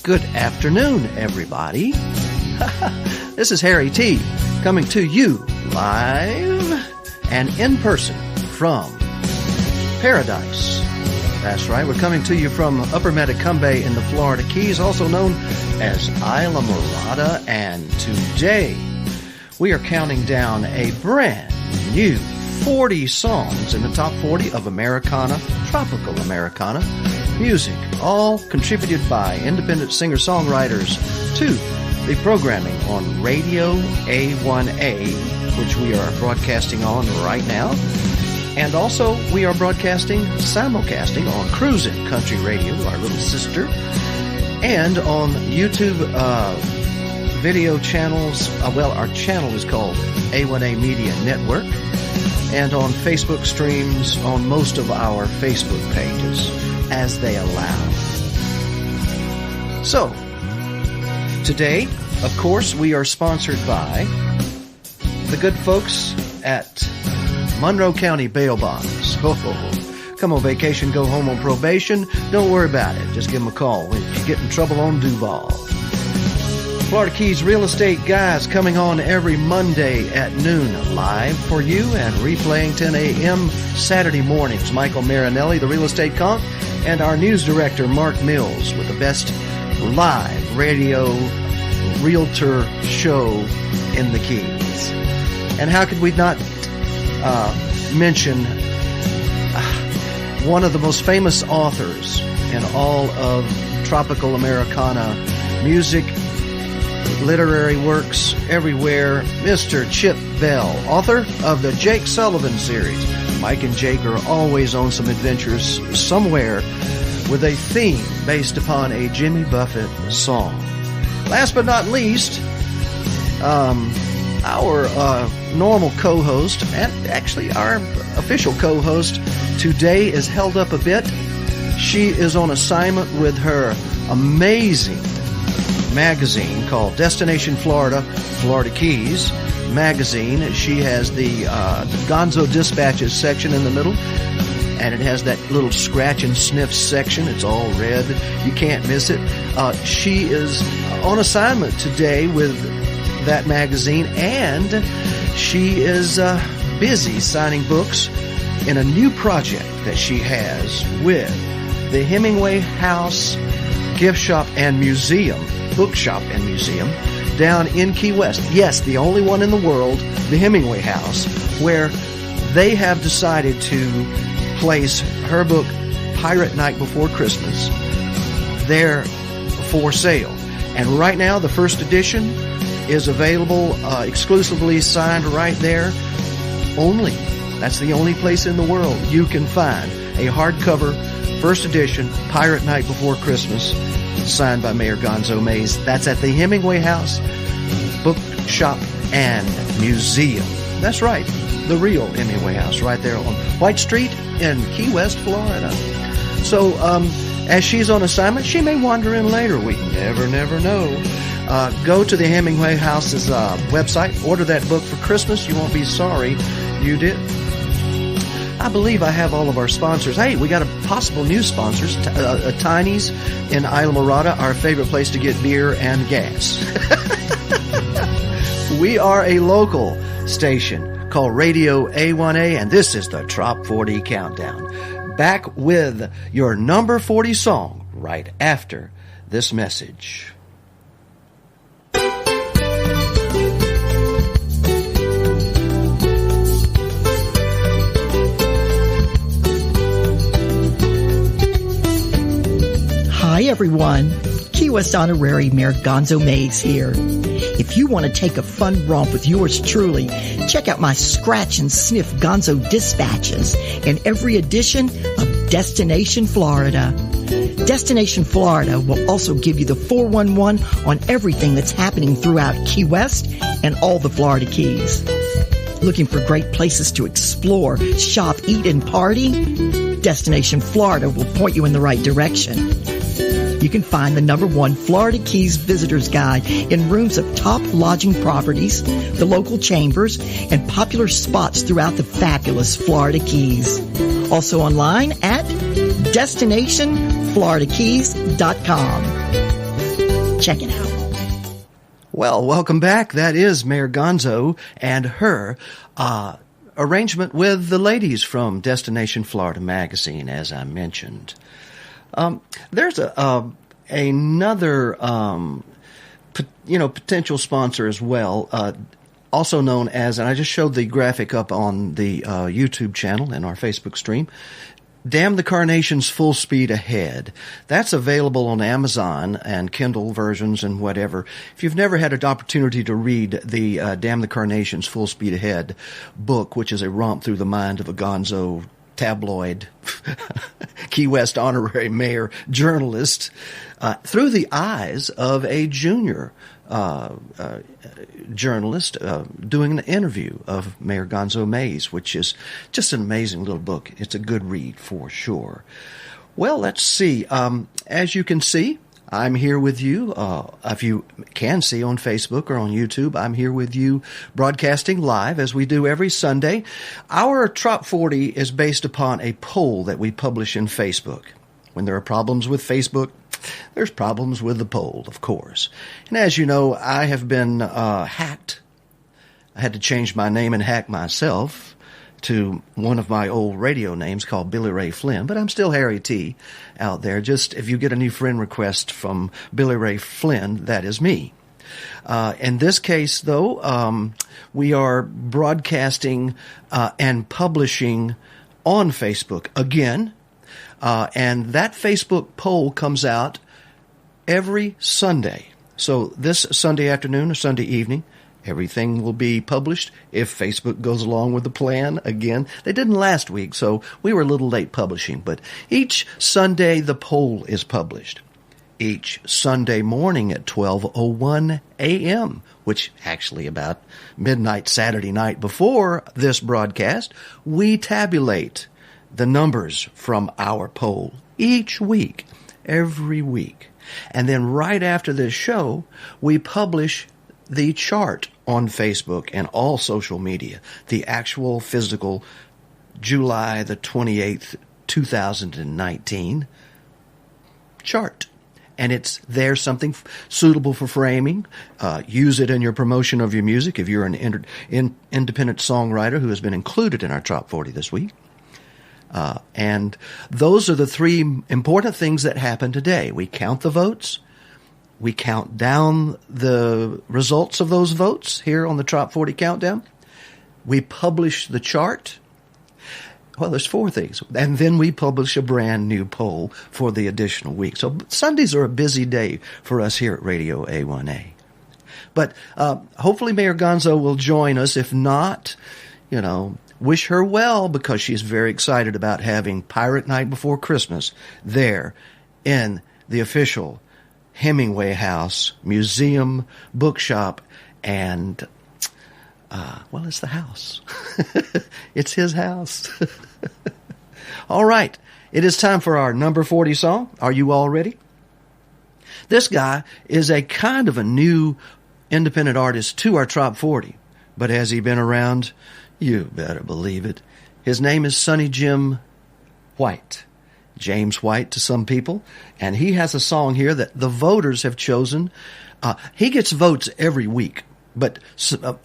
Good afternoon, everybody. This is Harry T. coming to you live and in person from Paradise. That's right, we're coming to you from Upper Metacumbe in the Florida Keys, also known as Isla Morada, and today we are counting down a brand new 40 songs in the top 40 of Americana, tropical Americana music, all contributed by independent singer-songwriters to the programming on Radio A1A, which we are broadcasting on right now. And also, we are simulcasting on Cruisin' Country Radio, our little sister, and on YouTube video channels. Our channel is called A1A Media Network, and on Facebook streams on most of our Facebook pages, as they allow. So, today, of course, we are sponsored by the good folks at Monroe County Bail Bonds. Come on vacation, go home on probation. Don't worry about it. Just give them a call if you get in trouble on Duval. Florida Keys Real Estate Guys coming on every Monday at noon live for you and replaying 10 a.m. Saturday mornings. Michael Marinelli, the Real Estate Conch, and our news director, Mark Mills, with the best live radio realtor show in the Keys. And how could we not mention one of the most famous authors in all of tropical Americana music, literary works everywhere, Mr. Chip Bell, author of the Jake Sullivan series. Mike and Jake are always on some adventures somewhere with a theme based upon a Jimmy Buffett song. Last but not least, our normal co-host, and actually our official co-host today is held up a bit. She is on assignment with her amazing magazine called Destination Florida, Florida Keys magazine. She has the Gonzo Dispatches section in the middle, and it has that little scratch and sniff section. It's all red. You can't miss it. She is on assignment today with that magazine, and she is busy signing books in a new project that she has with the Hemingway House Gift Shop and Museum, Bookshop and Museum, down in Key West. Yes, the only one in the world, the Hemingway House, where they have decided to place her book, Pirate Night Before Christmas, there for sale. And right now, the first edition is available exclusively signed right there only. That's the only place in the world you can find a hardcover first edition Pirate Night Before Christmas signed by Mayor Gonzo Mays. That's at the Hemingway House Bookshop and Museum. That's right, the real Hemingway House right there on White Street in Key West, Florida. So as she's on assignment, she may wander in later. We never know. Go to the Hemingway House's website, order that book for Christmas. You won't be sorry you did. I believe I have all of our sponsors. Hey, we got a possible new sponsors, Tiny's in Isla Morada, our favorite place to get beer and gas. We are a local station called Radio A1A, and this is the Trop 40 Countdown. Back with your number 40 song right after this message. Hi, everyone. Key West Honorary Mayor Gonzo Mays here. If you want to take a fun romp with yours truly, check out my Scratch and Sniff Gonzo Dispatches in every edition of Destination Florida. Destination Florida will also give you the 411 on everything that's happening throughout Key West and all the Florida Keys. Looking for great places to explore, shop, eat, and party? Destination Florida will point you in the right direction. You can find the #1 Florida Keys Visitor's Guide in rooms of top lodging properties, the local chambers, and popular spots throughout the fabulous Florida Keys. Also online at DestinationFloridaKeys.com. Check it out. Well, welcome back. That is Mayor Gonzo and her arrangement with the ladies from Destination Florida magazine, as I mentioned. There's another potential sponsor as well, also known as, and I just showed the graphic up on the YouTube channel and our Facebook stream, Damn the Carnations Full Speed Ahead. That's available on Amazon and Kindle versions and whatever. If you've never had an opportunity to read the Damn the Carnations Full Speed Ahead book, which is a romp through the mind of a gonzo tabloid Key West honorary mayor journalist through the eyes of a junior journalist doing an interview of Mayor Gonzo Mays, which is just an amazing little book. It's a good read for sure. Well, let's see. As you can see, I'm here with you. If you can see on Facebook or on YouTube, I'm here with you broadcasting live as we do every Sunday. Our Trop 40 is based upon a poll that we publish in Facebook. When there are problems with Facebook, there's problems with the poll, of course. And as you know, I have been hacked. I had to change my name and hack myself to one of my old radio names called Billy Ray Flynn, but I'm still Harry T out there. Just if you get a new friend request from Billy Ray Flynn, that is me. In this case, though, we are broadcasting and publishing on Facebook again. And that Facebook poll comes out every Sunday. So this Sunday afternoon or Sunday evening, everything will be published if Facebook goes along with the plan again. They didn't last week, so we were a little late publishing. But each Sunday, the poll is published. Each Sunday morning at 12:01 a.m., which actually about midnight Saturday night before this broadcast, we tabulate the numbers from our poll each week, every week. And then right after this show, we publish the chart on Facebook and all social media, the actual physical July the 28th, 2019 chart. And it's there, something suitable for framing. Use it in your promotion of your music if you're an independent songwriter who has been included in our Top 40 this week. And those are the three important things that happen today. We count the votes. We count down the results of those votes here on the Top 40 Countdown. We publish the chart. Well, there's four things. And then we publish a brand new poll for the additional week. So Sundays are a busy day for us here at Radio A1A. But hopefully Mayor Gonzo will join us. If not, wish her well, because she's very excited about having Pirate Night Before Christmas there in the official Hemingway House, museum, bookshop, and, it's the house. It's his house. All right. It is time for our number 40 song. Are you all ready? This guy is a kind of a new independent artist to our Top 40. But has he been around? You better believe it. His name is Sonny Jim White. James White to some people. And he has a song here that the voters have chosen. He gets votes every week. But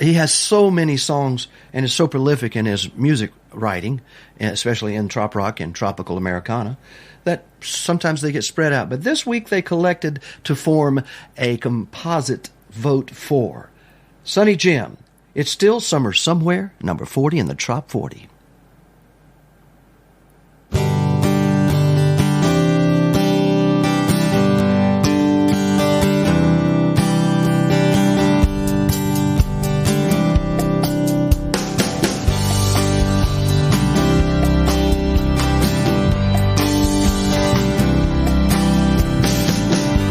he has so many songs and is so prolific in his music writing, especially in trop rock and tropical Americana, that sometimes they get spread out. But this week they collected to form a composite vote for Sonny Jim. It's Still Summer Somewhere, number 40 in the Top 40.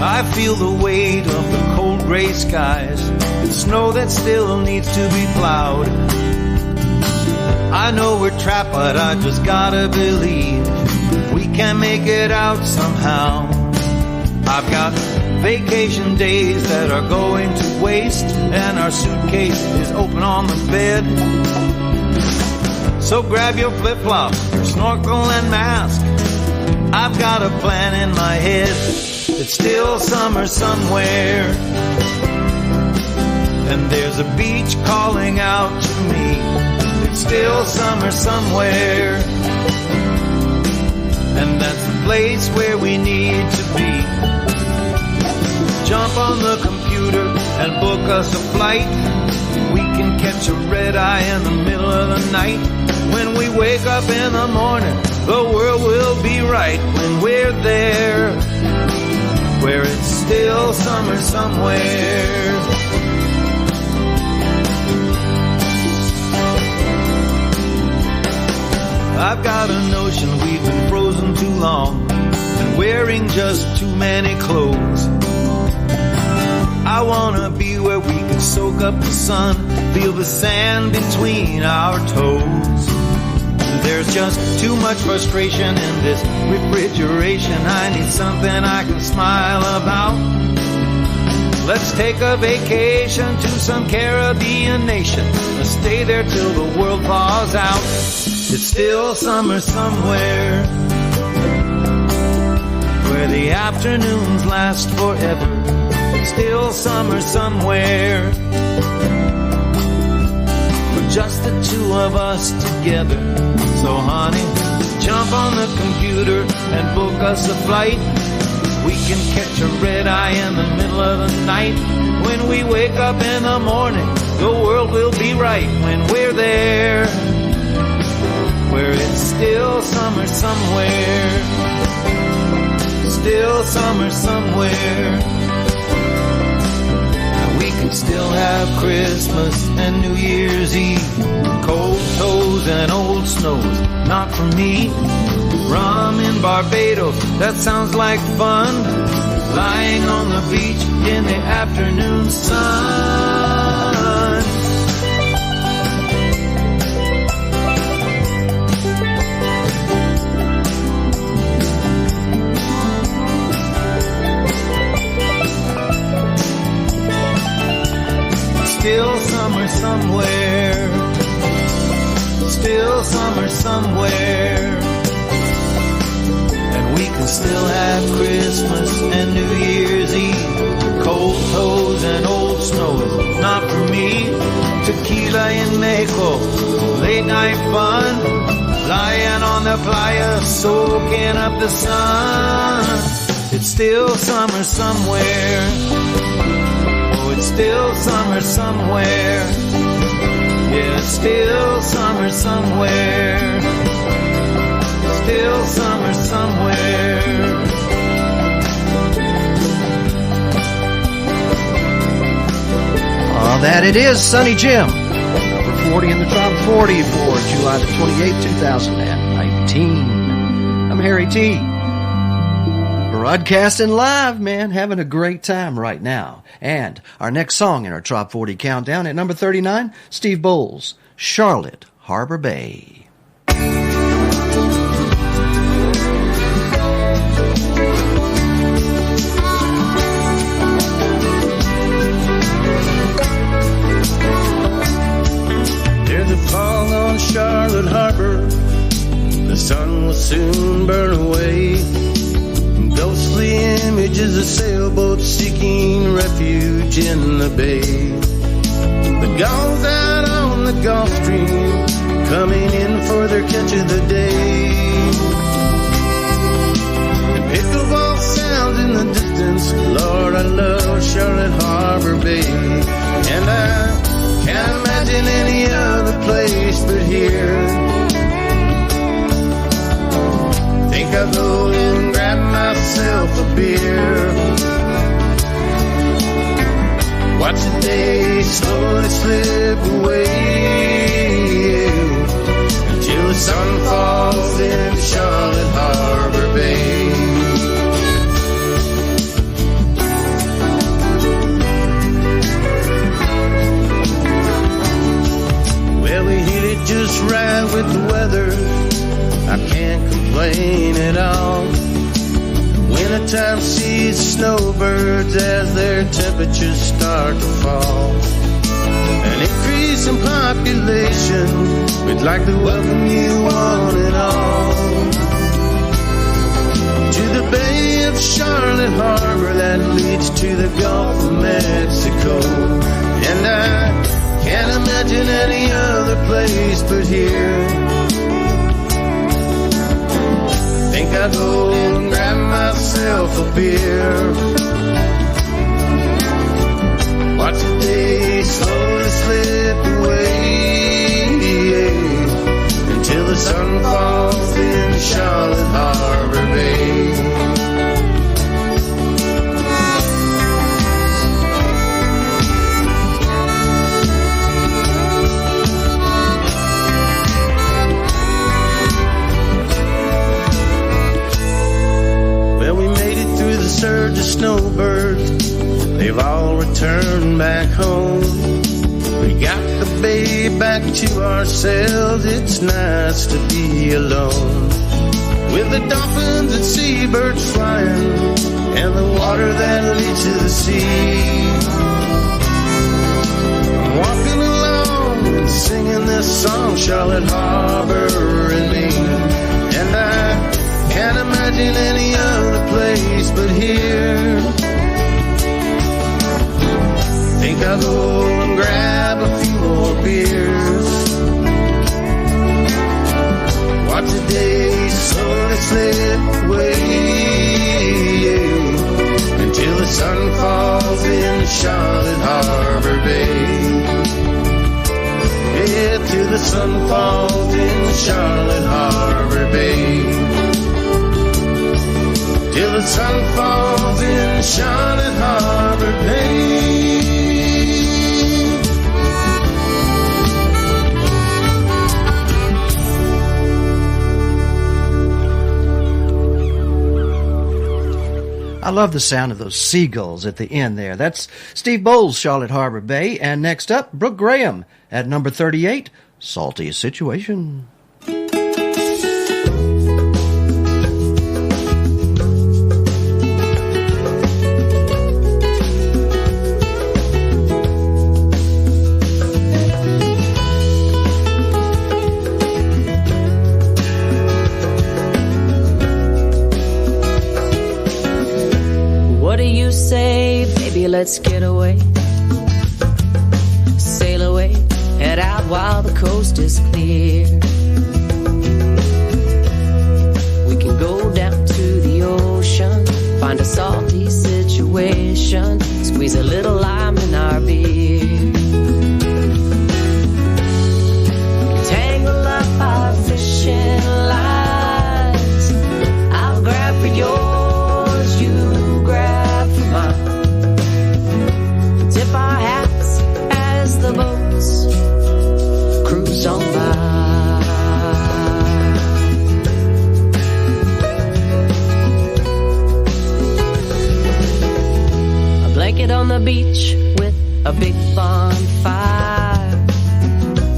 I feel the weight of the cold gray skies and snow that still needs to be plowed. I know we're trapped, but I just gotta believe we can make it out somehow. I've got vacation days that are going to waste, and our suitcase is open on the bed. So grab your flip-flops, your snorkel and mask. I've got a plan in my head. It's still summer somewhere, and there's a beach calling out to me. It's still summer somewhere, and that's the place where we need to be. Jump on the computer and book us a flight. We can catch a red eye in the middle of the night. When we wake up in the morning, the world will be right when we're there, where it's still summer somewhere. I've got a notion we've been frozen too long and wearing just too many clothes. I wanna be where we can soak up the sun, feel the sand between our toes. There's just too much frustration in this refrigeration. I need something I can smile about. Let's take a vacation to some Caribbean nation and stay there till the world thaws out. It's still summer somewhere, where the afternoons last forever. Still summer somewhere, with just the two of us together. So honey, jump on the computer and book us a flight. We can catch a red eye in the middle of the night. When we wake up in the morning, the world will be right when we're there, where it's still summer somewhere. Still summer somewhere. We can still have Christmas and New Year's Eve, cold toes and old snows, not for me. Rum in Barbados, that sounds like fun, lying on the beach in the afternoon sun. Still summer somewhere. Still summer somewhere. And we can still have Christmas and New Year's Eve, cold toes and old snows, not for me. Tequila in Mexico, late night fun, lying on the playa, soaking up the sun. It's still summer somewhere. It's still summer somewhere. Yeah, it's still summer somewhere. Still summer somewhere. Oh, that it is, Sonny Jim. Number 40 in the top 40 for July the 28th, 2019. I'm Harry T. Broadcasting live, man. Having a great time right now. And our next song in our Top 40 countdown at number 39, Steve Bowles, Charlotte Harbor Bay. There's a fog on Charlotte Harbor. The sun will soon burn away. Ghostly images of sailboats seeking refuge in the bay. The gulls out on the Gulf Stream coming in for their catch of the day. And pickleball sounds in the distance. Lord, I love Charlotte Harbor Bay. And I can't imagine any other place but here. Think I'll go and grab myself a beer. Watch the day slowly slip away until the sun falls into Charlotte Harbor Bay. Well, we hit it just right with the weather. I can't complain at all. Wintertime sees snowbirds as their temperatures start to fall. An increase in population, we'd like to welcome you one and all. Charlotte Harbor that leads to the Gulf of Mexico. And I can't imagine any other place but here. Think I'll go and grab myself a beer. Watch the day slowly slip away until the sun falls in Charlotte Harbor Bay. Surge of snowbirds, they've all returned back home. We got the bay back to ourselves, it's nice to be alone. With the dolphins and seabirds flying, and the water that leads to the sea. I'm walking along and singing this song, Charlotte Harbor and me. And I can't imagine any other place but here. Think I'll go and grab a few more beers. Watch the day slowly slip away until the sun falls in Charlotte Harbor Bay. Yeah, till the sun falls in Charlotte Harbor Bay. Till the sun falls in Charlotte Harbor Bay. I love the sound of those seagulls at the end there. That's Steve Bowles, Charlotte Harbor Bay. And next up, Brooke Graham at number 38, Salty Situation. Let's get away, sail away, head out while the coast is clear. We can go down to the ocean, find a salty situation, squeeze a little lime in our beer. Tangle up our fishing lines, I'll grab for yours, you grab for mine. Tip our hats as the boats cruise on by. A blanket on the beach with a big bonfire.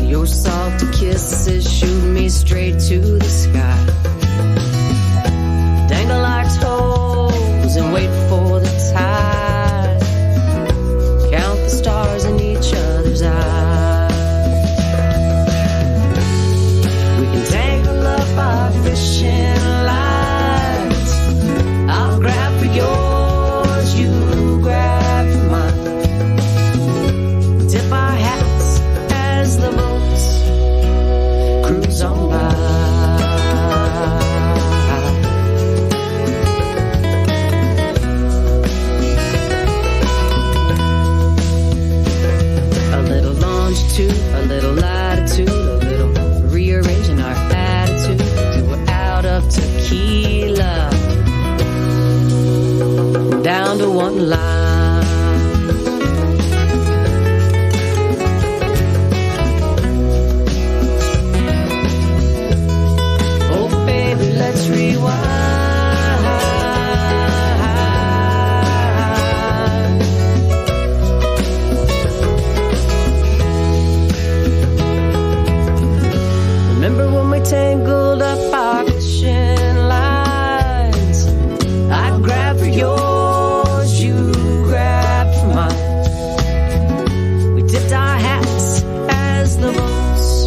Your salty kisses shoot me straight to the sky. Dangle our toes and wait for the tide. Count the stars in each other's eyes. We can tangle up our fishing lines. I'll grab for yours, you grab for mine. Tip our hats as the boats cruise on by. A little latitude, a little rearranging our attitude till we're out of tequila, down to one line. Oh baby, let's rewind. Tangled up our fishing lines. I'd grab for yours, you grab for mine. We tipped our hats as the boats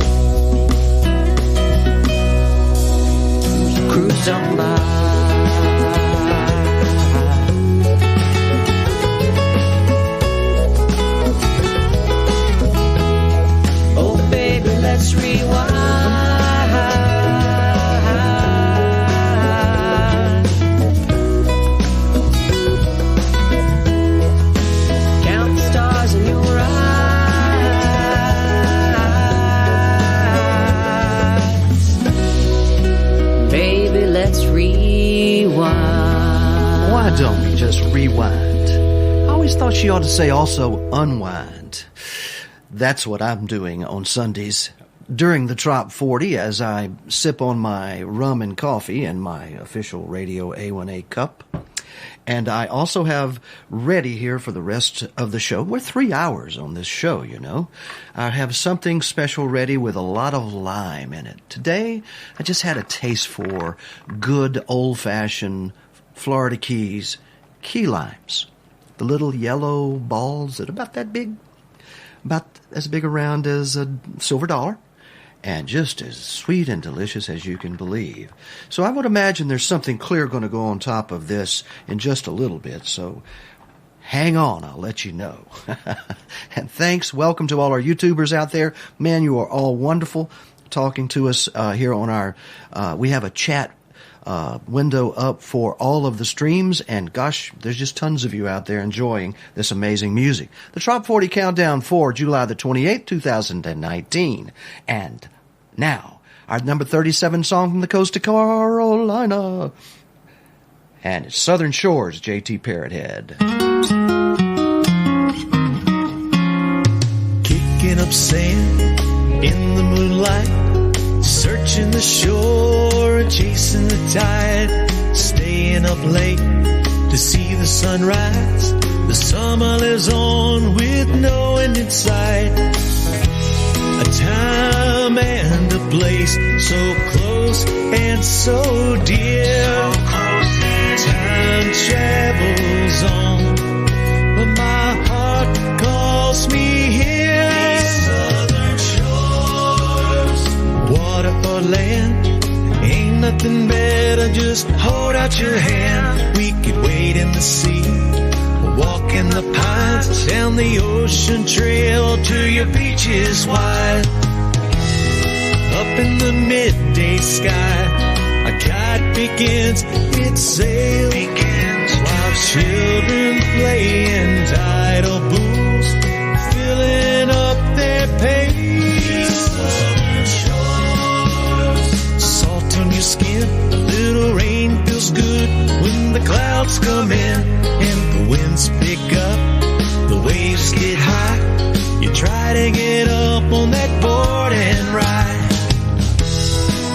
cruised on by. rewind. Why don't we just rewind? I always thought she ought to say also unwind. That's what I'm doing on Sundays during the Trop 40 as I sip on my rum and coffee in my official Radio A1A cup. And I also have ready here for the rest of the show. We're 3 hours on this show, you know. I have something special ready with a lot of lime in it. Today, I just had a taste for good old-fashioned Florida Keys key limes. The little yellow balls that are about that big, about as big around as a silver dollar. And just as sweet and delicious as you can believe. So I would imagine there's something clear going to go on top of this in just a little bit. So hang on, I'll let you know. And thanks. Welcome to all our YouTubers out there. Man, you are all wonderful talking to us here on our, we have a chat window up for all of the streams, and gosh, there's just tons of you out there enjoying this amazing music. The Trop 40 Countdown for July the 28th, 2019. And now, our number 37 song from the coast of Carolina. And it's Southern Shores, J.T. Parrothead. Kicking up sand in the moonlight, searching the shore and chasing the tide, staying up late to see the sunrise. The summer lives on with no end in sight. A time and a place so close and so dear. Time travels on, but my heart calls me here. Southern shores, water or land, ain't nothing better, just hold out your hand. We could wade in the sea, walk in the pines, down the ocean trail to your beaches wide. Up in the midday sky, a kite begins its sail, while children play in tidal pools, filling up their pails. Salt on your skin, a little rain feels good when the clouds come in and the winds pick up, the waves get high. You try to get up on that board and ride.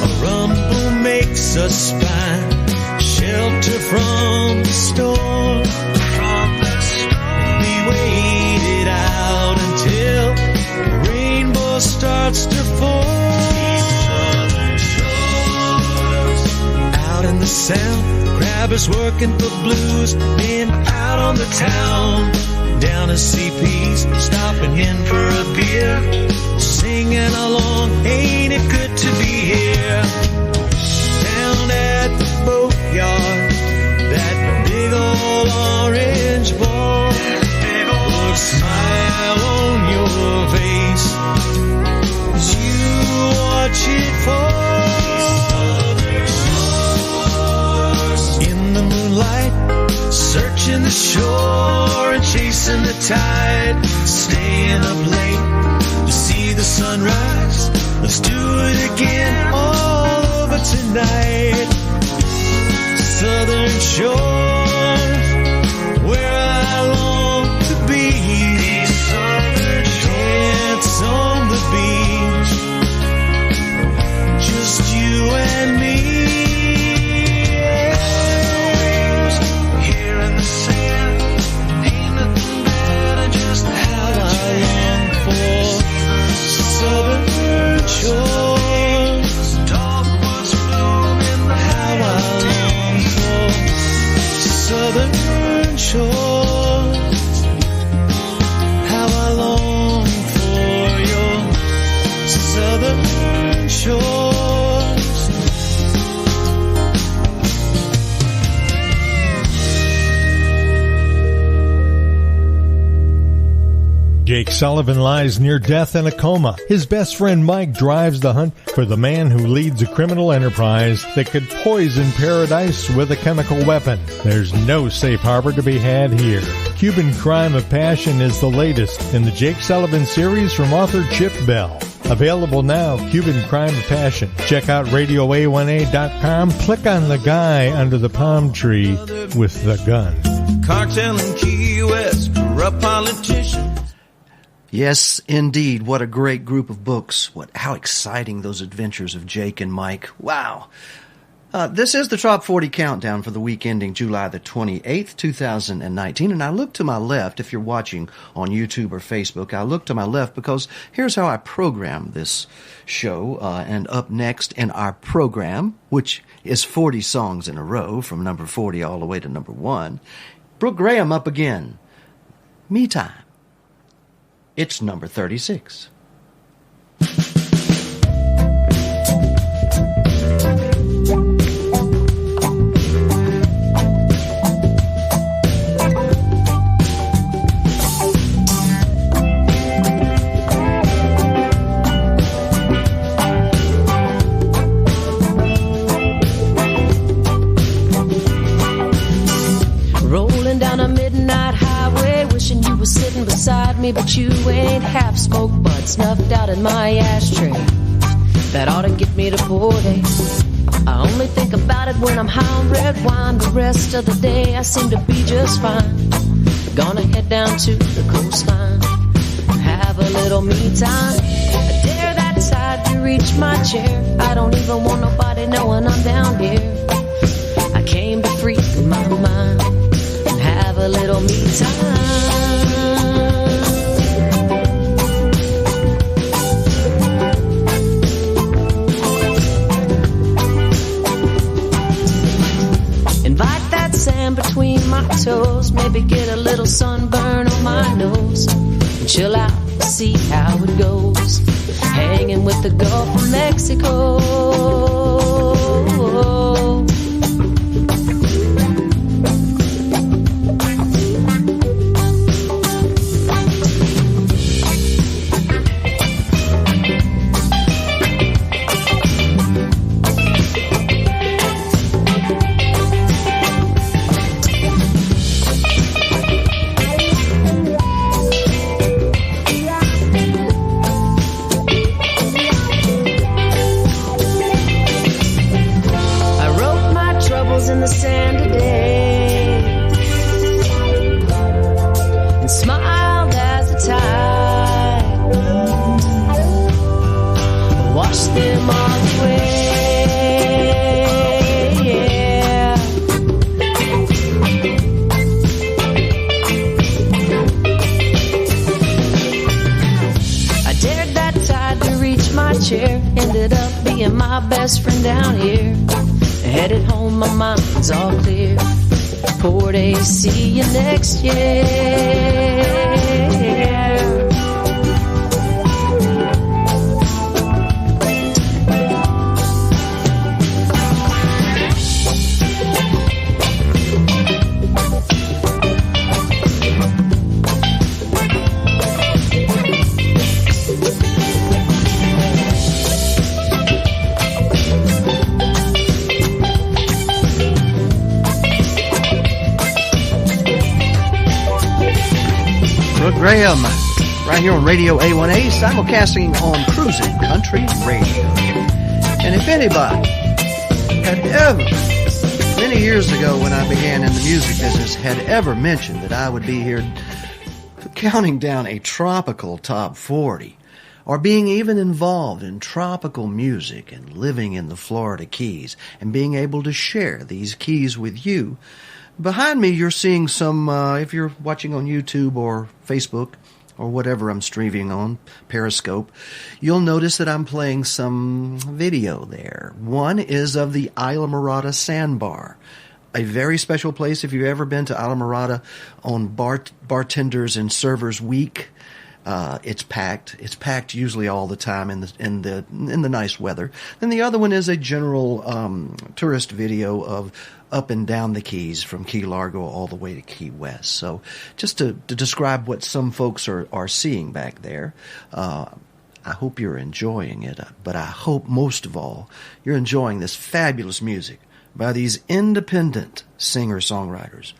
A rumble makes us find shelter from the storm. We wait it out until the rainbow starts to form. Out in the sound, grabbers working for blues, men out on the town, down at CP's, stopping in for a beer, singing along, ain't it good to be here. Down at the boatyard, that big old orange ball, look, smile on your face as you watch it fall. In the moonlight, searching the shore and chasing the tide, staying up late to see the sunrise. Let's do it again all over tonight. Southern shores, where I long to be. Dance on the beach, just you and me. Here in the sand, ain't nothing better, just how I long for southern shores. Dogwoods bloom in the how I long for southern shores. How I long for your southern shores. Jake Sullivan lies near death in a coma. His best friend Mike drives the hunt for the man who leads a criminal enterprise that could poison paradise with a chemical weapon. There's no safe harbor to be had here. Cuban Crime of Passion is the latest in the Jake Sullivan series from author Chip Bell. Available now, Cuban Crime and Passion. Check out RadioA1A.com. Click on the guy under the palm tree with the gun. Cartel in Key West, corrupt politicians. Yes, indeed. What a great group of books. How exciting those adventures of Jake and Mike. Wow. This is the Top 40 Countdown for the week ending July the 28th, 2019. And I look to my left, if you're watching on YouTube or Facebook, I look to my left because here's how I program this show. And up next in our program, which is 40 songs in a row from number 40 all the way to number 1, Brooke Graham up again. Me Time. It's number 36. Rolling down a midnight highway, wishing you were sitting beside me, but you ain't. Half smoked but snuffed out in my ashtray. That ought to get me to port. I only think about it when I'm high on red wine. The rest of the day I seem to be just fine. Gonna head down to the coastline, have a little me time. I dare that tide to reach my chair. I don't even want nobody knowing I'm down here. I came to free my mind and have a little me time. Invite that sand between my toes, maybe get a little sunburn on my nose, and chill out, see how it goes, hanging with the Gulf of Mexico. In the sand today and smiled as the tide washed them all away. Yeah. I dared that tide to reach my chair, ended up being my best friend down here. Headed home, my mind's all clear. Port A, see you next year. Graham, right here on Radio A1A, simulcasting on Cruising Country Radio. And if anybody had ever, many years ago when I began in the music business, had ever mentioned that I would be here counting down a tropical top 40, or being even involved in tropical music and living in the Florida Keys and being able to share these keys with you, behind me, you're seeing some, if you're watching on YouTube or Facebook or whatever I'm streaming on, Periscope, you'll notice that I'm playing some video there. One is of the Islamorada Sandbar, a very special place. If you've ever been to Islamorada on Bartenders and Servers Week, it's packed. It's packed usually all the time in the nice weather. Then the other one is a general tourist video of up and down the Keys from Key Largo all the way to Key West. So just to describe what some folks are seeing back there, I hope you're enjoying it. But I hope most of all you're enjoying this fabulous music by these independent singer-songwriters.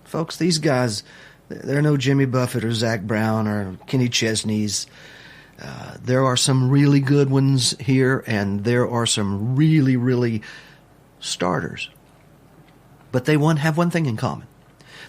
Folks, these guys, they're no Jimmy Buffett or Zach Brown or Kenny Chesney's. There are some really good ones here, and there are some really, really starters. But they have one thing in common.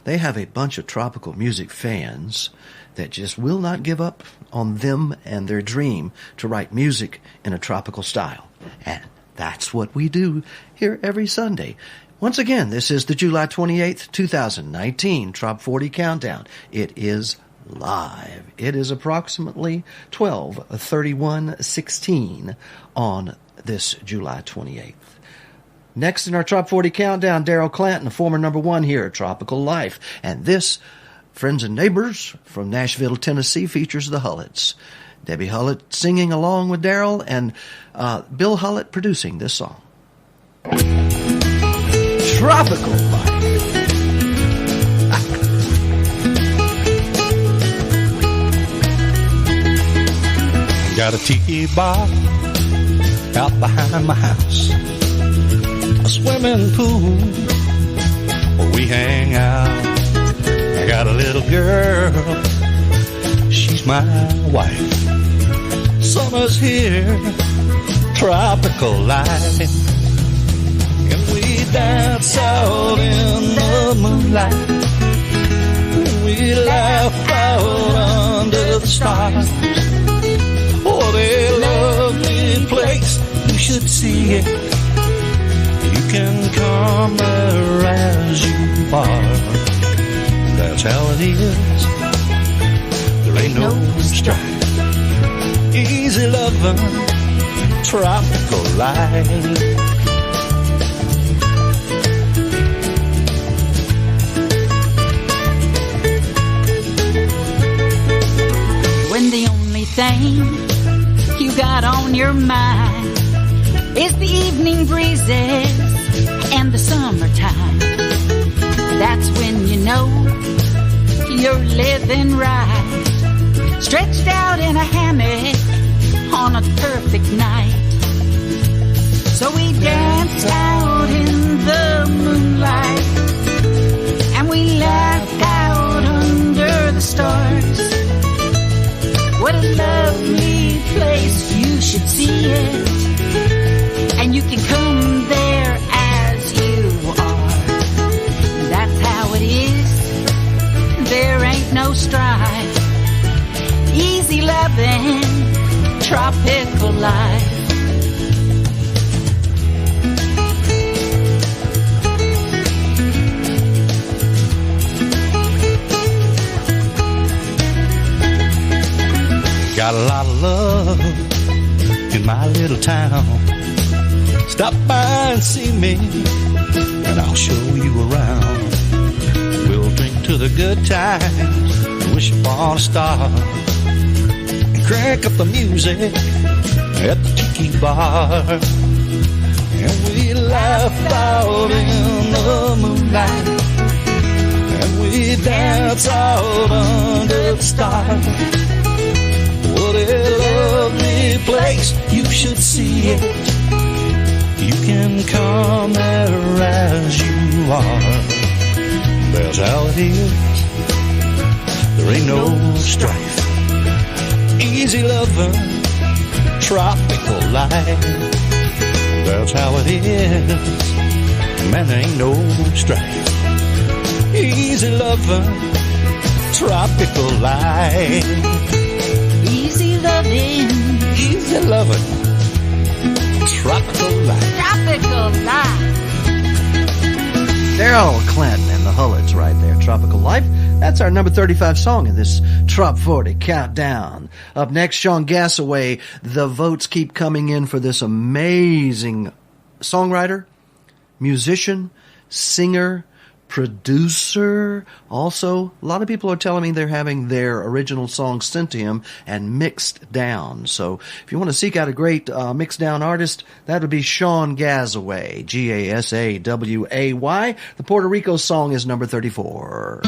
They have a bunch of tropical music fans that just will not give up on them and their dream to write music in a tropical style. And that's what we do here every Sunday. Once again, this is the July 28th, 2019 Trop 40 Countdown. It is live. It is approximately 12:31:16 on this July 28th. Next in our Trop 40 Countdown, Daryl Clanton, a former #1 here at Tropical Life. And this, Friends and Neighbors from Nashville, Tennessee, features the Hullets. Debbie Hullett singing along with Daryl, and Bill Hullett producing this song. Tropical Life. Got a tiki bar out behind my house, a swimming pool where we hang out. I got a little girl, she's my wife. Summer's here, tropical life, and we dance out in the moonlight. We laugh out under the stars. What a lovely place, you should see it. You can come there as you are. That's how it is. There ain't no strife. Easy loving, tropical life. When the only thing you got on your mind is the evening breezes and the summertime. That's when you know you're living right, stretched out in a hammock on a perfect night. So we danced out in the moonlight, and we laughed out under the stars. What a lovely place, you should see it. And you can come there as you are. That's how it is. There ain't no strife. Easy loving, tropical life. Got a lot of love in my little town. Stop by and see me, and I'll show you around. We'll drink to the good times and wish upon a star, and crank up the music at the tiki bar. And we laugh out in the moonlight, and we dance out under the stars. What a lovely place, you should see it. You can come there as you are. That's how it is. There ain't no strife. Easy loving, tropical life. That's how it is. Man, there ain't no strife. Easy loving, tropical life. Easy loving, tropical life. tropical life. Daryl Clanton and the Hullets right there, Tropical Life. That's our number 35 song in this Trop 40 Countdown. Up next, Sean Gassaway. The votes keep coming in for this amazing songwriter, musician, singer, producer. Also, a lot of people are telling me they're having their original songs sent to him and mixed down. So if you want to seek out a great mixed down artist, that would be Sean Gassaway, Gassaway. The Puerto Rico song is number 34.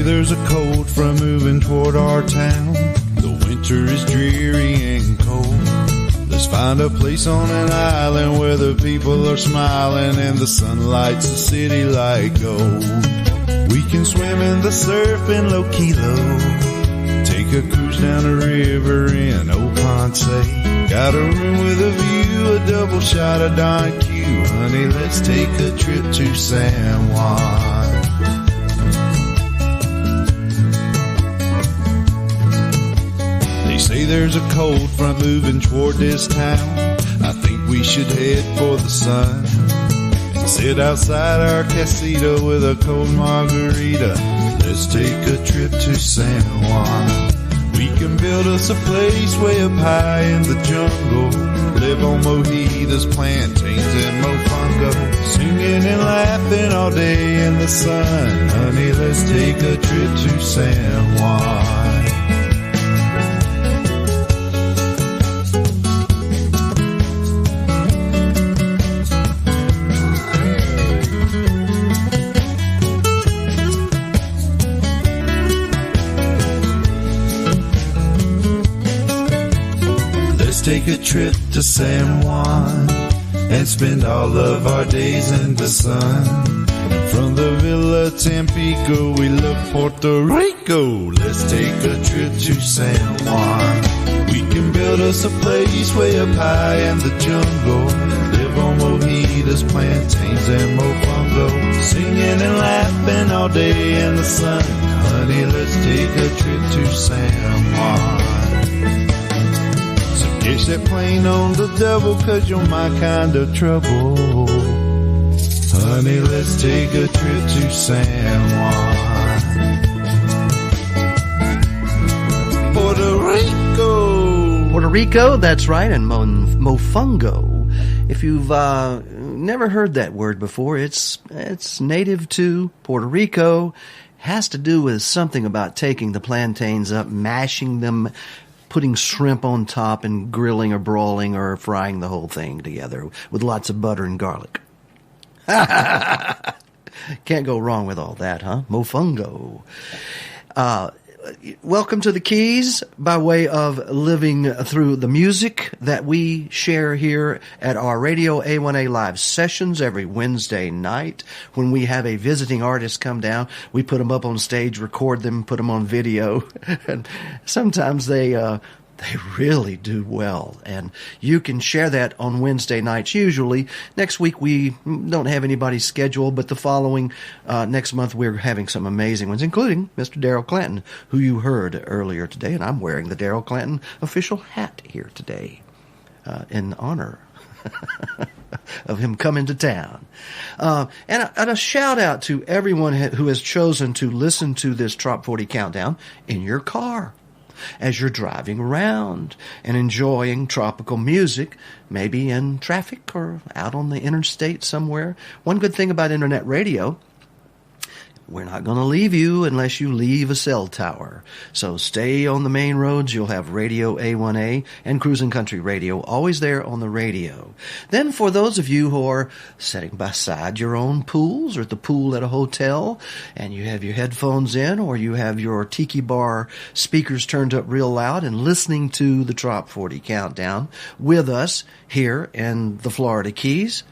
There's a cold front moving toward our town. The winter is dreary and cold. Let's find a place on an island where the people are smiling and the sun lights the city like gold. We can swim in the surf in Low Kilo, take a cruise down the river in Old Ponce. Got a room with a view, a double shot of Don Q. Honey, let's take a trip to San Juan. They say there's a cold front moving toward this town. I think we should head for the sun and sit outside our casita with a cold margarita. Let's take a trip to San Juan. We can build us a place way up high in the jungle, live on mojitos, plantains, and mofongo, singing and laughing all day in the sun. Honey, let's take a trip to San Juan. Take a trip to San Juan and spend all of our days in the sun. From the Villa Tampico, we love Puerto Rico. Let's take a trip to San Juan. We can build us a place way up high in the jungle, live on mojitos, plantains, and mofongo, singing and laughing all day in the sun. Honey, let's take a trip to San Juan. Catch that plane on the double, 'cause you're my kind of trouble. Honey, let's take a trip to San Juan. Puerto Rico. Puerto Rico, that's right, and mofongo. If you've never heard that word before, it's native to Puerto Rico. Has to do with something about taking the plantains up, mashing them, putting shrimp on top and grilling or broiling or frying the whole thing together with lots of butter and garlic. Can't go wrong with all that, huh? Mofongo. Welcome to the Keys by way of living through the music that we share here at our Radio A1A live sessions every Wednesday night. When we have a visiting artist come down, we put them up on stage, record them, put them on video. And sometimes they really do well, and you can share that on Wednesday nights usually. Next week we don't have anybody scheduled, but the following next month we're having some amazing ones, including Mr. Daryl Clanton, who you heard earlier today, and I'm wearing the Daryl Clanton official hat here today in honor of him coming to town. And a shout out to everyone who has chosen to listen to this Trop 40 Countdown in your car as you're driving around and enjoying tropical music, maybe in traffic or out on the interstate somewhere. One good thing about internet radio, we're not going to leave you unless you leave a cell tower. So stay on the main roads. You'll have Radio A1A and Cruisin' Country Radio always there on the radio. Then for those of you who are sitting beside your own pools or at the pool at a hotel and you have your headphones in or you have your tiki bar speakers turned up real loud and listening to the Trop 40 Countdown with us here in the Florida Keys,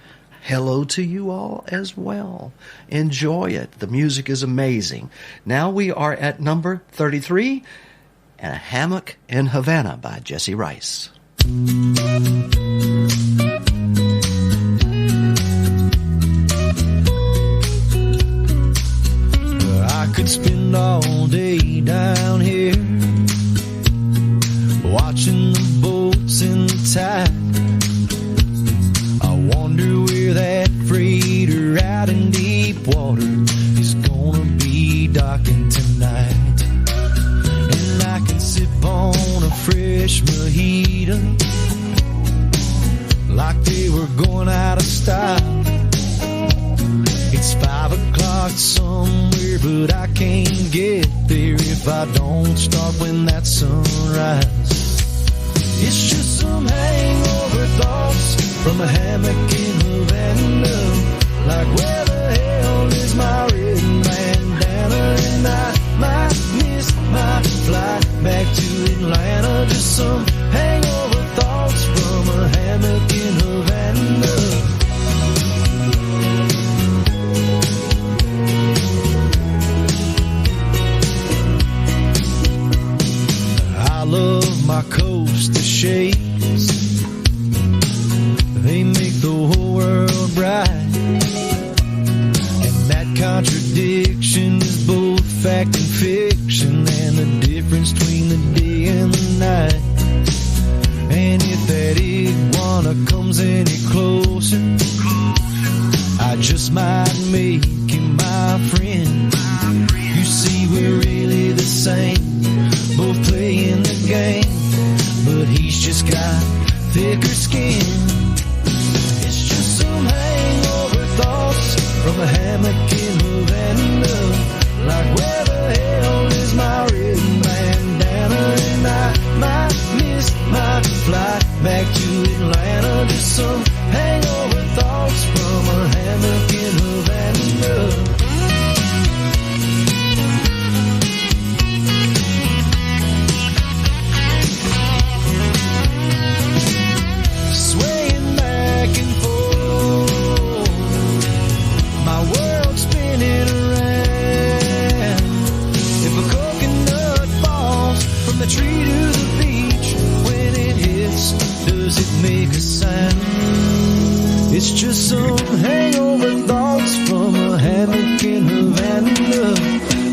hello to you all as well. Enjoy it. The music is amazing. Now we are at number 33, and A Hammock in Havana by Jesse Rice. I could spend all day down here watching the boats in the tide. I wonder where that freighter out in deep water is gonna be docking tonight. And I can sip on a fresh mojito like they were going out of style. It's 5 o'clock somewhere, but I can't get there if I don't start when that sunrise. It's just some hangover thoughts from a hammock in Havana. Like where the hell is my red bandana? And I might miss my flight back to Atlanta. Contradiction is both fact and fiction, and the difference between the day and the night. And if that iguana comes any closer, I just might make him my friend. You see, we're really the same, both playing the game, but he's just got thicker skin. It's just some hangover thoughts from a hammock in Havana. Like, where the hell is my red bandana? And I might miss my flight back to Atlanta. Just some hangover thoughts from a hammock in Havana. Swaying back and forth, my world spinning around. If a coconut falls from the tree to the beach, when it hits, does it make a sound? It's just some hangover thoughts from a hammock in Havana.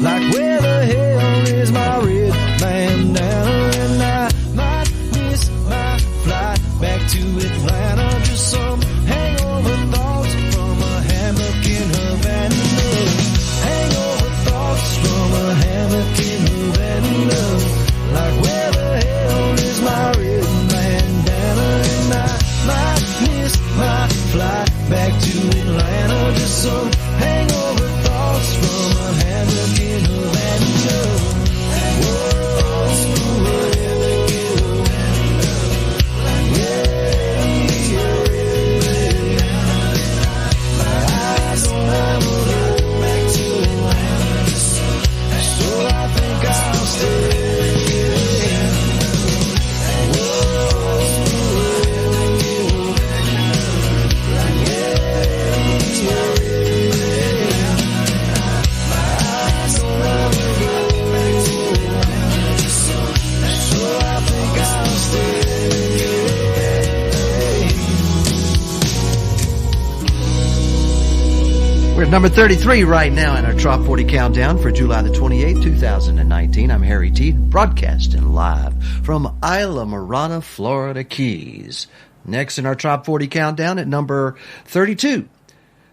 Like, where the hell is my red bandana? And I might miss my flight back to Atlanta. Just some hangover thoughts from a hammock in Havana. Hangover thoughts from a hammock in Havana. Like, where the hell is my red bandana? And I might miss my flight back to Atlanta. Just some hangover thoughts from a hammock in Havana. Whoa, We're at number 33 right now in our Trop 40 Countdown for July the 28th, 2019. I'm Harry T, broadcasting live from Isla Mirada, Florida Keys. Next in our Trop 40 Countdown at number 32,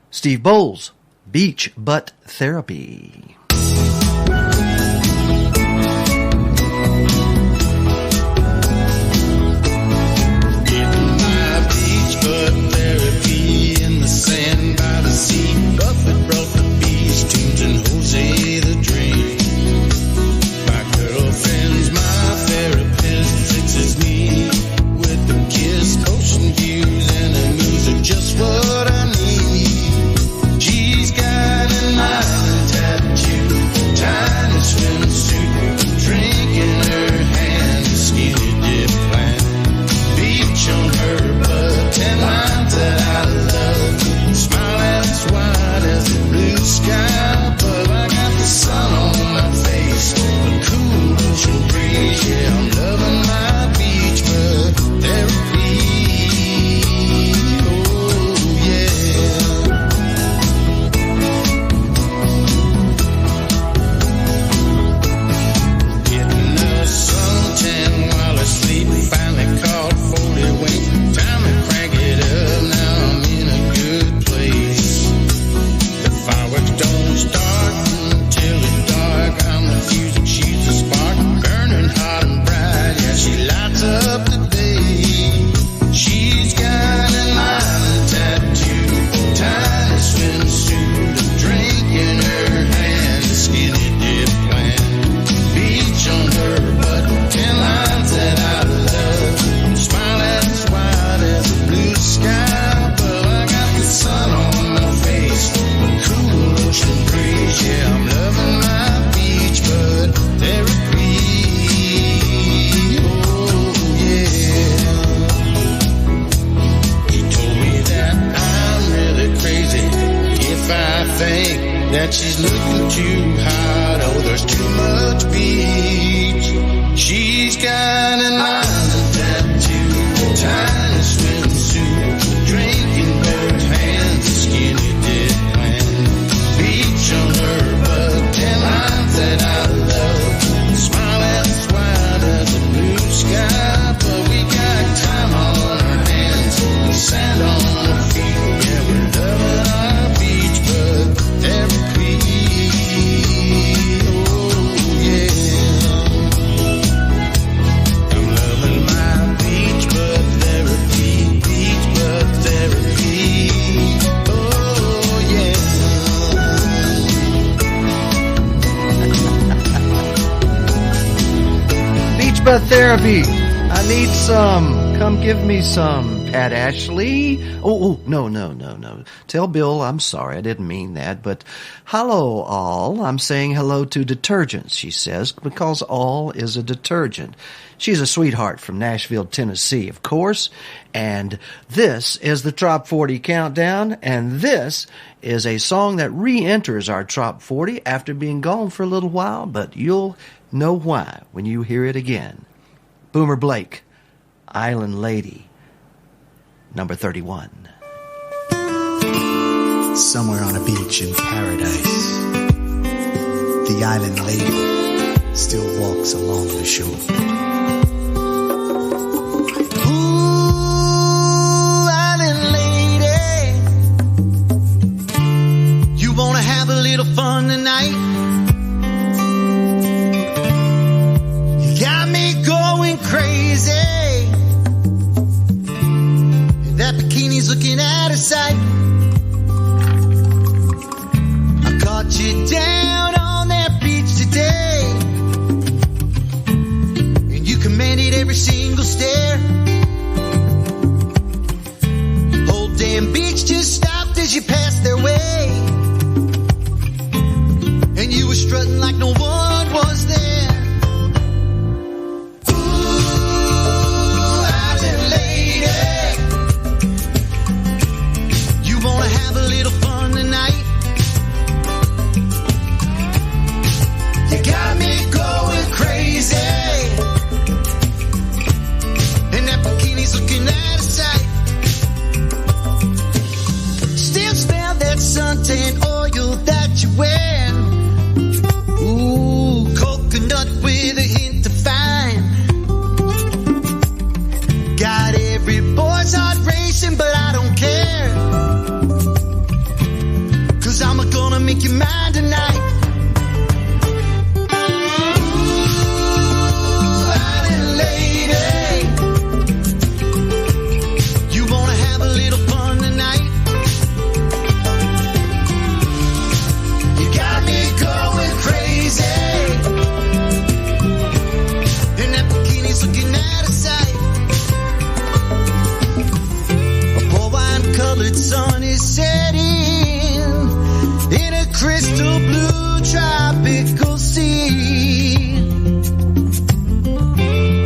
Steve Bowles, Beach Butt Therapy. Sand by the sea, Buffett brought the beach tunes and Jose the dream. My girlfriend's my therapist, fixes me with the kiss, ocean views, and the music, just what I need. She's got an island tattoo, tiny swimsuit, drink in her hand, a skinny dip plant, beach on her butt, 10 lines that I love. Smile as wide as the blue sky above. I got the sun on my face, the cool ocean breeze. Yeah, I'm loving my beach bud therapy. Oh yeah. Getting a suntan while asleep, finally caught 40 wink. Time to crank it up now. I'm in a good place. The fireworks don't start until it's dark. I'm the fuse and she's the spark, burning hot and bright. Yeah, she lights up the day. She's got an island tattoo, tiny swimsuit, a drink in her hand, a skinny dip plant, beach on her butt, 10 lines that I love. Smile as wide as the blue sky above. I got the sun on my face, the cool ocean breeze. Yeah, I'm loving my beach bud therapy. Oh yeah. He told me that I'm really crazy if I think that she's looking too hot. Oh, there's too much beach. She's got an island tattoo, tiny swimsuit, drink in her hands, a skinny dip plant, beach on breath therapy. I need some. Come give me some, Pat Ashley. Oh, no. Tell Bill I'm sorry. I didn't mean that. But hello, all. I'm saying hello to detergents, she says, because all is a detergent. She's a sweetheart from Nashville, Tennessee, of course. And this is the Trop 40 Countdown. And this is a song that re-enters our Trop 40 after being gone for a little while. But you'll know why when you hear it again. Boomer Blake, Island Lady, number 31. Somewhere on a beach in paradise, the island lady still walks along the shore. Ooh, island lady, you wanna have a little fun tonight? You got me going crazy. That bikini's looking out of sight. I caught you down on that beach today, and you commanded every single stare. Whole damn beach just stopped as you passed their way, and you were strutting like no one was there. Suntan oil that you wear. Ooh, coconut with a hint of fine. Got every boy's heart racing, but I don't care, 'cause I'm gonna make you mine tonight. Ooh, island lady, you wanna have a little fun tonight? And that bikini's looking out of sight. A poor wine-colored sun is setting in a crystal blue tropical sea.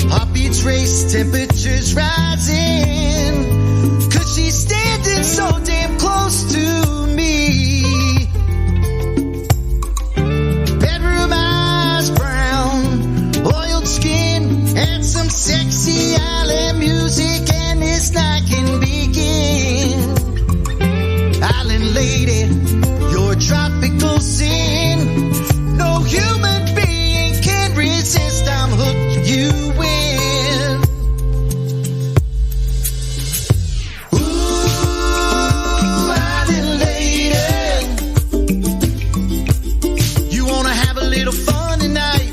Heartbeats race, temperatures rising, 'cause she's standing so damn close to me. And some sexy island music, and this night can begin. Island lady, your tropical sin, no human being can resist. I'm hooked, you win. Ooh, island lady, you wanna have a little fun tonight?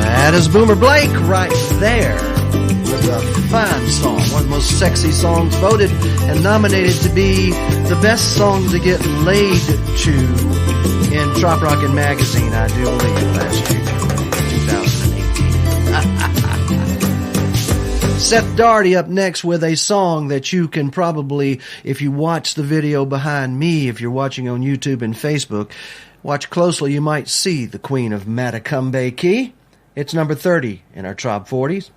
That is Boomer Blake right there with a fine song, one of the most sexy songs voted and nominated to be the best song to get laid to in Trop Rockin' Magazine, I do believe, last year, 2018. Seth Daugherty up next with a song that you can probably, if you watch the video behind me, if you're watching on YouTube and Facebook, watch closely, you might see the Queen of Matacumbe Key. It's number 30 in our Trop 40s.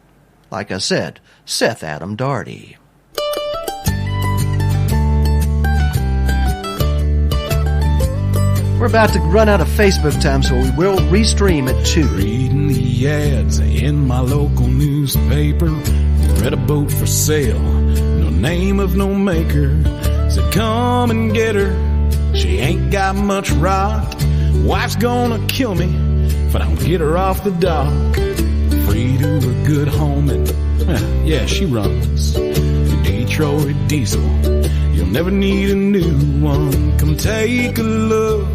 Like I said, Seth Adam Daugherty. We're about to run out of Facebook time, so we will restream it too. Reading the ads in my local newspaper, read a boat for sale, no name of no maker. Said come and get her, she ain't got much rock. Wife's gonna kill me if I don't get her off the dock. Free to a good home and, yeah, she runs Detroit diesel. You'll never need a new one. Come take a look.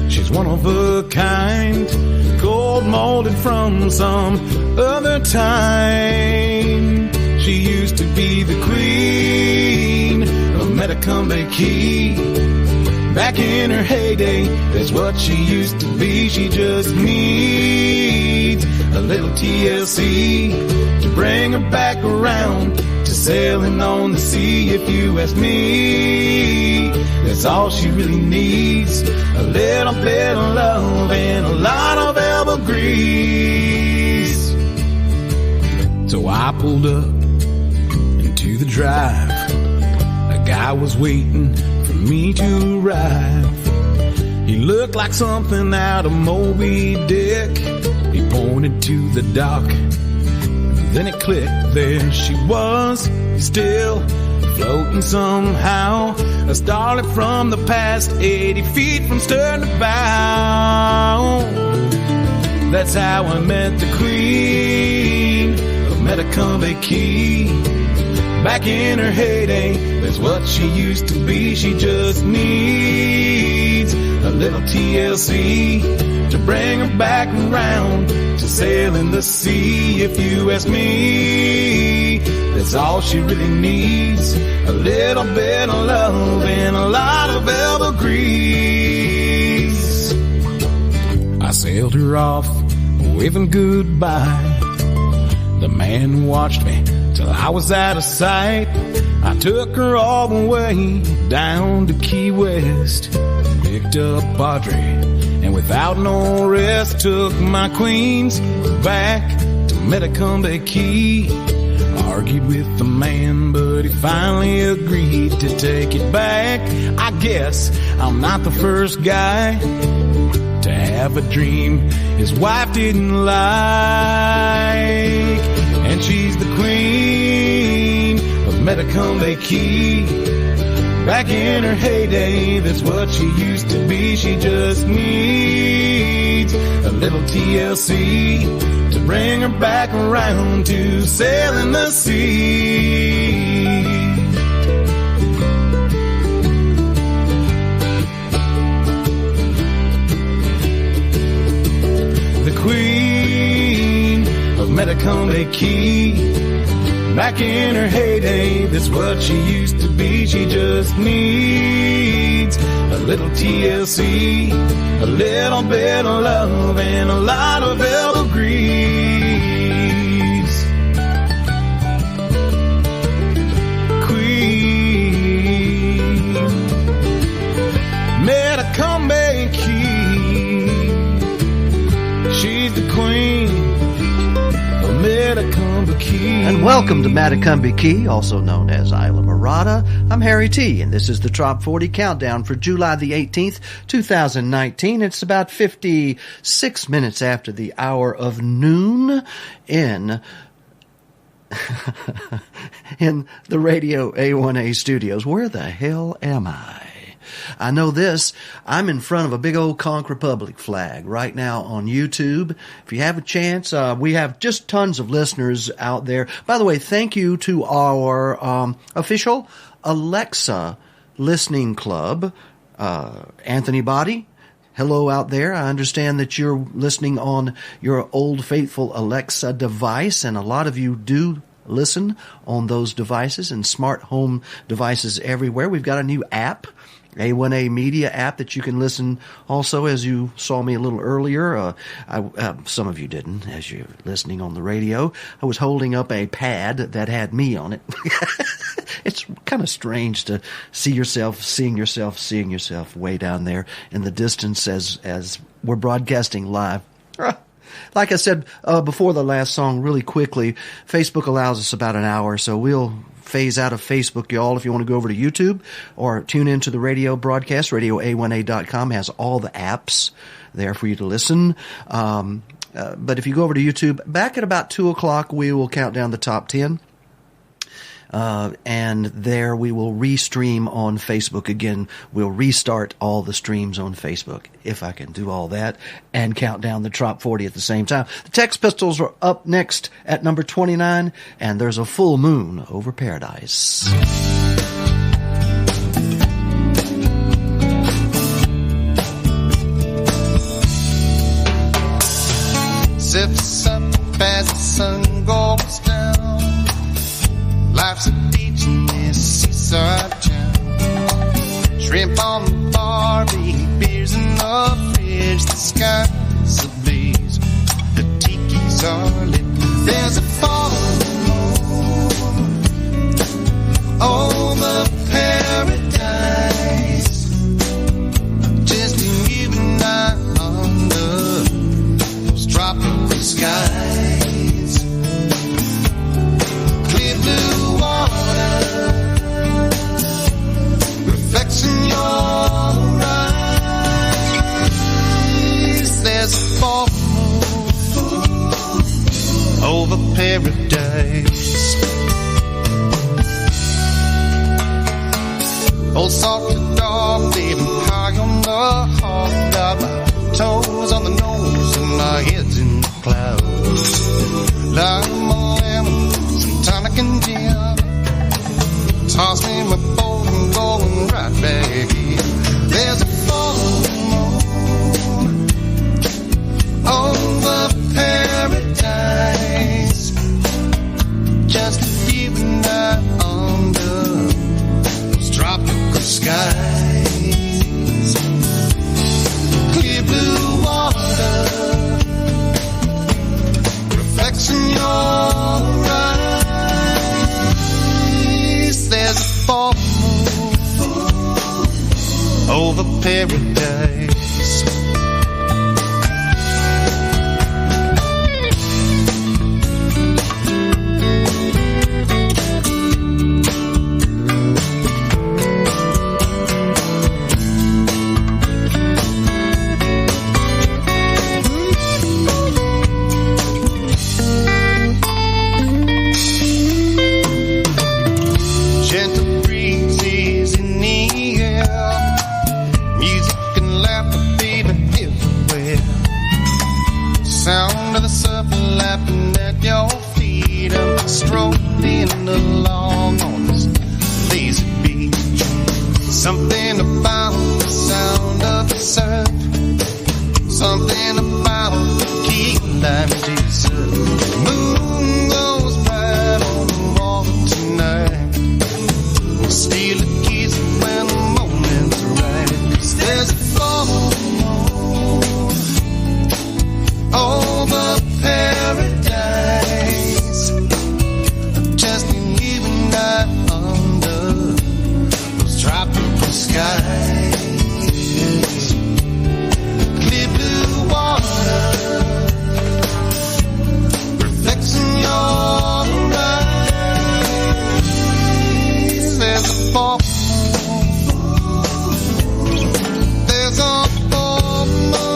She's one of a kind, gold molded from some other time. She used to be the queen of Metacumbe Key. Back in her heyday, that's what she used to be. She just needs a little TLC to bring her back around to sailing on the sea. If you ask me, that's all she really needs. A little bit of love and a lot of elbow grease. So I pulled up into the drive. A guy was waiting for me to arrive. He looked like something out of Moby Dick. He pointed to the dock. Then it clicked, there she was, still floating somehow. A starlet from the past, 80 feet from stern to bow. That's how I met the queen of Metacumbe Key. Back in her heyday, that's what she used to be. She just needs a little TLC to bring her back around to sailing the sea. If you ask me, that's all she really needs. A little bit of love and a lot of elbow grease. I sailed her off, waving goodbye. The man watched me till I was out of sight. I took her all the way down to Key West, picked up Audrey, and without no rest took my queens back to Metacumbe Key. Argued with the man, but he finally agreed to take it back. I guess I'm not the first guy to have a dream his wife didn't like. And she's the queen of Metacumbe Key. Back in her heyday, that's what she used to be. She just needs a little TLC to bring her back around to sailing the sea. The queen of Metacumbe Key. Back in her heyday, that's what she used to be. She just needs a little TLC, a little bit of love, and a lot of elbow grease. Queen, Metacumbe Key. She's the queen of Metacumbe Key. And welcome to Metacumbe Key, also known as Isla Mirada. I'm Harry T., and this is the Trop 40 Countdown for July the 18th, 2019. It's about 56 minutes after the hour of noon in the Radio A1A studios. Where the hell am I? I know this. I'm in front of a big old Conch Republic flag right now on YouTube. If you have a chance, we have just tons of listeners out there. By the way, thank you to our official Alexa listening club, Anthony Body. Hello out there. I understand that you're listening on your old faithful Alexa device, and a lot of you do listen on those devices and smart home devices everywhere. We've got a new app, A1A Media app, that you can listen also, as you saw me a little earlier. Some of you didn't, as you're listening on the radio. I was holding up a pad that had me on it. It's kind of strange to seeing yourself way down there in the distance as we're broadcasting live. Like I said before the last song, really quickly, Facebook allows us about an hour, so we'll phase out of Facebook, y'all. If you want to go over to YouTube or tune into the radio broadcast, radioa1a.com has all the apps there for you to listen. But if you go over to YouTube, back at about 2 o'clock, we will count down the top 10. And there we will restream on Facebook again. We'll restart all the streams on Facebook, if I can do all that, and count down the Trop 40 at the same time. The Sex Pistols are up next at number 29, and there's a full moon over paradise. Zips up as the sun goes down. Life's a beach in this seaside town. Shrimp on the barbie, beers in the fridge. The sky's ablaze, the tiki's are lit. There's a full moon over paradise. Just you and I under those tropical skies. Clear blue water reflects in your eyes. There's a full moon over paradise. Old salted dog, baby, high on the hog. Got my toes on the nose and my head's in the clouds. Lime, lemon, some tonic and gin. Toss me my boat and going right back in. There's a full moon over paradise. Just you and I under those tropical skies. Clear blue water reflects in your eyes. There's a full moon over paradise. Sound of the surf lapping at your feet. I'm strolling along on this lazy beach. Something about the sound of the surf, something about the key lime desert. The moon goes bright on the water tonight. We'll steal a kiss when the moment's right. 'Cause there's a full moon over paradise. Just you and I under those tropical skies. Clear blue water reflects in your eyes. There's a full moon. There's a full moon.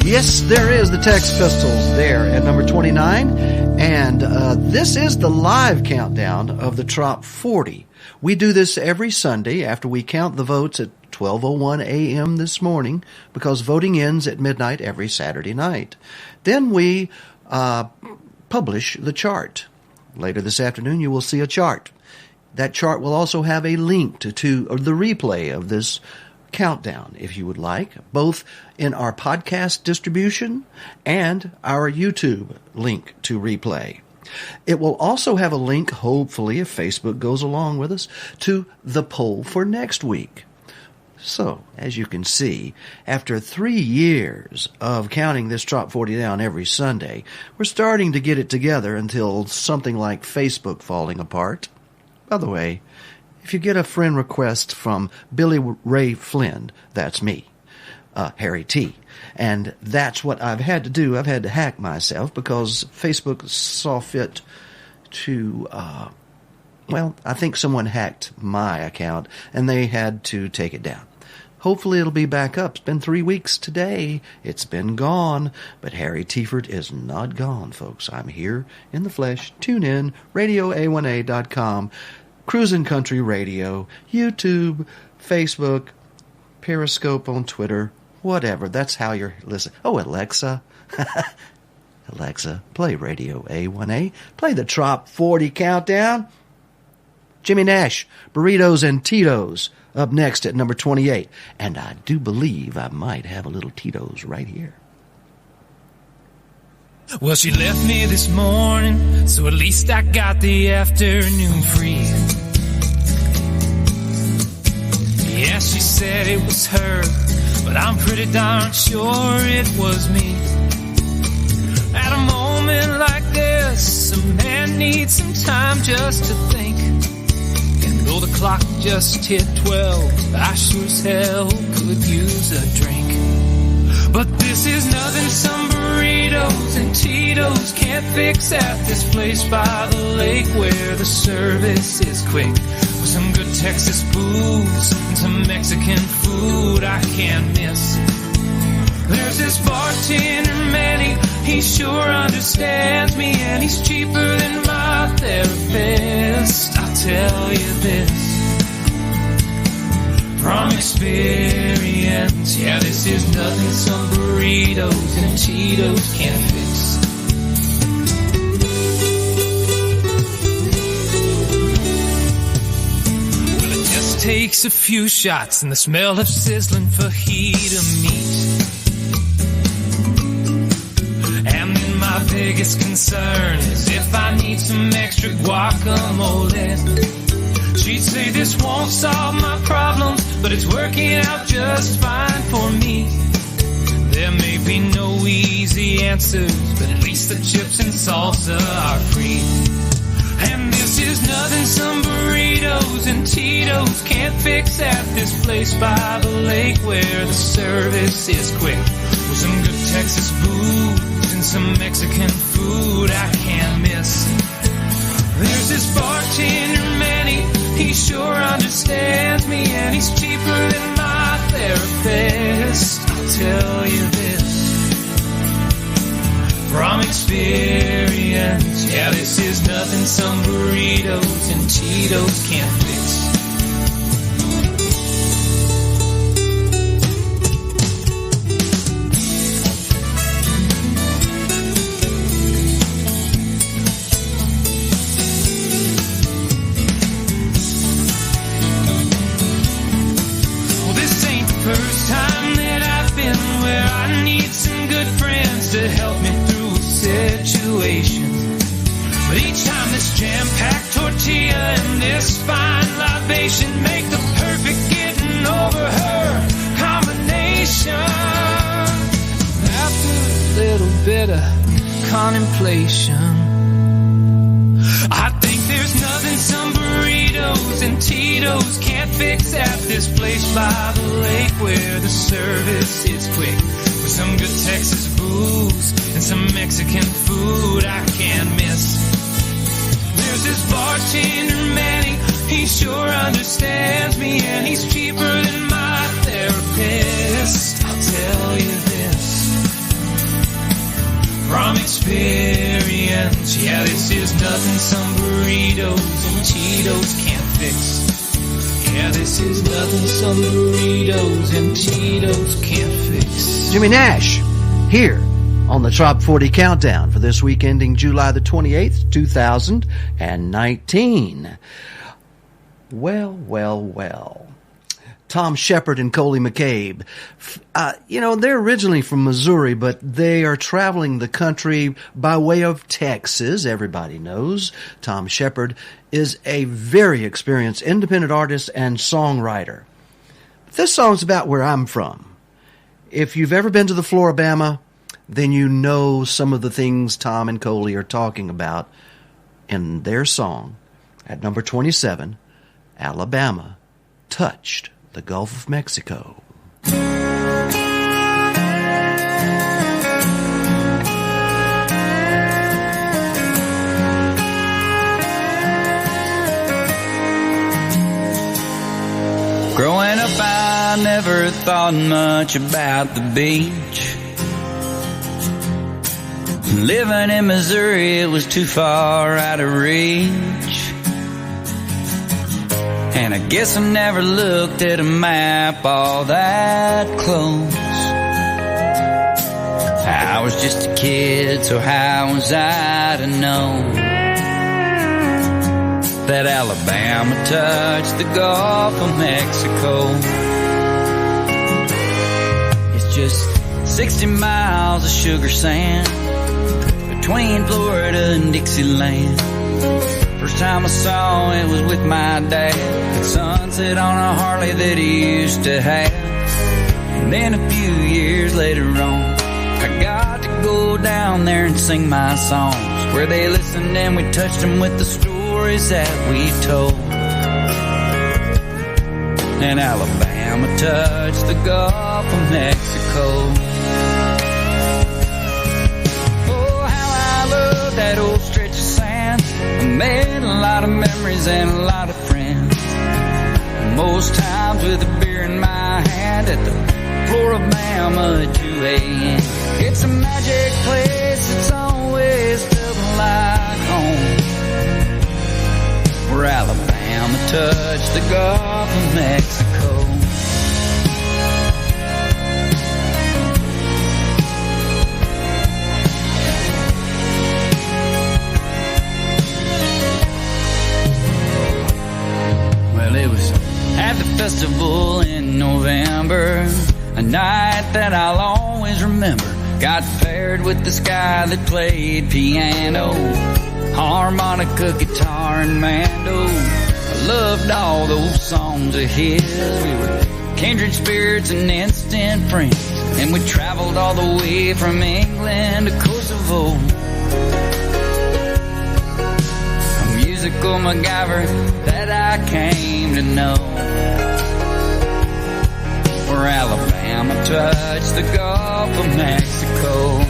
Yes, there is the Sex Pistols there at number 29. And this is the live countdown of the Trop 40. We do this every Sunday after we count the votes at 12:01 a.m. this morning, because voting ends at midnight every Saturday night. Then we publish the chart. Later this afternoon, you will see a chart. That chart will also have a link to the replay of this countdown, if you would like, both in our podcast distribution and our YouTube link to replay. It will also have a link, hopefully, if Facebook goes along with us, to the poll for next week. So, as you can see, after 3 years of counting this Trop 40 down every Sunday, we're starting to get it together until something like Facebook falling apart. By the way, if you get a friend request from Billy Ray Flynn, that's me, Harry T. And that's what I've had to do. I've had to hack myself because Facebook saw fit to... Well, I think someone hacked my account, and they had to take it down. Hopefully it'll be back up. It's been 3 weeks today. It's been gone. But Harry Tiefert is not gone, folks. I'm here in the flesh. Tune in, radioa1a.com, Cruisin' Country Radio, YouTube, Facebook, Periscope on Twitter, whatever. That's how you're listening. Oh, Alexa. Alexa, play Radio A1A. Play the Trop 40 Countdown. Jimmy Nash, Burritos and Tito's, up next at number 28. And I do believe I might have a little Tito's right here. Well, she left me this morning, so at least I got the afternoon free. Yeah, she said it was her, but I'm pretty darn sure it was me. At a moment like this, a man needs some time just to think. Though the clock just hit 12, I sure as hell could use a drink. But this is nothing some burritos and Tito's can't fix at this place by the lake where the service is quick. With some good Texas booze and some Mexican food I can't miss. There's this bartender Manny, he sure understands me, and he's cheaper than my therapist. I'll tell you this from experience, yeah, this is nothing some burritos and Tito's can't fix. Well, it just takes a few shots and the smell of sizzling fajita meat. My biggest concern is if I need some extra guacamole. She'd say this won't solve my problems, but it's working out just fine for me. There may be no easy answers, but at least the chips and salsa are free. And this is nothing some burritos and Tito's can't fix at this place by the lake where the service is quick. With some good Texas booze and some Mexican food I can't miss. There's this bartender Manny, he sure understands me, and he's cheaper than my therapist. I'll tell you this from experience, yeah, this is nothing some burritos and Tito's can't fix. First time that I've been where I need some good friends to help me through a situation. But each time this jam-packed tortilla and this fine libation make the perfect getting over her combination. After a little bit of contemplation, I think there's nothing some burritos and Tito's can't fix at this place by the lake where the service is quick. With some good Texas booze and some Mexican food I can't miss. There's this bartender Manny, he sure understands me, and he's cheaper than my therapist. I'll tell you this from experience, yeah, this is nothing some burritos and Tito's can't fix. Yeah, this is nothing some burritos and Tito's can't fix. Jimmy Nash, here on the Trop 40 Countdown for this week ending July the 28th, 2019. Well. Tom Shepard and Coley McCabe. They're originally from Missouri, but they are traveling the country by way of Texas. Everybody knows Tom Shepard is a very experienced independent artist and songwriter. This song's about where I'm from. If you've ever been to the Floribama, then you know some of the things Tom and Coley are talking about in their song at number 27, Alabama Touched the Gulf of Mexico. Growing up, I never thought much about the beach. Living in Missouri, it was too far out of reach. And I guess I never looked at a map all that close. I was just a kid, so how was I to know that Alabama touched the Gulf of Mexico? It's just 60 miles of sugar sand between Florida and Dixieland. First time I saw it was with my dad at sunset on a Harley that he used to have. And then a few years later on, I got to go down there and sing my songs, where they listened and we touched them with the stories that we told. And Alabama touched the Gulf of Mexico. Oh, how I love that old stretch of sand. I made a lot of memories and a lot of friends, most times with a beer in my hand at the Floribama at 2 a.m. It's a magic place, it's always felt like home, where Alabama touched the Gulf of Mexico. Well, it was at the festival in November, a night that I'll always remember. Got paired with this guy that played piano, harmonica, guitar, and mando. I loved all those songs of his. We were kindred spirits and instant friends, and we traveled all the way from England to Kosovo. A musical MacGyver that I came to know, where Alabama touched the Gulf of Mexico.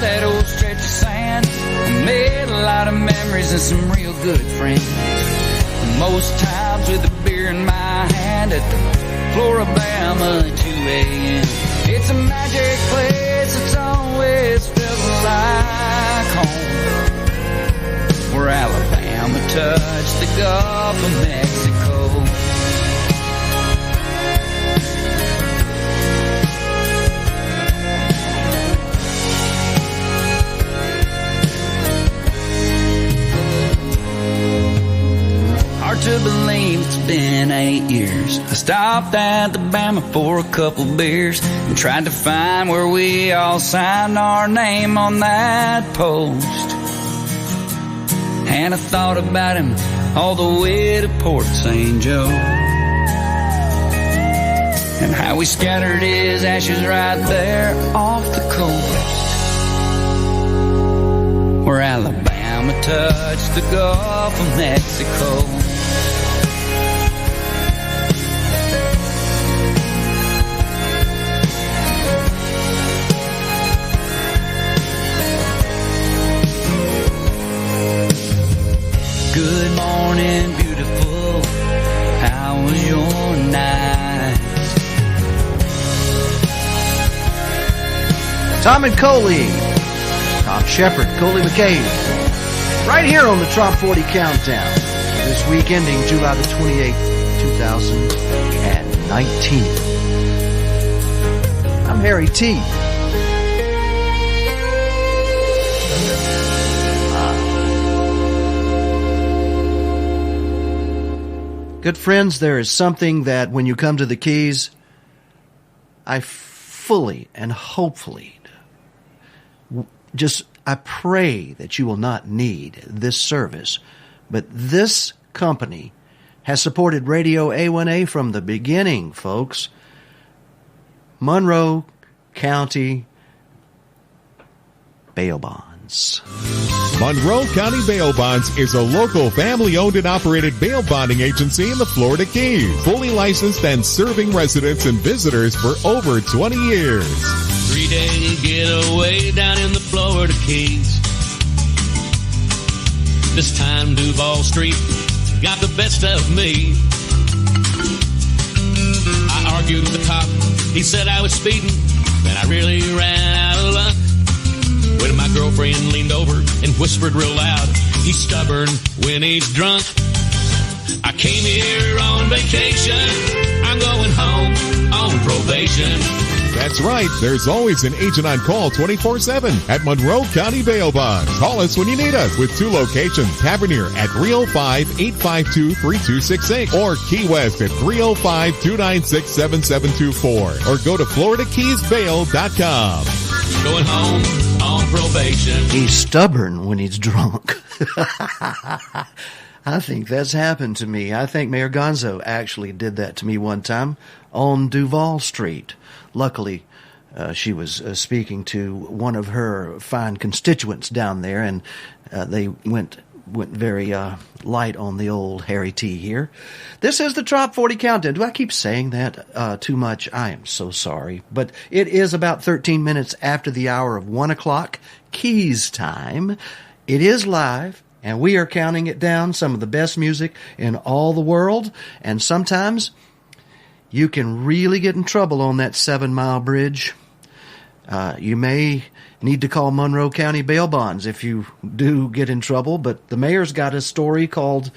That old stretch of sand, I made a lot of memories and some real good friends, most times with a beer in my hand at the Floribama at 2 a.m. It's a magic place, it's always felt like home, where Alabama touched the Gulf of Mexico. Hard to believe it's been 8 years. I stopped at the Bama for a couple beers and tried to find where we all signed our name on that post. And I thought about him all the way to Port St. Joe, and how we scattered his ashes right there off the coast, where Alabama touched the Gulf of Mexico. Good morning, beautiful. How was your night? Tom and Coley. Tom Shepard, Coley McCabe. Right here on the Trop 40 Countdown. This week ending July the 28th, 2019. I'm Harry T. Good friends, there is something that when you come to the Keys, I fully and hopefully I pray that you will not need this service. But this company has supported Radio A1A from the beginning, folks. Monroe County Bail Bonds. Monroe County Bail Bonds is a local family-owned and operated bail bonding agency in the Florida Keys, fully licensed and serving residents and visitors for over 20 years. 3-day getaway down in the Florida Keys. This time Duval Street got the best of me. I argued with the cop. He said I was speeding, and I really ran out of luck. When my girlfriend leaned over and whispered real loud, he's stubborn when he's drunk. I came here on vacation. I'm going home on probation. That's right. There's always an agent on call 24/7 at Monroe County Bail Bonds. Call us when you need us with 2 locations. Tavernier at 305-852-3268 or Key West at 305-296-7724 or go to FloridaKeysBail.com. Going home on probation. He's stubborn when he's drunk. I think that's happened to me. I think Mayor Gonzo actually did that to me one time on Duval Street. Luckily, she was speaking to one of her fine constituents down there, and they went very light on the old Harry T here. This is the Trop 40 Countdown. Do I keep saying that too much? I am so sorry. But it is about 13 minutes after the hour of 1 o'clock Keys time. It is live, and we are counting it down, some of the best music in all the world, and sometimes you can really get in trouble on that 7-mile bridge. You may need to call Monroe County Bail Bonds if you do get in trouble, but the mayor's got a story called,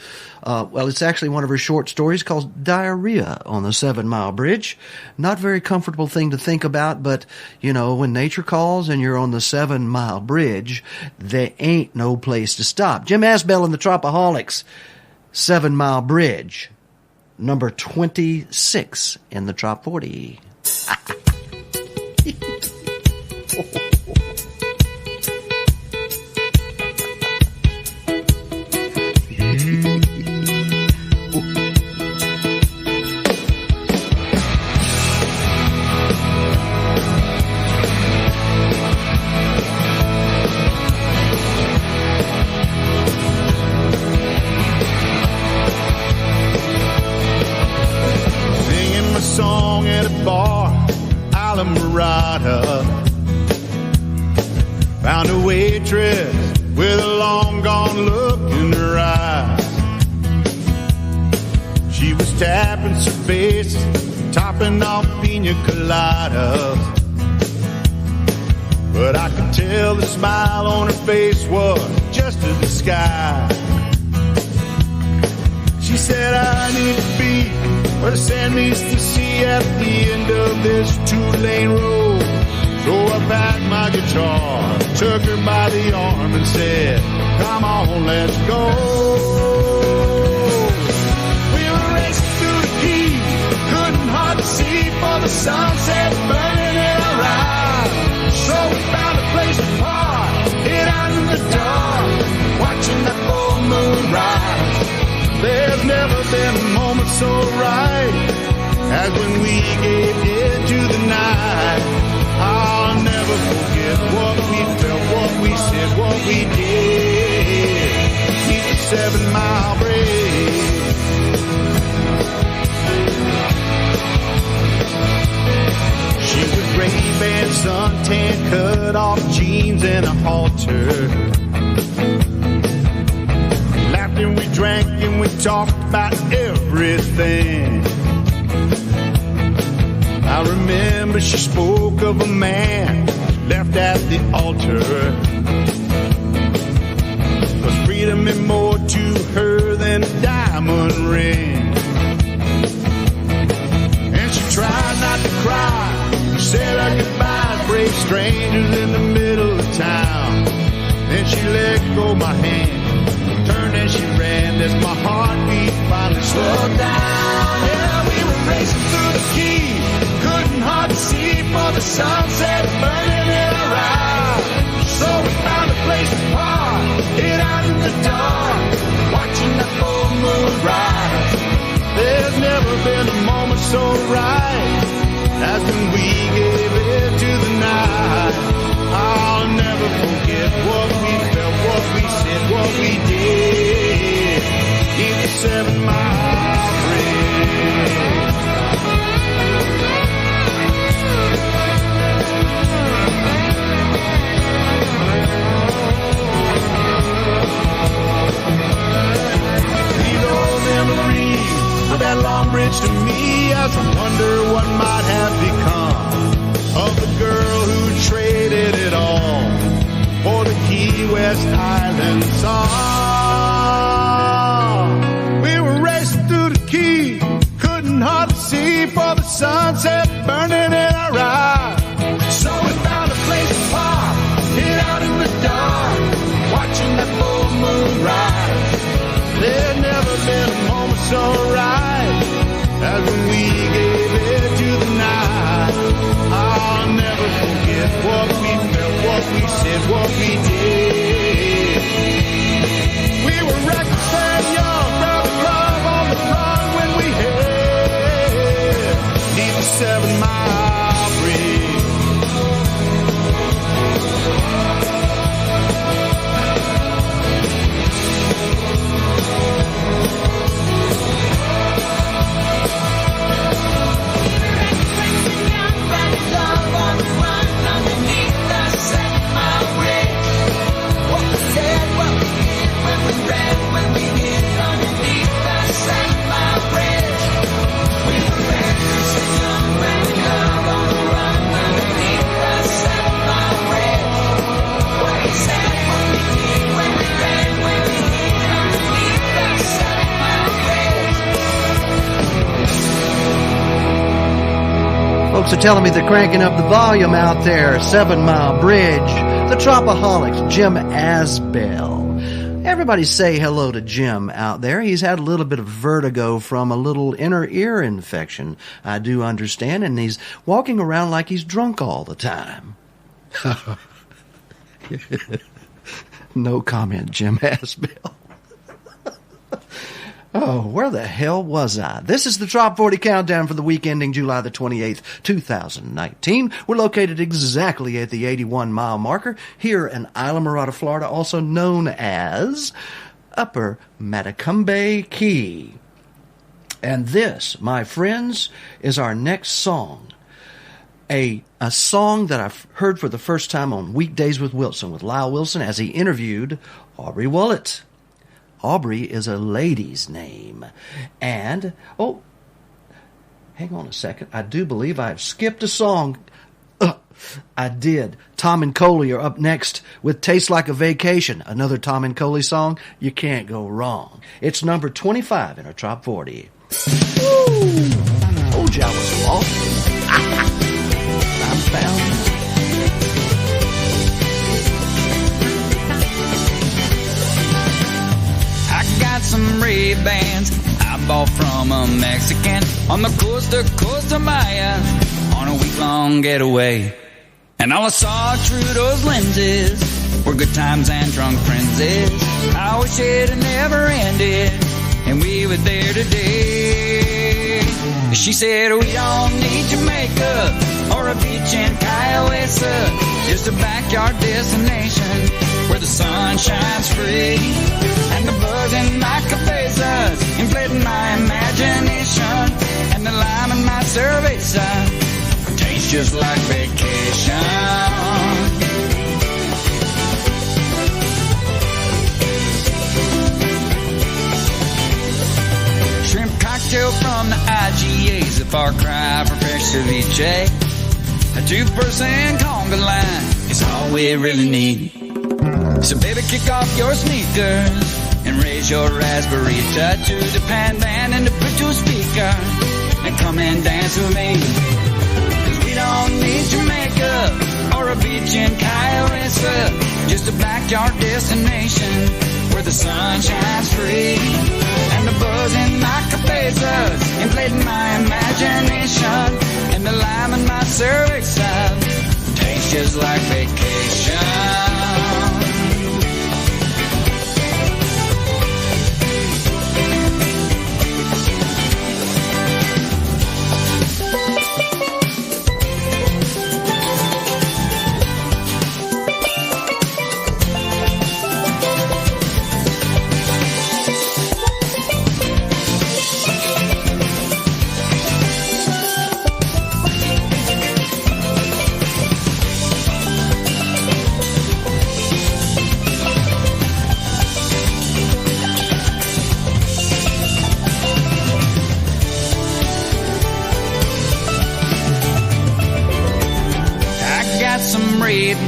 it's actually one of her short stories called Diarrhea on the 7-Mile Bridge. Not very comfortable thing to think about, but, you know, when nature calls and you're on the 7-Mile Bridge, there ain't no place to stop. Jim Asbell and the Tropaholics, 7-Mile Bridge. Number 26 in the Trop 40. Found a waitress with a long gone look in her eyes. She was tapping cervezas, topping off pina coladas. But I could tell the smile on her face was just a disguise. She said, I need to be where the sand meets the sea at the end of this 2-lane road. So I packed my guitar, took her by the arm and said, come on, let's go. We were racing through the Keys, couldn't hardly see for the sunset burning in our eyes. So we found a place to park, hid out in the dark, watching the full moon rise. There's never been a moment so right as when we gave head to the night. I'll never forget what we felt, what we said, what we did. Keep the 7-mile bridge. She was Ray-Ban, suntan, cut off jeans and a halter. We laughed and we drank and we talked about everything. I remember she spoke of a man left at the altar. 'Cause freedom meant more to her than a diamond ring. And she tried not to cry. She said our goodbyes, brave strangers in the middle of town. Then she let go my hand, turned and she ran as my heartbeat finally slowed down. Yeah, we were racing through the Keys, couldn't hardly see for the sunset burning in our eyes. So we found a place to park, hid out in the dark, watching the full moon rise. as when we gave it to the night. I'll never forget what we felt, what we said, what we did. It's a 7-mile bridge. These old memories of that long bridge to me, as I wonder what might have become of the girl who traded it all for the Key West Island song. We were racing through the Key, couldn't hardly see for the sunset burning in our eyes. So we found a place to park, hid out in the dark, watching that full moon rise. There'd never been a moment so right as when we gave it to the night. I'll never forget what we felt, what we said, what we did. We were reckless and young, proud of love on the run when we head deep the 7-mile bridge. Folks are telling me they're cranking up the volume out there. 7-Mile Bridge, the Tropaholics, Jim Asbell. Everybody say hello to Jim out there. He's had a little bit of vertigo from a little inner ear infection, I do understand, and he's walking around like he's drunk all the time. No comment, Jim Asbell. Oh, where the hell was I? This is the Trop 40 Countdown for the week ending July the 28th, 2019. We're located exactly at the 81-mile marker here in Islamorada, Florida, also known as Upper Matacumbe Key. And this, my friends, is our next song. A song that I've heard for the first time on Weekdays with Wilson, with Lyle Wilson, as he interviewed Aubrey Willett. Aubrey is a lady's name. And, oh, hang on a second. I do believe I've skipped a song. I did. Tom and Coley are up next with Tastes Like a Vacation. Another Tom and Coley song. You can't go wrong. It's number 25 in our Trop 40. Woo! Told you I was lost. I'm found. Some Ray-Bans I bought from a Mexican on the coast of Maya on a week-long getaway. And all I saw through those lenses were good times and drunk frenzies. I wish it had never ended and we were there today. She said, we don't need Jamaica or a beach in Kiowa, just a backyard destination where the sun shines free. And the buzz in my cabezas inflating my imagination, and the lime in my cerveza tastes just like vacation. Shrimp cocktail from the IGA's a far cry from fresh ceviche. A 2% conga line is all we really need. So baby, kick off your sneakers and raise your raspberry-ta to the pan band and the Bluetooth speaker and come and dance with me. 'Cause we don't need Jamaica or a beach in Kiowa, just a backyard destination where the sun shines free. And the buzz in my cabezas inflating my imagination, and the lime in my cerveza tastes just like vacation.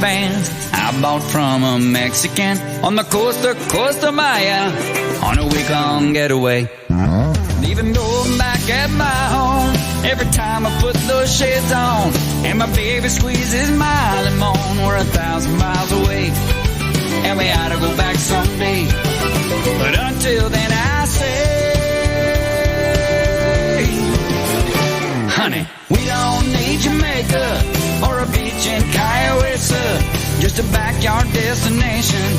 Ray-Bans I bought from a Mexican on the coast of Maya on a week-long getaway. Even though I'm back at my home, every time I put those shades on, and my baby squeezes my limon, we're 1,000 miles away, and we ought to go back someday. But until then I say, honey, we don't need Jamaica or a beach in Kiowa, just a backyard destination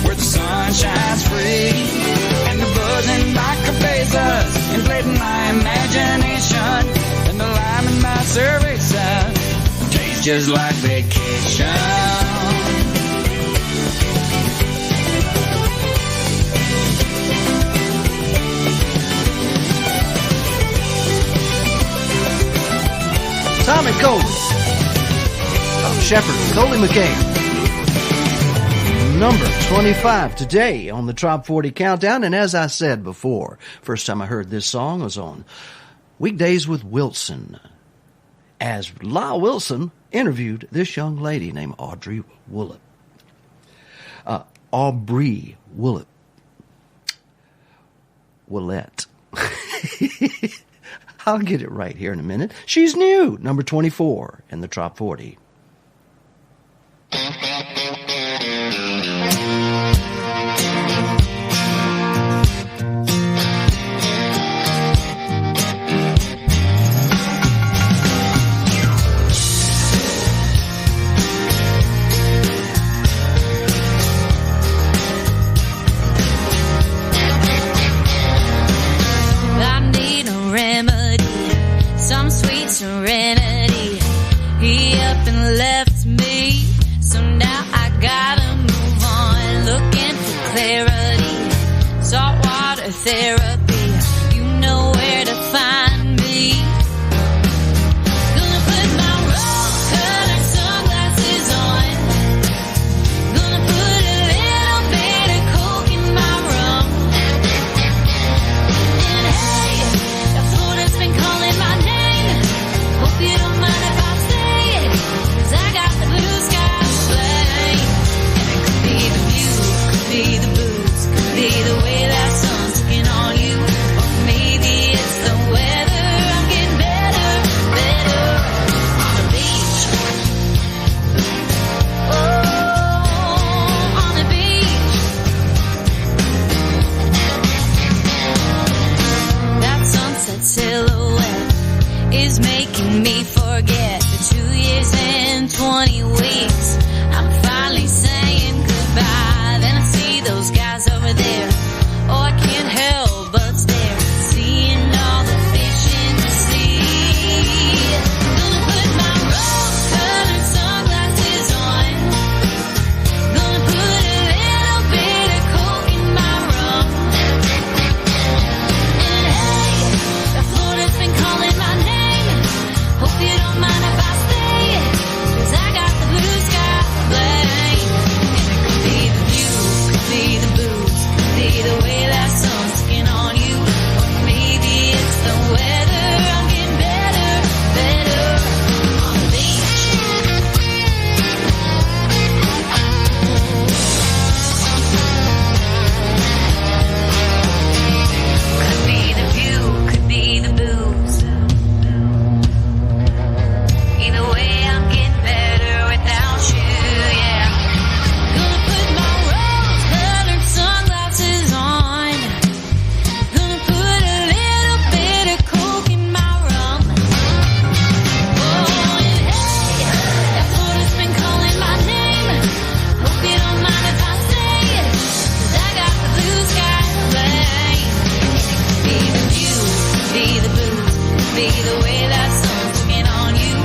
where the sun shines free and the buzzing by cabezas inflating my imagination, and the lime in my cerveza tastes just like vacation. Tom and Coley. Tom Shepard, Coley McCann. Number 25 today on the Top 40 Countdown. And as I said before, first time I heard this song was on Weekdays with Wilson, as Lyle Wilson interviewed this young lady named Aubrey Woolip. Aubrey Woolip. Willette. I'll get it right here in a minute. She's new, number 24 in the Top 40. Serenity, he up and left me, so now I gotta move on, looking for clarity, saltwater therapy, you know where to find me. Gonna put my rose-colored sunglasses on, gonna put a little bit of coke in my rum, and hey, the Florida's been calling my name. Hope you don't mind if I say it, 'cause I got the blue skies flame. And it could be the view, could be the booze, could be the way that sun's looking on you. Or maybe it's the weather, I'm getting better, better on the beach. Oh, on the beach. That sunset silhouette is making me forget the 2 years and 20 weeks. I'm finally saying goodbye. Then I see those guys over there. Oh, I can't help but stare, seeing all the fish in the sea. Gonna put my rose-colored sunglasses on. Gonna put a little bit of coke in my rum. And hey, the Florida's been calling my name. Hope you don't mind if I say it, 'cause I got the blue sky flame. And it could be the view, could be the booze, could be the way that sun's looking on you. Or maybe it's the weather, I'm getting better, better on the beach. Could be the view, could be the booze. Either way, I'm getting better without you, yeah. Gonna put my rose-colored sunglasses on. Gonna put a little bit of coke in my rum. Oh, and hey, that Florida's been calling my name. Hope you don't mind if I say it, 'cause I got the blue sky flame. Could be the view, could be the booze, could be the way that sun's looking on you.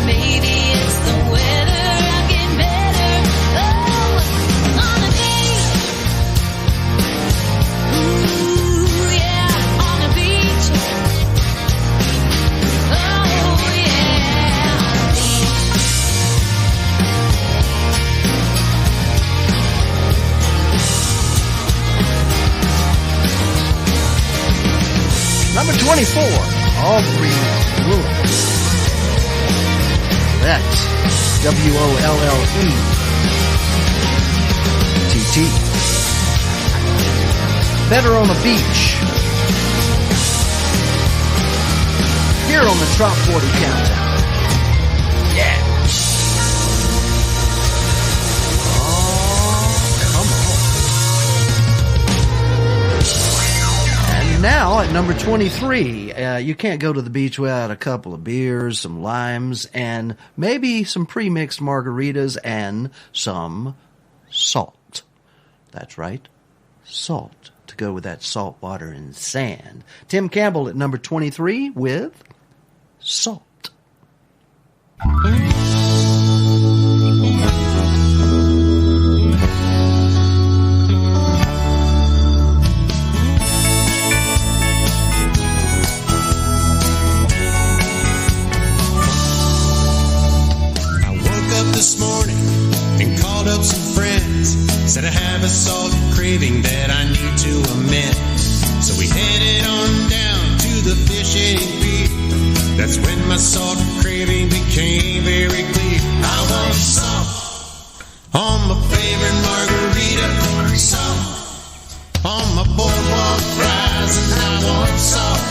Maybe it's the weather, I'm getting better. Oh, on the beach. Ooh, yeah, on the beach. Oh, yeah, on the beach. Number 24, Aubrey Woolip. That WOLLE. TT. Better on the Beach. Here on the Trop 40 Countdown. Yeah. Now at number 23, you can't go to the beach without a couple of beers, some limes, and maybe some pre-mixed margaritas and some salt. That's right, salt to go with that salt water and sand. Tim Campbell at number 23 with Salt. This morning and called up some friends. Said I have a salt craving that I need to amend. So we headed on down to the fishing pier. That's when my salt craving became very clear. I want salt on my favorite margarita, salt on my boardwalk fries, and I want salt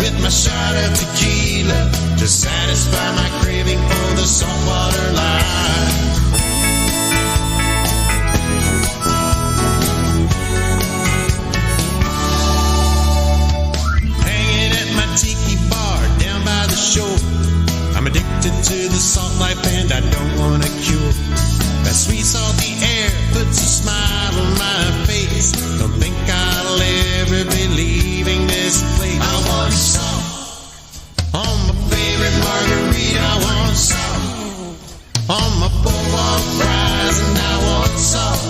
with my shot of tequila to satisfy my craving for the saltwater life. Hanging at my tiki bar down by the shore. I'm addicted to the salt life and I don't want a cure. That sweet salty air puts a smile on my face. Don't think I'll ever be leaving this place. I want salt on my favorite margarita. I want salt on my boardwalk fries, and I want salt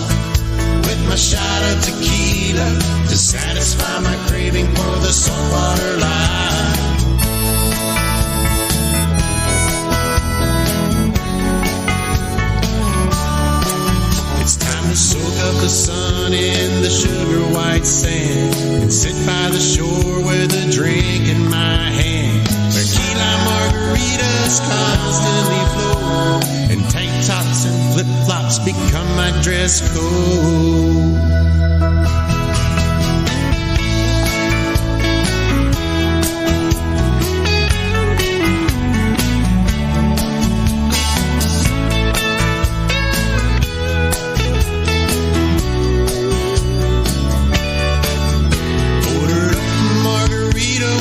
with my shot of tequila to satisfy my craving for the saltwater life. It's time to soak up the sun in the sugar white sand and sit by the shore with a drink in my hand. Tequila margaritas constantly flow, and tank tops and flip-flops become my dress code.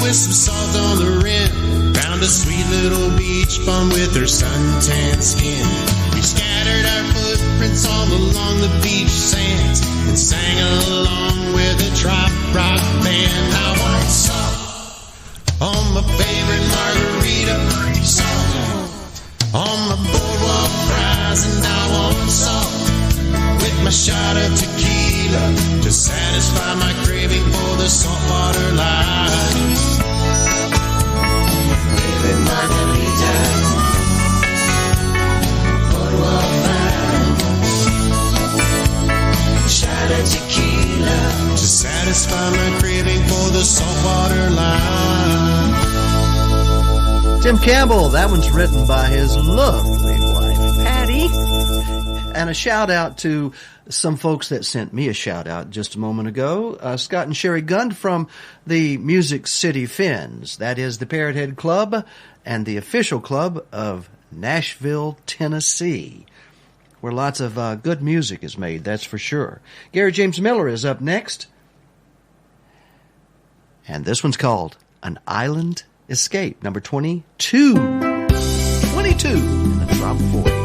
With some salt on the rim, found a sweet little beach bum with her suntan skin. We scattered our footprints all along the beach sands and sang along with a trop rock band. I want salt on my favorite margarita, salt on my boardwalk fries, and I want salt with my shot of tequila to satisfy my craving for the saltwater life. Favorite margarita, boardwalk fries, shot of tequila to satisfy my craving for the saltwater life. Tim Campbell, that one's written by his lovely wife, Patty. And a shout out to some folks that sent me a shout out just a moment ago. Scott and Sherry Gund from the Music City Finns. That is the Parrot Head Club and the official club of Nashville, Tennessee, where lots of good music is made, that's for sure. Gary James Miller is up next. And this one's called An Island Escape, number 22. 22 in the Trop 40.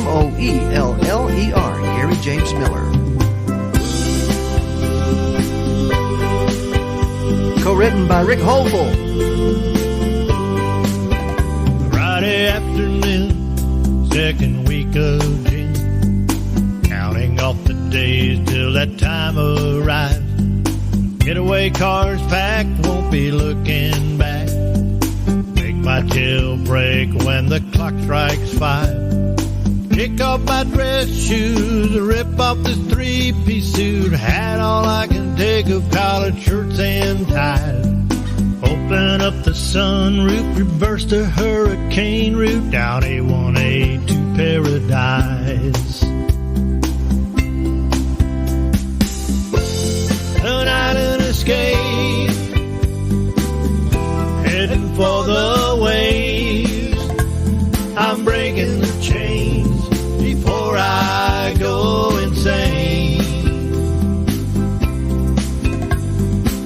Moeller, Gary James Miller. Co-written by Rick Holful. Friday afternoon, second week of June, counting off the days till that time arrives. Getaway cars packed, won't be looking back. Make my jailbreak when the clock strikes 5. Kick off my dress shoes, rip off this three-piece suit, had all I can take of collared shirts and ties. Open up the the sunroof, reversed a hurricane route down A1A to paradise. An island escape, heading for the waves. I'm breaking the chains before I go insane.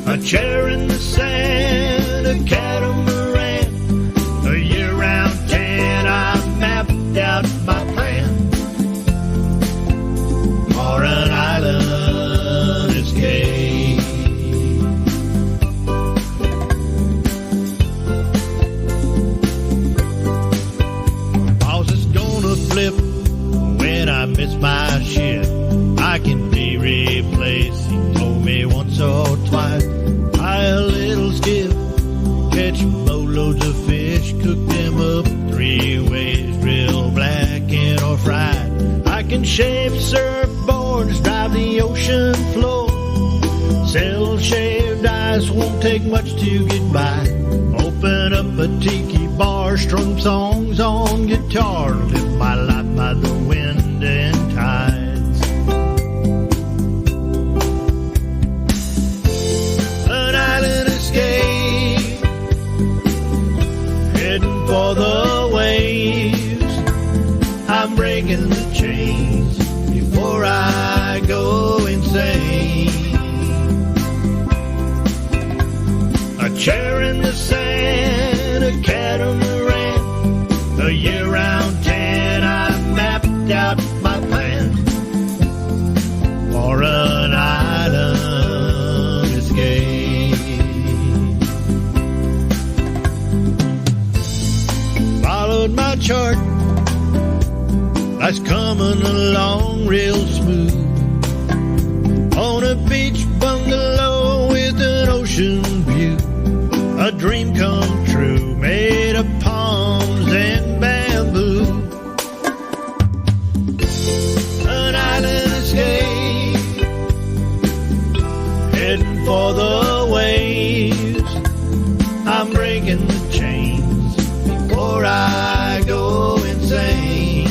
A chair in the sand, a catamaran, a year-round tan. I've mapped out my plan for an island escape. Boss is gonna flip when I miss my ship. I can be replaced, he told me once or twice. I a little stiff, catch boatloads of fish, cook them up 3 ways, real blackened or fried. I can shape surfboards, drive the ocean floor, sell shaved ice, won't take much to get by. Open up a tiki bar, strum songs on guitar, live my life by the wind and tides. An island escape, heading for the waves. I'm breaking the chains before I go insane. A chair in the sand, a catamaran, a year-round tan. I've mapped out my plan for an island escape. Followed my chart, life's coming along real smooth. On a beach bungalow with an ocean view, a dream come true, made of palms and bamboo. An island escape, heading for the waves. I'm breaking the chains before I go insane.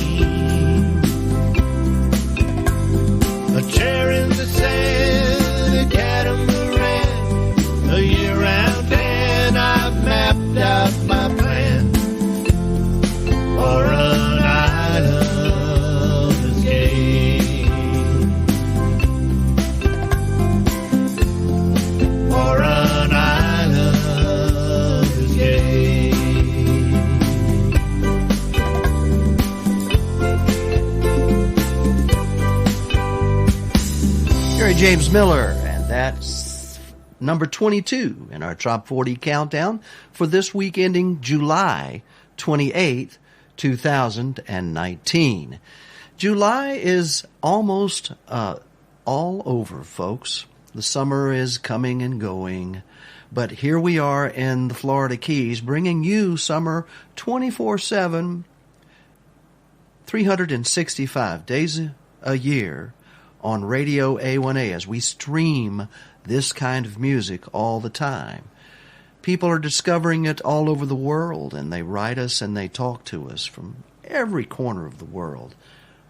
A chair in the sand, a catamaran, a year-round tan. I've mapped out my plan for an island escape. For an island escape. Gary James Miller, and that's number 22 in our Top 40 countdown for this week ending July 28th, 2019. July is almost all over, folks. The summer is coming and going, but here we are in the Florida Keys bringing you summer 24/7, 365 days a year on Radio A1A as we stream this kind of music all the time. People are discovering it all over the world, and they write us and they talk to us from every corner of the world.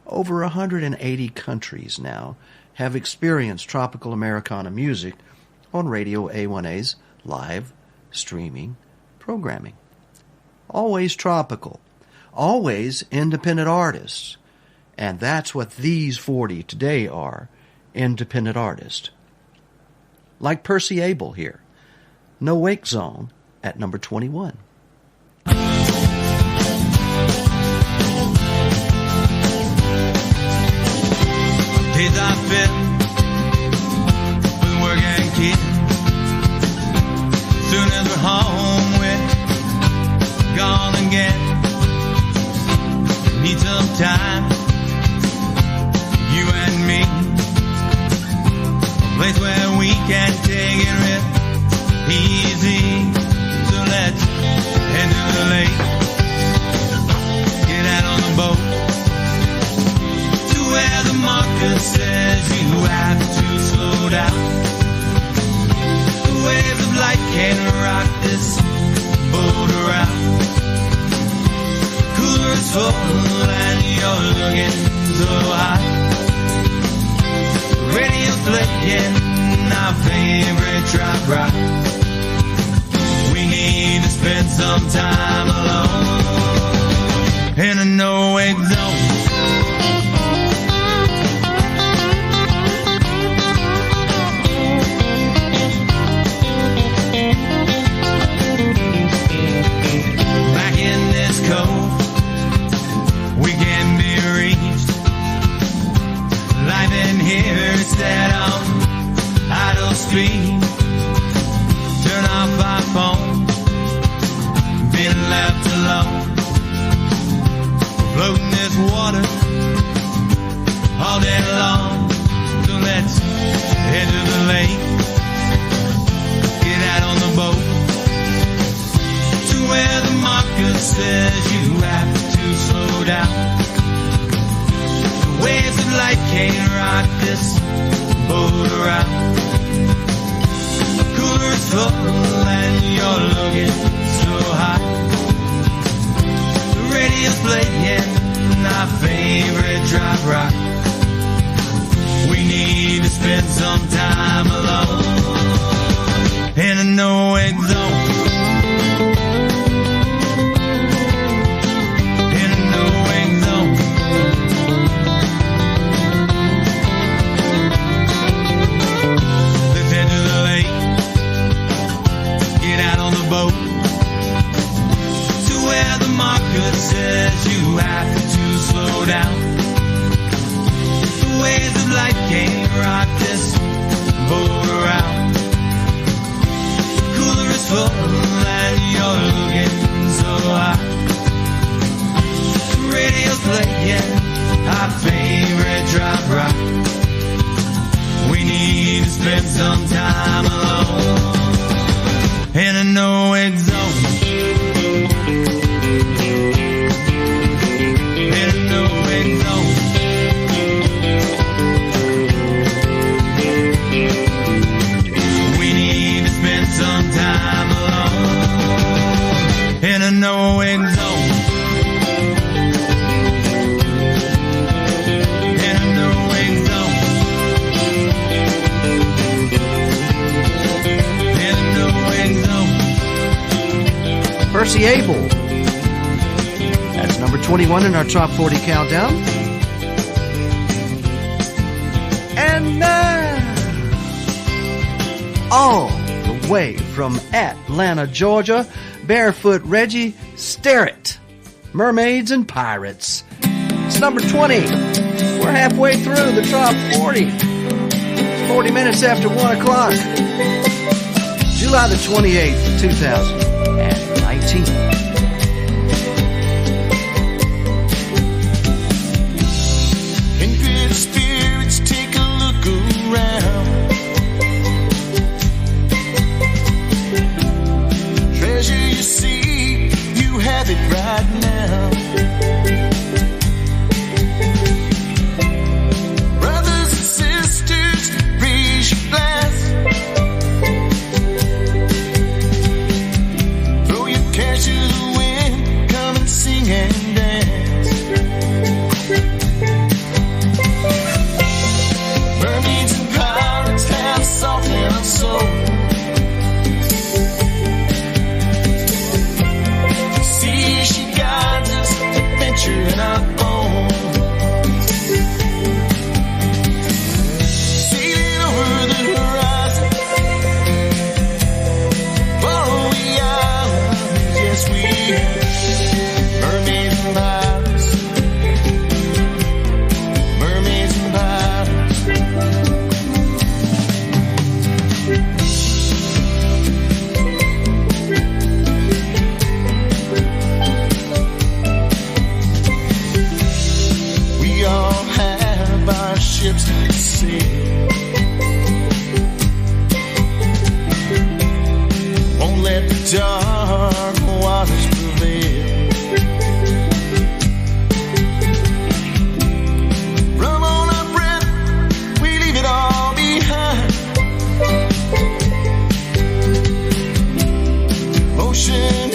Over 180 countries now have experienced tropical Americana music on Radio A1A's live streaming programming. Always tropical, always independent artists. And that's what these 40 today are, independent artists. Like Percy Abel here, No Wake Zone at number 21. Days I fit with work and kids. Soon as we're home, we're gone again. Need some time, you and me. A place where we can take it real easy. So let's head to the lake, get out on the boat, to where the marker says you have to slow down. The waves of light can rock this boat around. Cooler is full and you're looking so hot. Radio playing our favorite trop rock. We need to spend some time alone in a no-wake zone. Back in this cove, we can be reached. Life in here is set on idle speed. Turn off our phone, been left alone. Floating this water all day long. So let's head to the lake, get out on the boat to where the marker says you have to slow down. The waves of light can't rock this boat around. Cooler is full and you're looking so hot. The radio's playing our favorite trop rock. We need to spend some time alone in a no-wake zone. In a no-wake zone. Let's head to the lake, get out on the boat to where the marker says you have to slow down. The waves of light can't rock this boat around. The cooler is full and you're looking so hot. The radio's playing our favorite trop rock. We need to spend some time alone in a no-wake zone. In a no-wake zone. We need to spend some time alone in a no-wake zone. In a no-wake zone. In a no-wake zone. Percy Abel. That's number 21 in our Top 40 countdown. And now, all the way from Atlanta, Georgia, Barefoot Reggie, Stare It. Mermaids and Pirates. It's number 20. We're halfway through the Top 40. 40 minutes after 1 o'clock. July the 28th, 2019. Spirits, take a look around. Treasure you see, you have it right now. Brothers and sisters, raise your glass. Throw your cash to the wind, come and sing and dance. Mermaids and pirates have salt in our soul. See, she guides us, adventure in our bones. Sailing over the horizon, follow the islands, yes we have. Mermaids and pirates, mermaids and pirates. We all have our ships to sail. Won't let the dark waters prevail. Rum on our breath, we leave it all behind. Ocean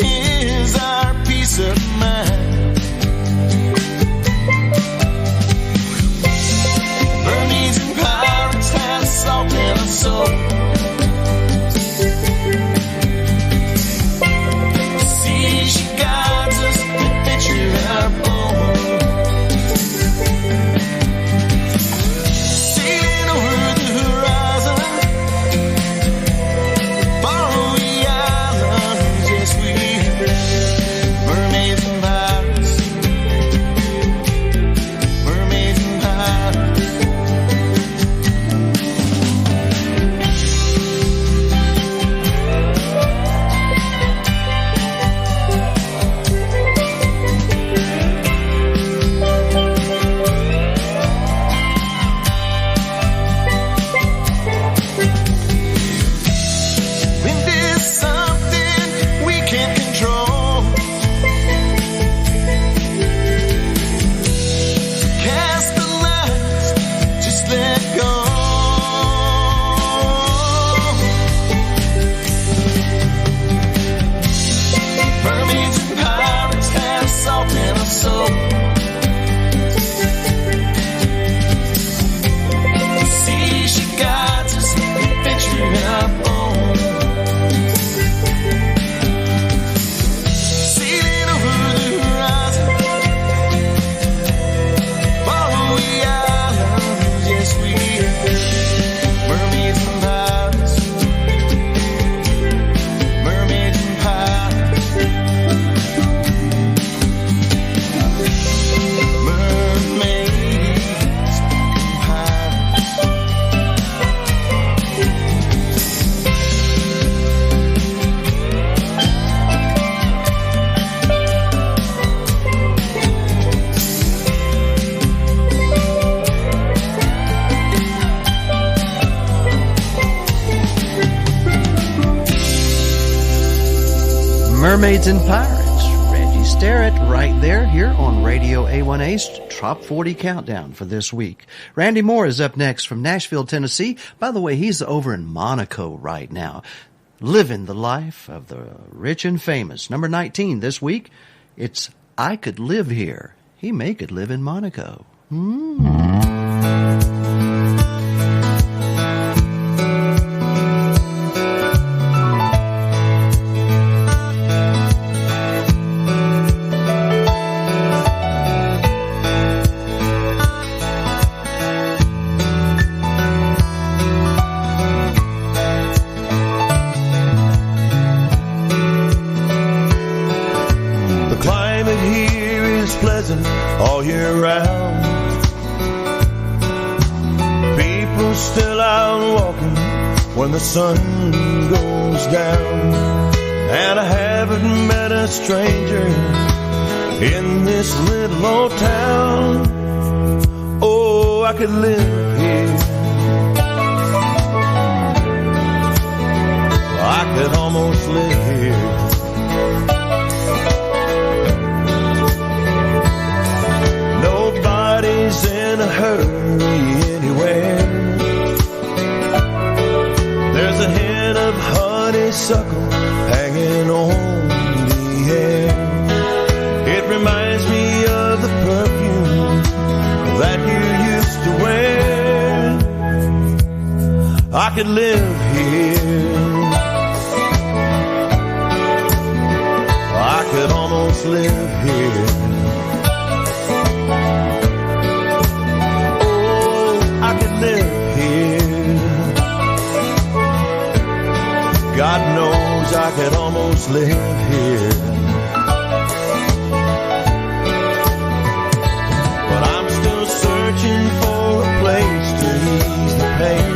Mermaids and Pirates, Reggie Sterrett, right there here on Radio A1A's Top 40 Countdown for this week. Randy Moore is up next from Nashville, Tennessee. By the way, he's over in Monaco right now, living the life of the rich and famous. Number 19 this week, it's I Could Live Here. He may could live in Monaco. All year round, people still out walking when the sun goes down, and I haven't met a stranger in this little old town. Oh, I could live here, I could almost live here. Nobody's in a hurry anywhere. There's a hint of honeysuckle hanging on the air. It reminds me of the perfume that you used to wear. I could live here, I could almost live here. Live here, God knows I could almost live here. But I'm still searching for a place to ease the pain.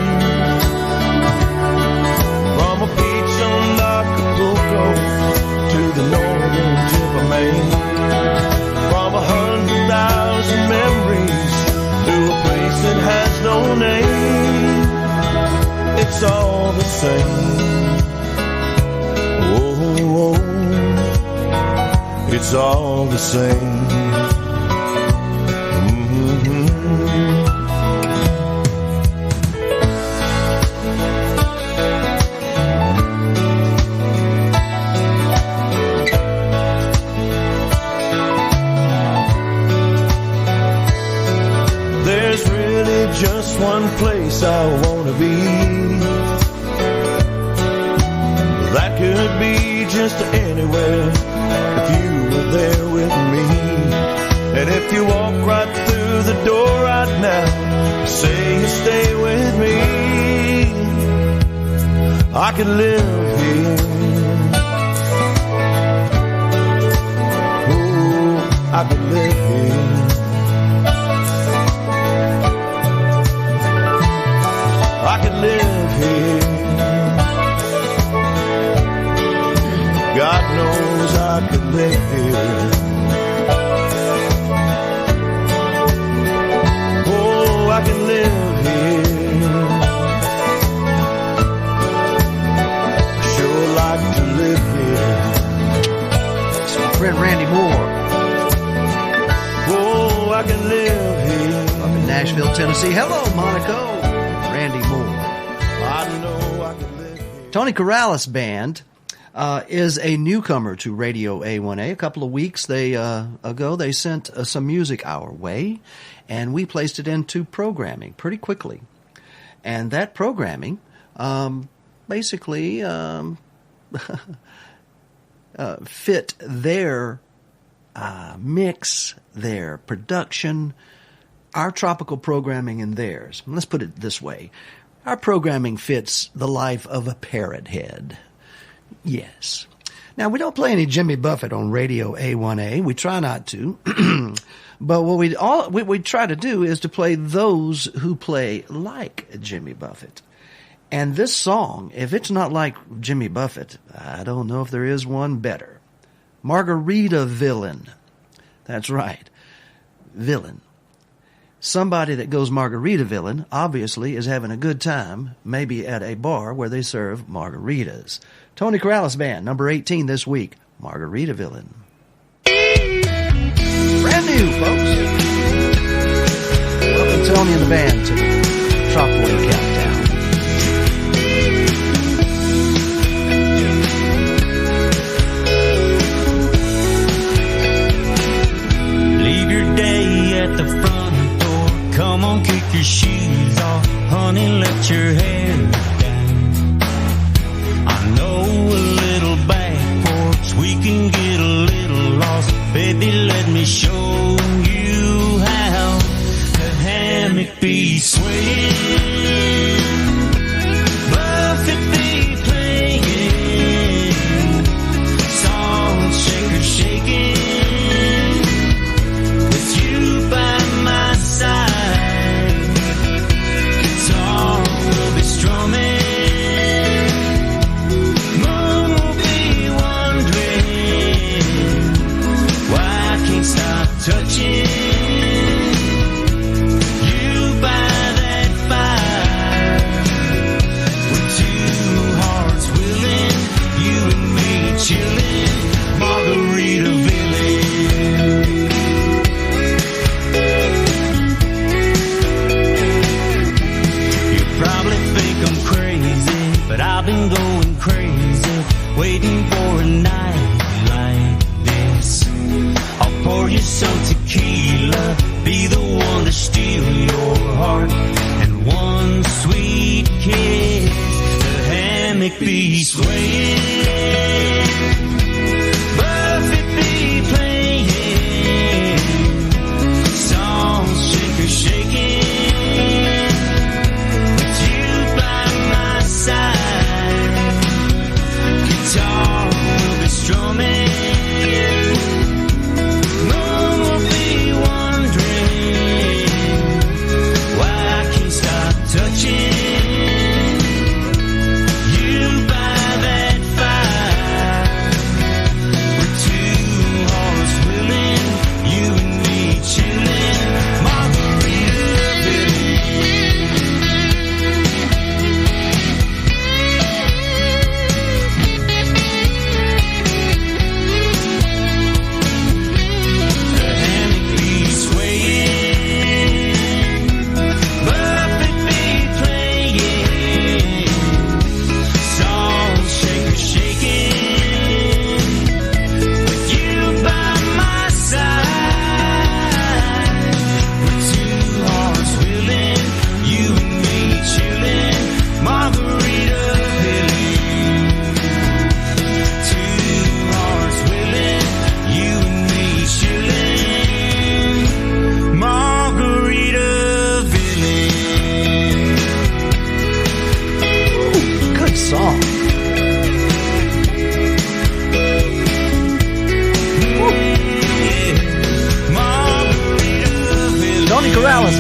From a beach on Acapulco to the northern tip of Maine. From 100,000 memories to a place that has no name. It's all the same. Oh, oh, it's all the same. Just one place I want to be. That could be just anywhere if you were there with me. And if you walk right through the door right now, say you stay with me, I could live here. Oh, I could live here. I could live here. God knows I could live here. Oh, I could live here. I sure like to live here. It's my friend Randy Moore. Oh, I can live here. Up in Nashville, Tennessee. Hello, Monaco. Randy Moore. I know I can live here. Tony Corrales Band is a newcomer to Radio A1A. A couple of weeks ago, they sent some music our way, and we placed it into programming pretty quickly. And that programming basically fit their mix, their production, our tropical programming and theirs. Let's put it this way. Our programming fits the life of a parrot head. Yes. Now, we don't play any Jimmy Buffett on Radio A1A. We try not to. But what we try to do is to play those who play like Jimmy Buffett. And this song, if it's not like Jimmy Buffett, I don't know if there is one better. Margarita Villain. That's right. Villain. Somebody that goes Margarita Villain obviously is having a good time, maybe at a bar where they serve margaritas. Tony Corrales Band, number 18 this week, Margaritaville. Brand new, folks. Welcome Tony and the band to the Trop 40 Countdown. Leave your day at the front door. Come on, kick your shoes off. Honey, let your hair down. I know a little back porch. We can get a little lost. Baby, let me show you how the hammock be swaying. Buffett be playing. Salt shaker shaking. Touching you by that fire. We're two hearts willing, you and me chilling, Margaritaville. You probably think I'm crazy, but I've been going crazy, waiting for a night like this. I'll pour you some tequila, be the one to steal your heart, and one sweet kiss, the hammock be swaying, Buffett be playing, salt shaker shaking, with you by my side, guitar will be strumming.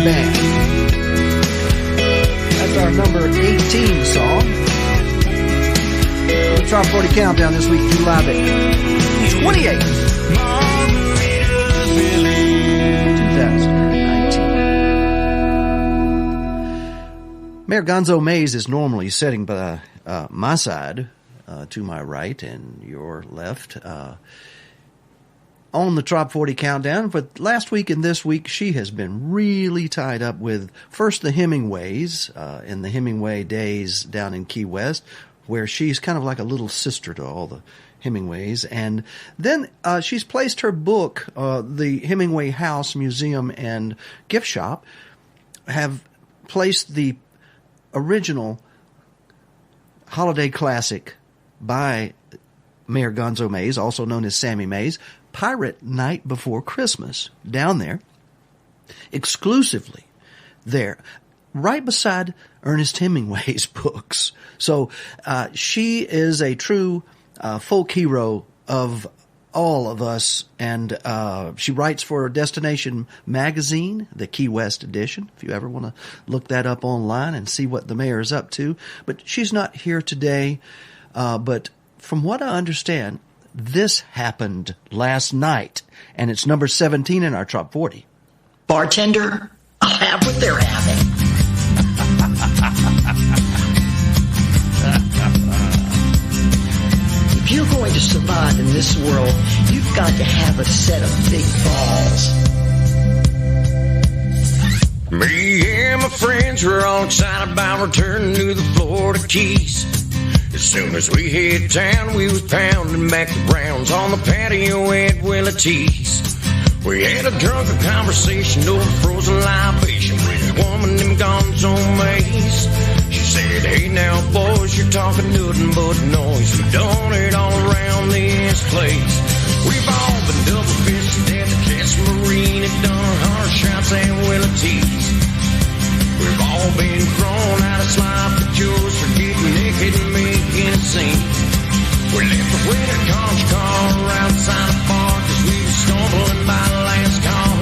Band. That's our number 18 song. The Trop 40 Countdown this week, July the 28th, 2019. Mayor Gonzo Mays is normally sitting by my side, to my right and your left, on the Trop 40 Countdown. But last week and this week, she has been really tied up with first the Hemingways in the Hemingway days down in Key West, where she's kind of like a little sister to all the Hemingways. And then she's placed her book, the Hemingway House Museum and Gift Shop, have placed the original holiday classic by Mayor Gonzo Mays, also known as Sammy Mays, Pirate Night Before Christmas, down there, exclusively there, right beside Ernest Hemingway's books. So she is a true folk hero of all of us, and she writes for Destination Magazine, the Key West edition, if you ever want to look that up online and see what the mayor is up to. But she's not here today, but from what I understand, this happened last night, and it's number 17 in our Trop 40. Bartender, I'll have what they're having. If you're going to survive in this world, you've got to have a set of big balls. Me and my friends were all excited about returning to the Florida Keys. As soon as we hit town, we was pounding back the rounds on the patio at Willie T's. We had a drunken conversation over frozen libation with a woman named Gonzo Mays. She said, hey now boys, you're talking nothing but noise. We've done it all around this place. We've all been double-fisted at the Castle Marine and done hard shots at Willie T's. We've all been thrown out of sloppy joes for getting naked and making a scene. We left the winter conch car outside the bar cause we were stumbling by the last call.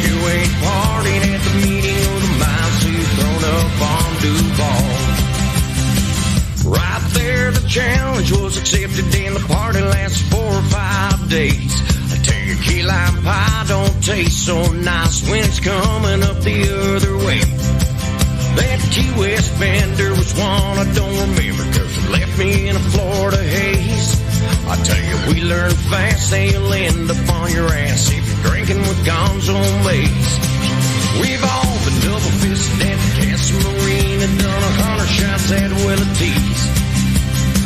You ain't partied at the meeting of the minds so you've thrown up on Duval. Right there the challenge was accepted and the party lasted 4 or 5 days. I tell you, key lime pie don't taste so nice when it's coming up the other way. That Key West bender was one I don't remember cause it left me in a Florida haze. I tell you, we learn fast and you'll end up on your ass if you're drinking with Gonzo Mays. We've all been double-fisted at the Castle Marine and done 100 shots at Willie T's.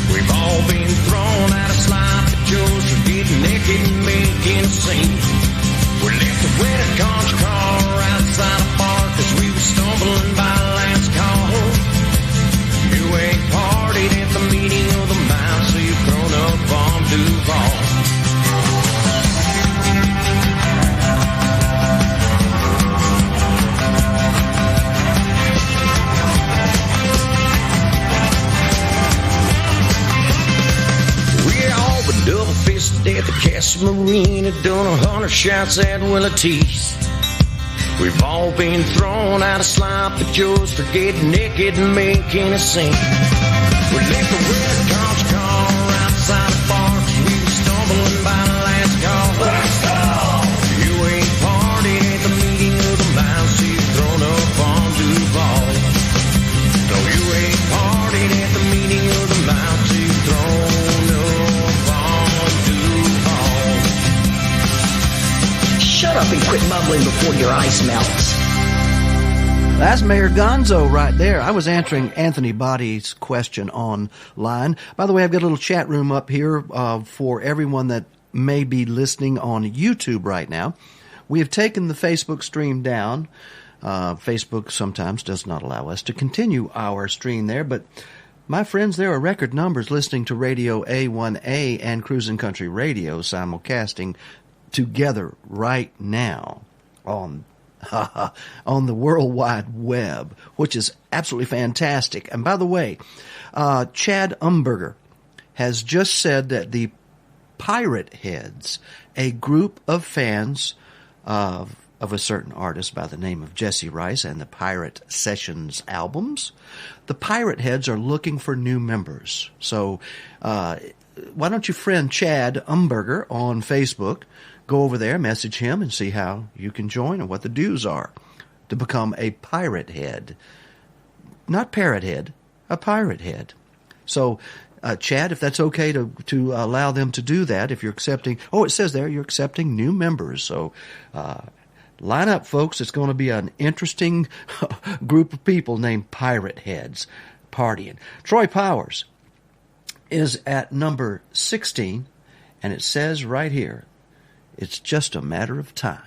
We've all been thrown out of sloppy joes for getting naked and making a scene. We left the rented conch car outside a bar cause we were stumbling by the last call. You ain't partied at the meeting of the mind, so you've grown up on Duval. Double-fisted at the Castle Marine and done 100 shots at Willie T's. We've all been thrown out of sloppy joes for getting naked and making a scene. We left the red conch car outside the bar cause we were stumbling by the last call. You ain't partied at the meeting of the minds so you've thrown up on Duval. No, you ain't partied at the meeting of the minds so you've thrown up on Duval. Shut up and quit mumbling before your ice melts. That's Mayor Gonzo right there. I was answering Anthony Body's question online. By the way, I've got a little chat room up here for everyone that may be listening on YouTube right now. We have taken the Facebook stream down. Facebook sometimes does not allow us to continue our stream there, but my friends, there are record numbers listening to Radio A1A and Cruisin' Country Radio simulcasting together right now on the World Wide Web, which is absolutely fantastic. And by the way, Chad Umberger has just said that the Pirate Heads, a group of fans of a certain artist by the name of Jesse Rice and the Pirate Sessions albums, the Pirate Heads are looking for new members. So why don't you friend Chad Umberger on Facebook? Go over there, message him, and see how you can join and what the dues are to become a Pirate Head. Not Parrot Head, a Pirate Head. So, Chad, if that's okay to allow them to do that, if you're accepting, it says there you're accepting new members. So, line up, folks. It's going to be an interesting group of people named Pirate Heads partying. Troy Powers is at number 16, and it says right here, it's just a matter of time.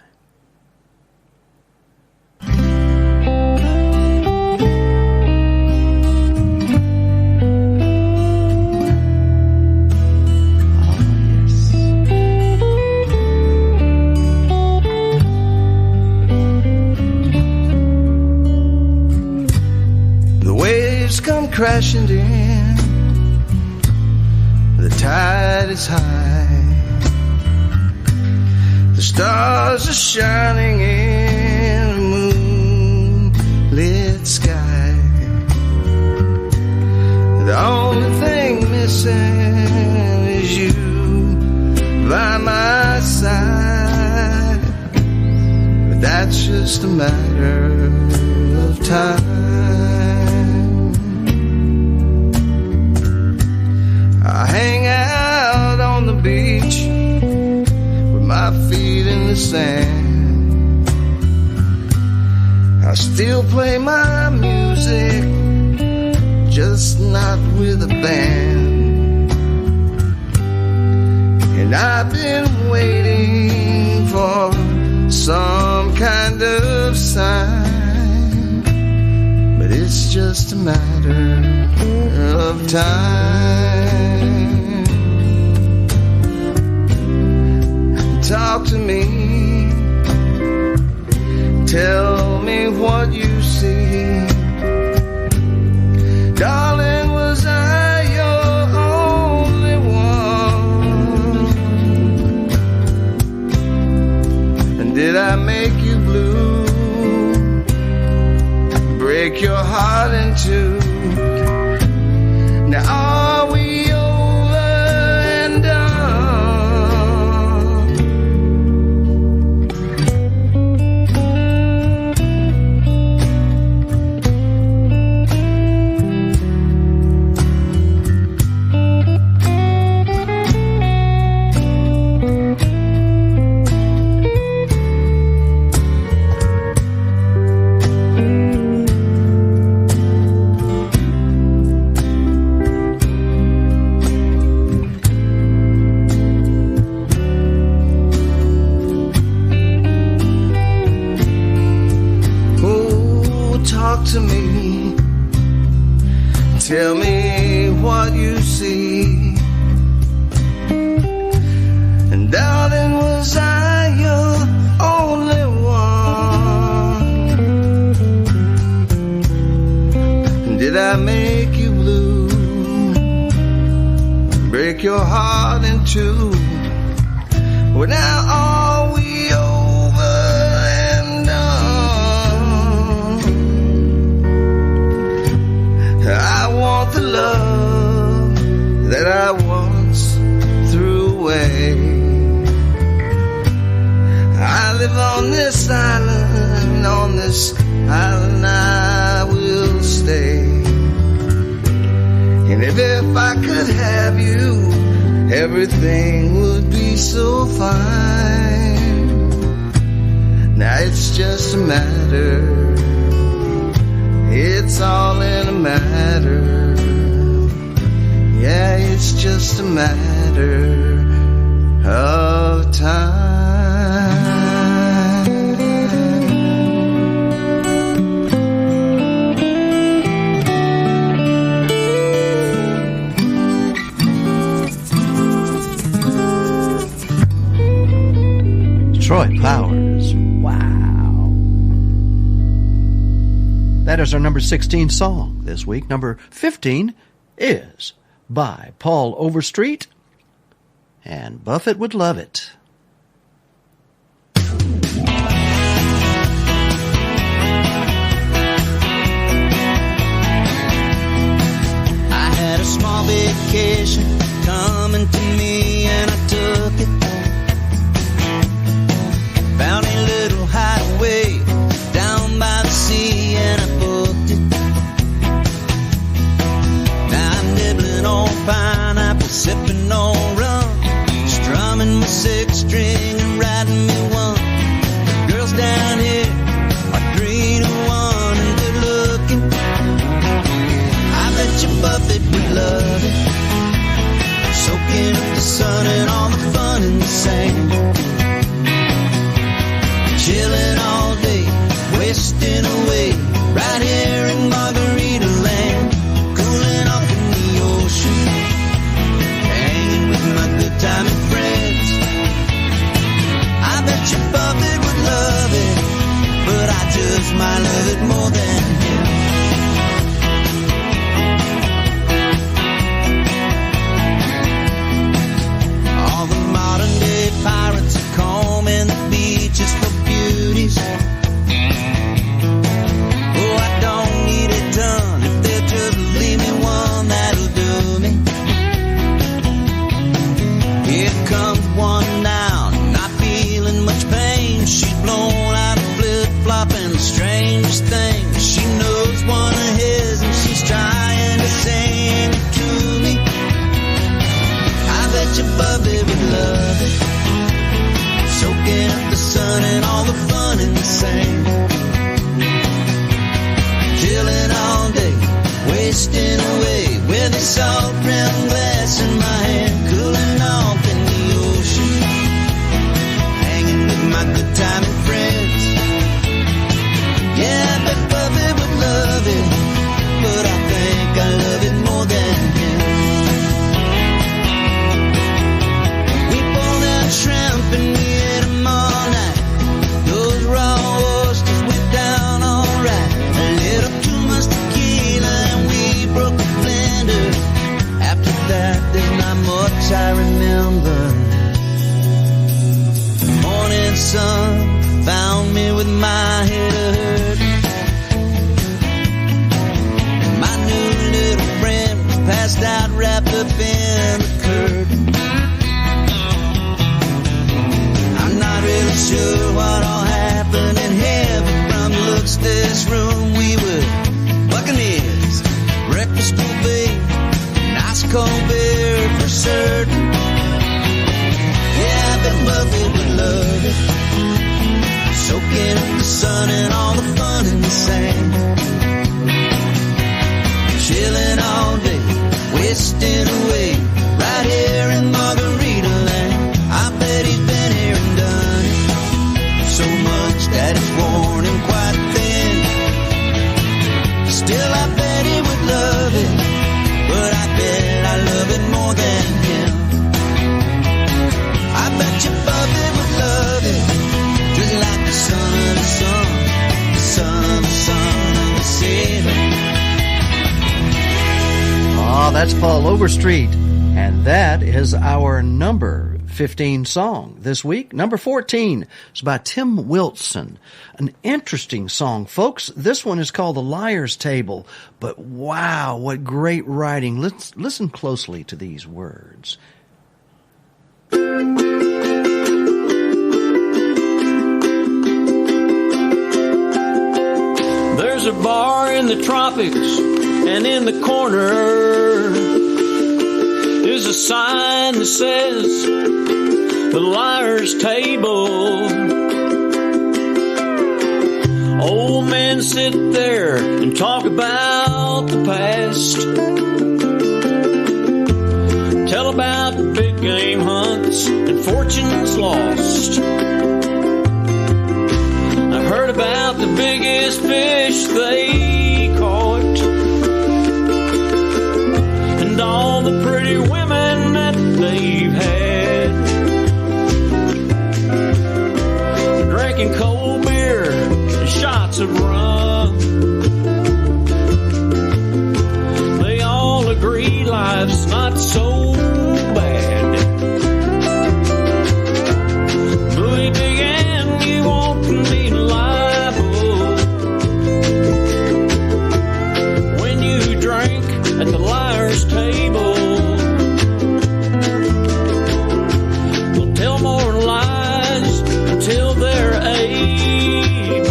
The waves come crashing in, the tide is high, the stars are shining in a moonlit sky. The only thing missing is you by my side, but that's just a matter of time. I hang out on the beach with my feet in the sand. I still play my music, just not with a band. And I've been waiting for some kind of sign, but it's just a matter of time. Talk to me, tell me what you see. Darling, was I your only one? And did I make you blue? Break your heart in two? Now are we over and done? To me, tell me what you see. And darling, was I your only one? And did I make you blue? Break your heart in two? Well, now are we over and done? I want the love that I once threw away. I live on this island I will stay. And if I could have you, everything would be so fine. Now it's just a matter, it's all in a matter. Yeah, it's just a matter of time. Troy Powers. Wow. That is our number 16 song this week. Number 15 is by Paul Overstreet, and Buffett Would Love It. I had a small vacation coming to me, and I took it. Found a little hideaway down by the sea, and I booked it. Now I'm nibbling on pineapple, sipping on rum, strumming my six string and riding me one. The girls down here are 3 to 1 and good looking. I bet you Buffett would love it, soaking up the sun and all the fun in the sand. Chilling all day, wasting away, right here in Margarita Land. Cooling off in the ocean, hanging with my good timing friends. I bet you Buffett would love it, but I just might love it more than him. All the modern day pirates are combing the beaches for beauties. Oh, I don't need a ton if they'll just leave me one, that'll do me. Here comes one now, not feeling much pain. She's blown out a flip-flop and the strangest thing, she knows one of his and she's trying to sing it to me. sun and all the fun in the sand. Chilling all day, wasting away with a salt rim glass in my hand, cooling off in the ocean, hanging with my good time and friends. Yeah, I bet Bubby would love it, but I think I love it more than him. We pulled out shrimp and we ate them all night. Those raw oysters went down alright. A little too much tequila and we broke the blender. After that, there's not much I remember. The morning sun found me with my head hurt. And my new little friend was passed out, wrapped up in the curtain. I'm not really sure what all happened in heaven. From the looks of this room, we were buccaneers. Breakfast buffet, nice cold beer for certain. Yeah, I bet Buffy would love it, soaking up the sun and all the fun in the sand. Chilling all day, wasting away right here in Margarita Land. I bet he's been here and done it so much that it's worn him quite thin. Still, I bet he would love it, but I bet I love it more than him. I bet you Buffy would love it, just like the son of the sun, the son of the son of the sailor. Ah, that's Paul Overstreet, and that is our number 15 song this week. Number 14 is by Tim Wilson. An interesting song, folks. This one is called The Liar's Table, but wow, what great writing. Let's listen closely to these words. There's a bar in the tropics, and in the corner is a sign that says The Liar's Table. Old men sit there and talk about the past, tell about the big game hunts and fortunes lost. I heard about the biggest fish they caught, and all the pretty women that they've had, drinking cold beer and shots of rum. They all agree life's not so bad. Louis began, you won't be liable when you drink at the liar's table. They'll tell more lies until they're able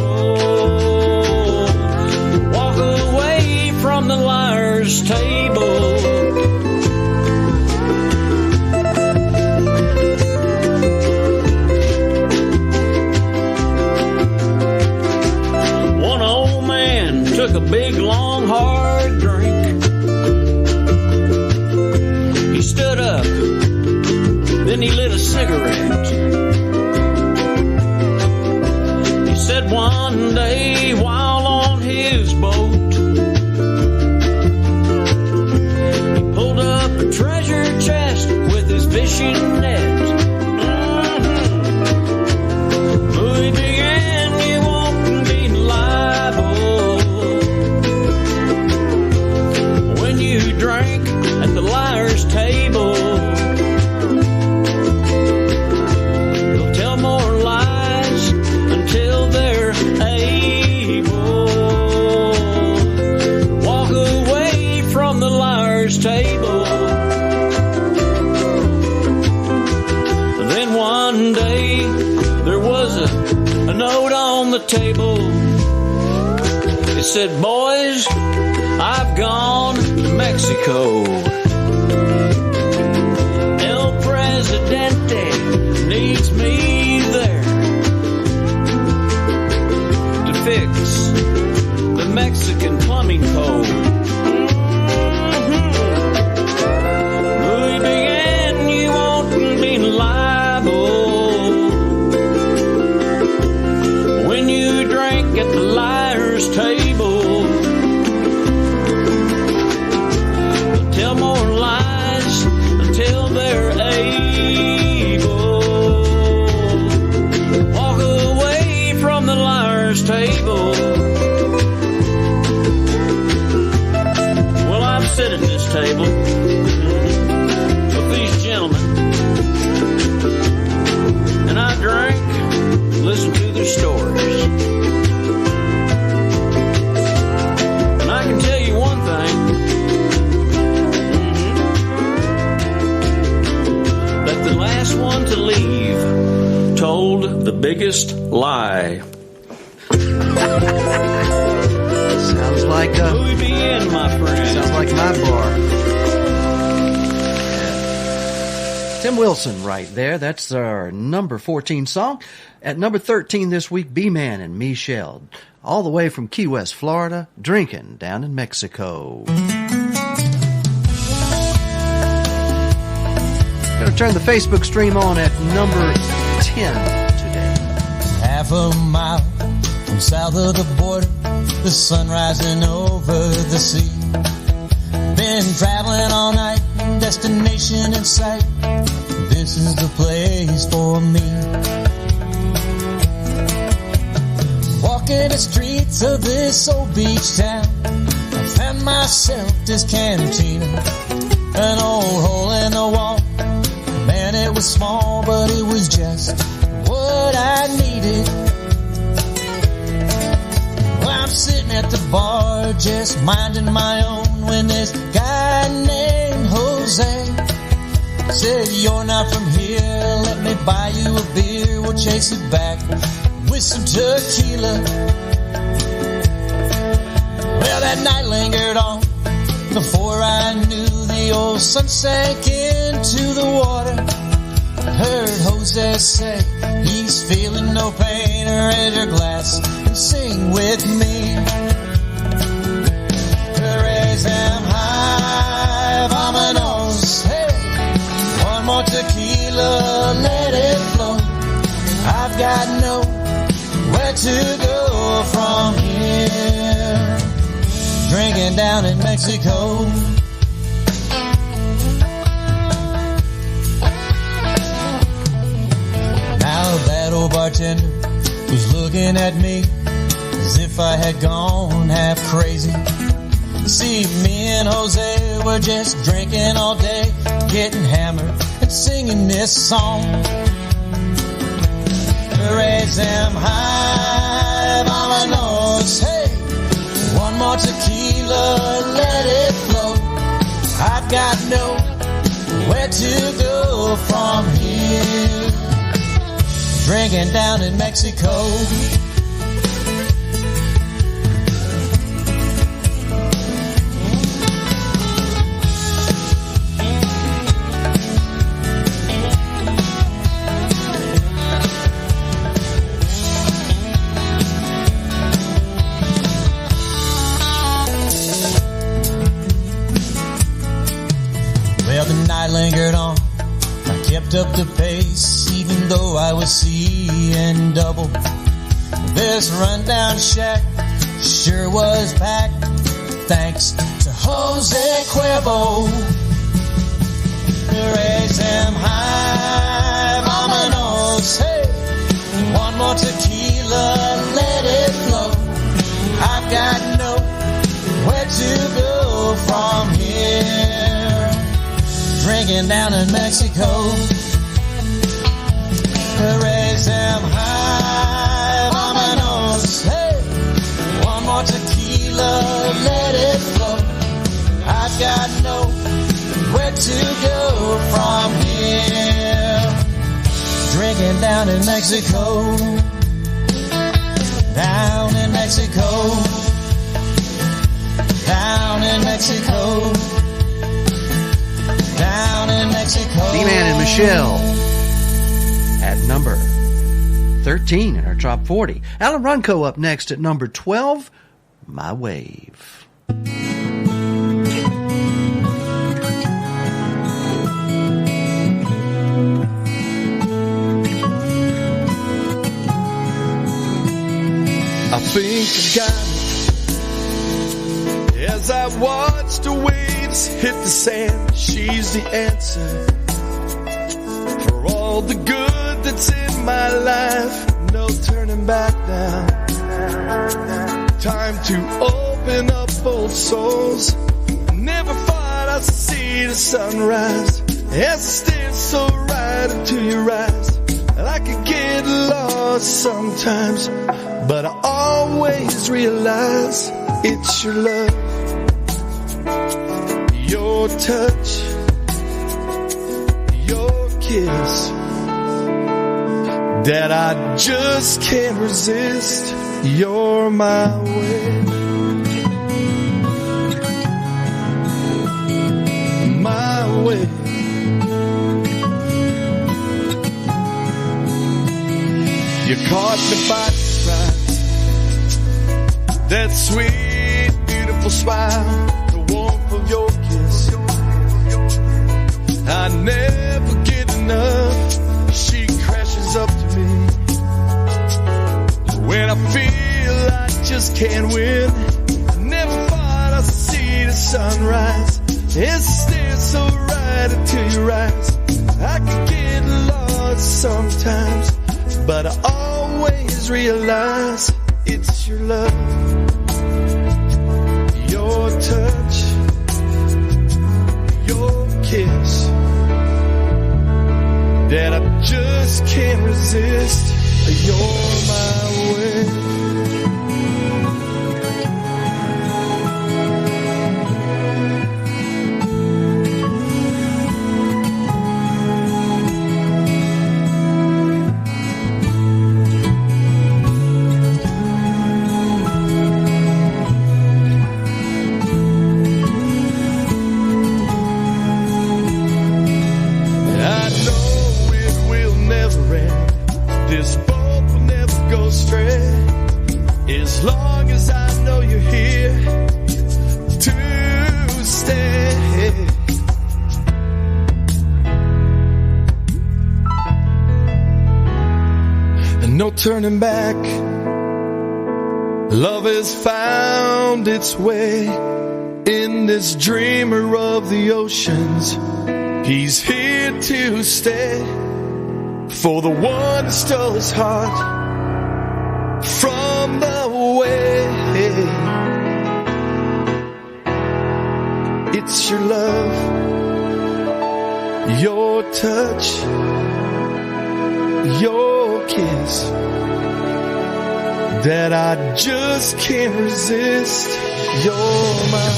to walk away from the liar's table. One old man took a big, long, hard drink. He stood up, then he lit a cigarette. He said one day while on his boat, he pulled up a treasure chest with his fishing net. Louis began, you won't be liable when you drink at the liar's table. They'll tell more lies until they're able to walk away from the liar's table. Then one day there was a note on the table. It said, "Boys, I've gone to Mexico. El Presidente needs me there. fix the Mexican plumbing code. Louis began, you won't be liable when you drink at the liar's table. They'll tell more lies until they're able. Walk away from the liar's table. Well, I'm sitting at this table with these gentlemen, and I drank, listened to their stories. And I can tell you one thing, that the last one to leave told the biggest lie. Sounds like Louis B.N., my friend. Sounds like my bar. Tim Wilson right there. That's our number 14 song. At number 13 this week, B-Man and Michelle. All the way from Key West, Florida, drinking down in Mexico. Gonna turn the Facebook stream on at number 10 today. Half a mile from south of the border, the sun rising over the sea. Been traveling all night, destination in sight. This is the place for me. Walking the streets of this old beach town, I found myself this cantina, an old hole in the wall. Man, it was small, but it was just what I needed. Well, I'm sitting at the bar, just minding my own, when this guy named Jose said, "You're not from here, let me buy you a beer. We'll chase it back with some tequila." Well, that night lingered on. Before I knew, the old sun sank into the water. I heard Jose say he's feeling no pain. Raise your glass and sing with me. Raise them high, vámonos. Hey, one more tequila, let it flow. I've got nowhere to go from here. Drinking down in Mexico. Now that old bartender was looking at me as if I had gone half crazy. See, me and Jose were just drinking all day, getting hammered and singing this song. Raise them high, vámonos, hey. One more tequila, let it flow. I've got nowhere to go from here. Drinking down in Mexico. I lingered on, I kept up the pace, even though I was seeing double. This rundown shack sure was packed, thanks to Jose Cuervo. Raise them high, vámonos, hey. One more tequila, let it flow. I've got nowhere to go from here. Drinking down in Mexico. Raise them high, vámonos, hey. One more tequila, let it flow. I've got nowhere to go from here. Drinking down in Mexico. Down in Mexico. Down in Mexico. Down in Mexico. B-Man and Michelle at number 13. 13 in our Top 40. Alan Runco up next at number 12, My Wave. I think I got it. As I watch the waves hit the sand, she's the answer for all the good that's in my life. No turning back now. Time to open up old souls. Never thought I'd see the sunrise. As I stand so right into your eyes, and I could get lost sometimes, but I always realize it's your love, your touch, your kiss, that I just can't resist. You're my way, my way. You caught me by surprise. That sweet, beautiful smile, the warmth of your kiss, I never get enough. She crashes up to me when I feel I just can't win. I never thought I'd see the sunrise. It stares so right into your eyes. I could get lost sometimes, but I always realize it's your love, your touch, your kiss, that I just can't resist. You're my way. As long as I know you're here to stay. And no turning back. Love has found its way in this dreamer of the oceans. He's here to stay for the one that stole his heart from the way. It's your love, your touch, your kiss, that I just can't resist. You're my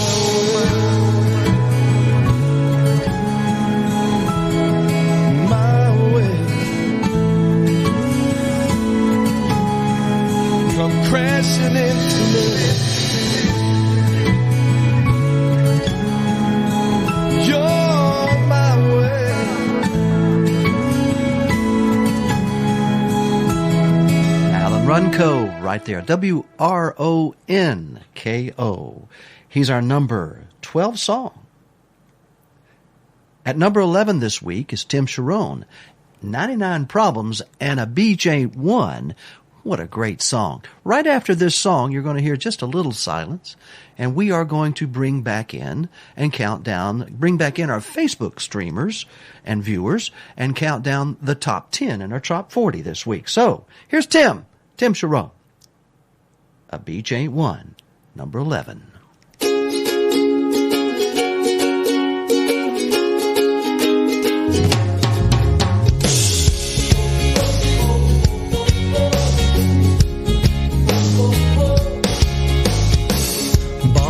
crashing into me. You're my way. Alan Runco, right there. W-R-O-N-K-O. He's our number 12 song. At number 11 this week is Tim Sharon, 99 Problems and a BJ1. What a great song. Right after this song, you're going to hear just a little silence, and we are going to bring back in our Facebook streamers and viewers and count down the top 10 and our top 40 this week. So, here's Tim Sharon, a BJ1, number 11.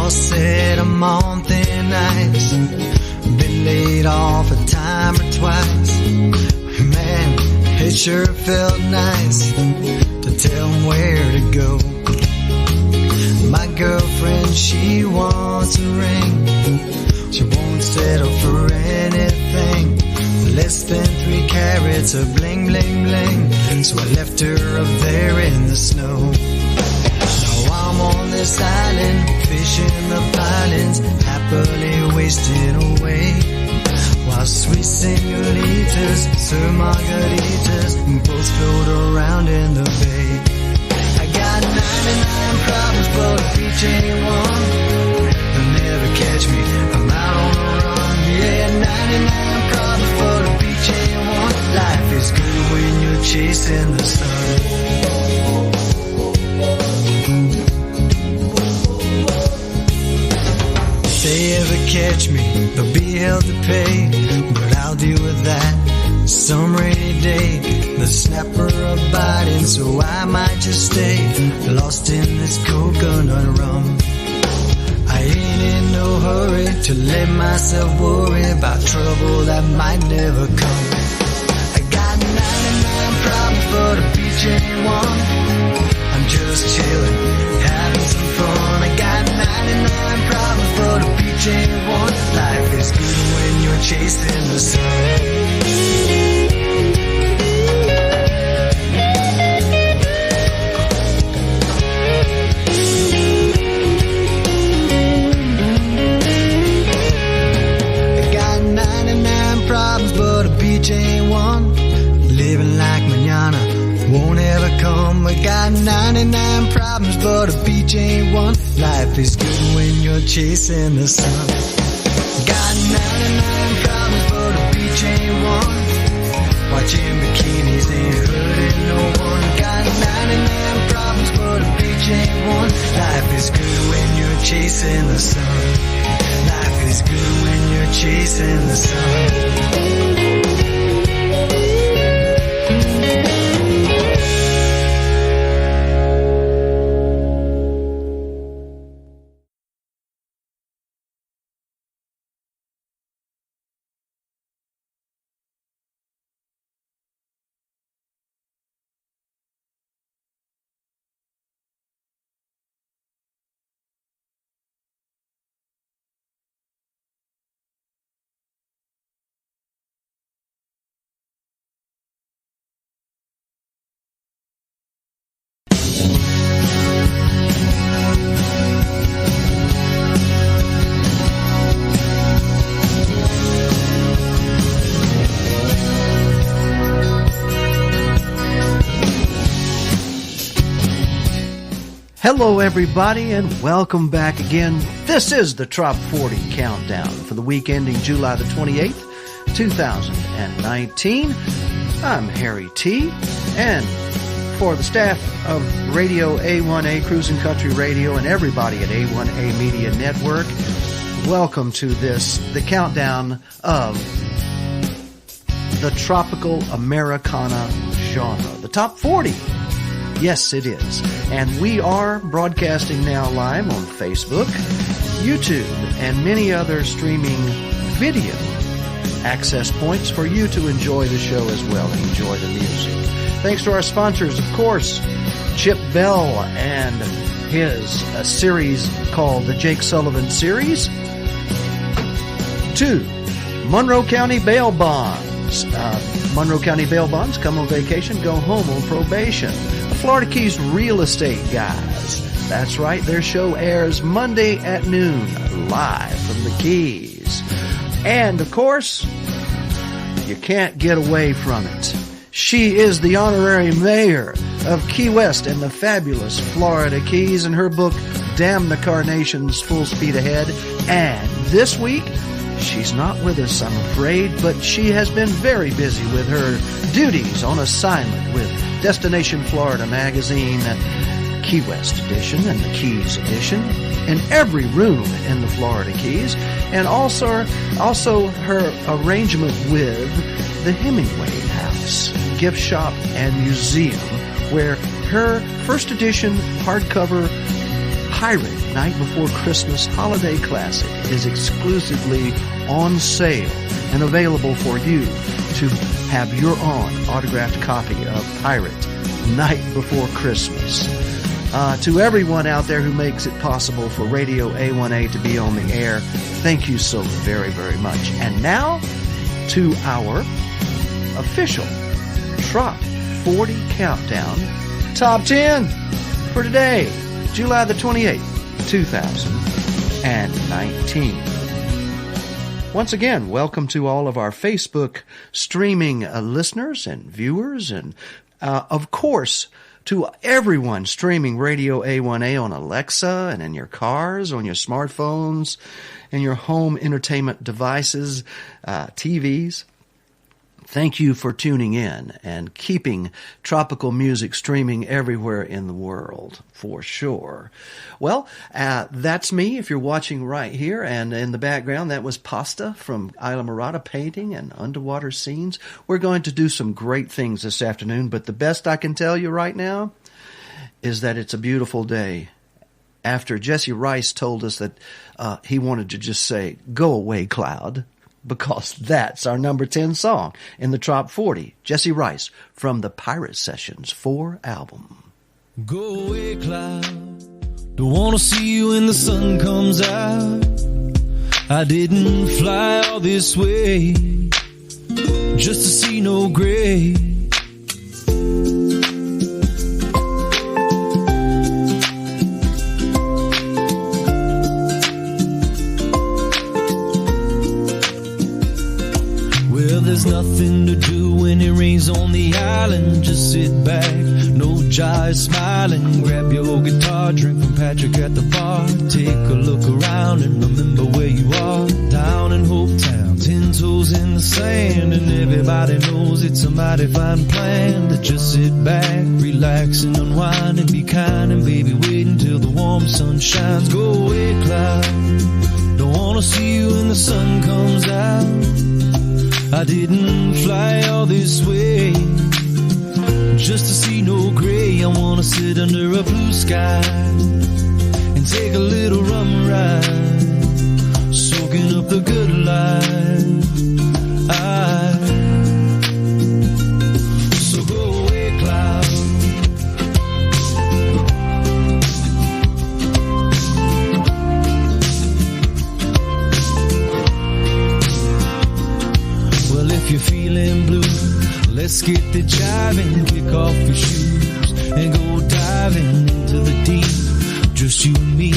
Said I'm on thin ice, been laid off a time or twice. Man, it sure felt nice to tell him where to go. My girlfriend, she wants a ring. She won't settle for anything less than 3 carats of bling, bling, bling. So I left her up there in the snow. Now I'm on this island, fishing the pilings, happily wasting away, while sweet senoritas serve margaritas and both float around in the bay. I got 99 problems, but a beach ain't one. They'll never catch me, I'm out on a run. Yeah, 99 problems, but a beach ain't one. Life is good when you're chasing the sun. If they ever catch me, they'll be held to pay, but I'll deal with that some rainy day. The snapper are biting, so I might just stay lost in this coconut rum. I ain't in no hurry to let myself worry about trouble that might never come. I got 99 problems, but a beach ain't one. I'm just chilling, having some fun. I got 99 problems, but a beach ain't one. Life is good when you're chasing the sun. But a beach ain't one. Living like manana won't ever come. I got 99 problems, but a beach ain't one. Life is good when you're chasing the sun. Got 99 problems, but a beach ain't one. Watching bikinis ain't hurting no one. Got 99 problems, but a beach ain't one. Life is good when you're chasing the sun. Life is good when you're chasing the sun. Hello, everybody, and welcome back again. This is the Trop 40 Countdown for the week ending July the 28th, 2019. I'm Harry T., and for the staff of Radio A1A Cruising Country Radio and everybody at A1A Media Network, welcome to this, the countdown of the tropical Americana genre, the Top 40. Yes, it is. And we are broadcasting now live on Facebook, YouTube, and many other streaming video access points for you to enjoy the show as well and enjoy the music. Thanks to our sponsors, of course, Chip Bell and his series called the Jake Sullivan Series. 2, Monroe County Bail Bonds. Monroe County Bail Bonds, come on vacation, go home on probation. Florida Keys Real Estate Guys. That's right, their show airs Monday at noon, live from the Keys. And, of course, you can't get away from it. She is the honorary mayor of Key West and the fabulous Florida Keys in her book, Damn the Carnations, Full Speed Ahead. And this week, she's not with us, I'm afraid, but she has been very busy with her duties on assignment with Destination Florida Magazine, Key West edition and the Keys edition, and every room in the Florida Keys, and also her arrangement with the Hemingway House, gift shop and museum, where her first edition hardcover Pirate Night Before Christmas Holiday Classic is exclusively on sale and available for you to have your own autographed copy of Pirate Night Before Christmas. To everyone out there who makes it possible for Radio A1A to be on the air, thank you so very, very much. And now, to our official Trop 40 Countdown Top 10 for today, July the 28th, 2019. Once again, welcome to all of our Facebook streaming listeners and viewers, and of course, to everyone streaming Radio A1A on Alexa and in your cars, on your smartphones, and your home entertainment devices, TVs. Thank you for tuning in and keeping tropical music streaming everywhere in the world, for sure. Well, that's me if you're watching right here. And in the background, that was Pasta from Isla Morada Painting and Underwater Scenes. We're going to do some great things this afternoon, but the best I can tell you right now is that it's a beautiful day. After Jesse Rice told us that he wanted to just say, "Go away, cloud," because that's our number 10 song in the Trop 40. Jesse Rice from the Pirate Sessions 4 album. Go away, cloud. Don't wanna see you when the sun comes out. I didn't fly all this way just to see no gray. There's nothing to do when it rains on the island. Just sit back, no jive, smiling. Grab your guitar, drink from Patrick at the bar. Take a look around and remember where you are. Down in Hope Town, 10 toes in the sand. And everybody knows it's a mighty fine plan to just sit back, relax and unwind and be kind. And baby, wait until the warm sun shines. Go away, cloud. Don't wanna see you when the sun comes out. I didn't fly all this way just to see no gray. I wanna sit under a blue sky and take a little rum ride, soaking up the good life. So go away, cloud. If you're feeling blue, let's get the jiving, kick off your shoes and go diving into the deep. Just you and me,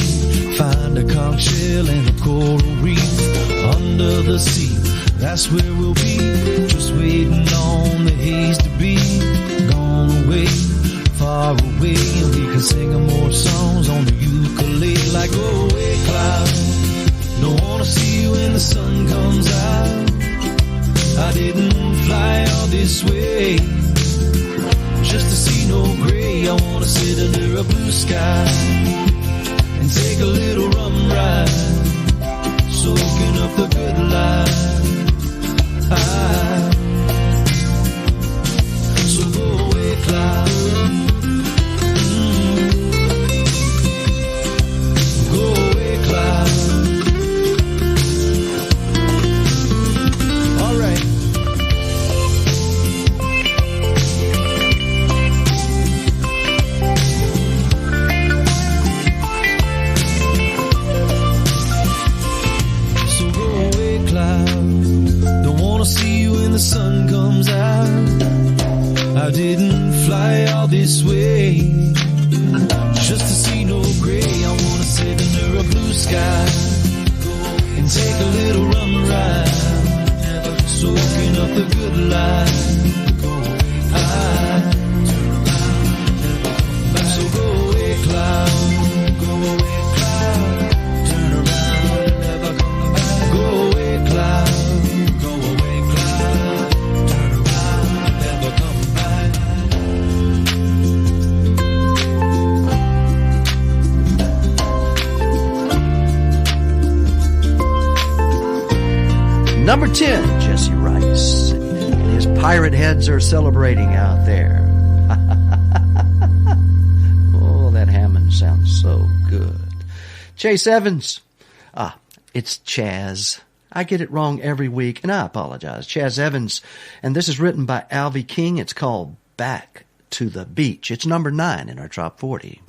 find a conch shell and a coral reef under the sea. That's where we'll be, just waiting on the haze to be gone away, far away. And we can sing more songs on the ukulele like go away, cloud. Don't wanna see you when the sun comes out. I didn't fly all this way just to see no gray. I wanna sit under a blue sky and take a little rum ride, soaking up the good life. So go away, cloud. Go away, cloud. See you when the sun comes out. I didn't fly all this way just to see no gray. I wanna sit under a blue sky and take a little rum ride, soaking up the good life. So go away, cloud. Go away, cloud. Turn around, never come back. Go away, cloud. Number 10, Jesse Rice. And his pirate heads are celebrating out there. Oh, that Hammond sounds so good. Chase Evans. It's Chaz. I get it wrong every week, and I apologize. Chaz Evans. And this is written by Alvy King. It's called Back to the Beach. It's number 9 in our Top 40.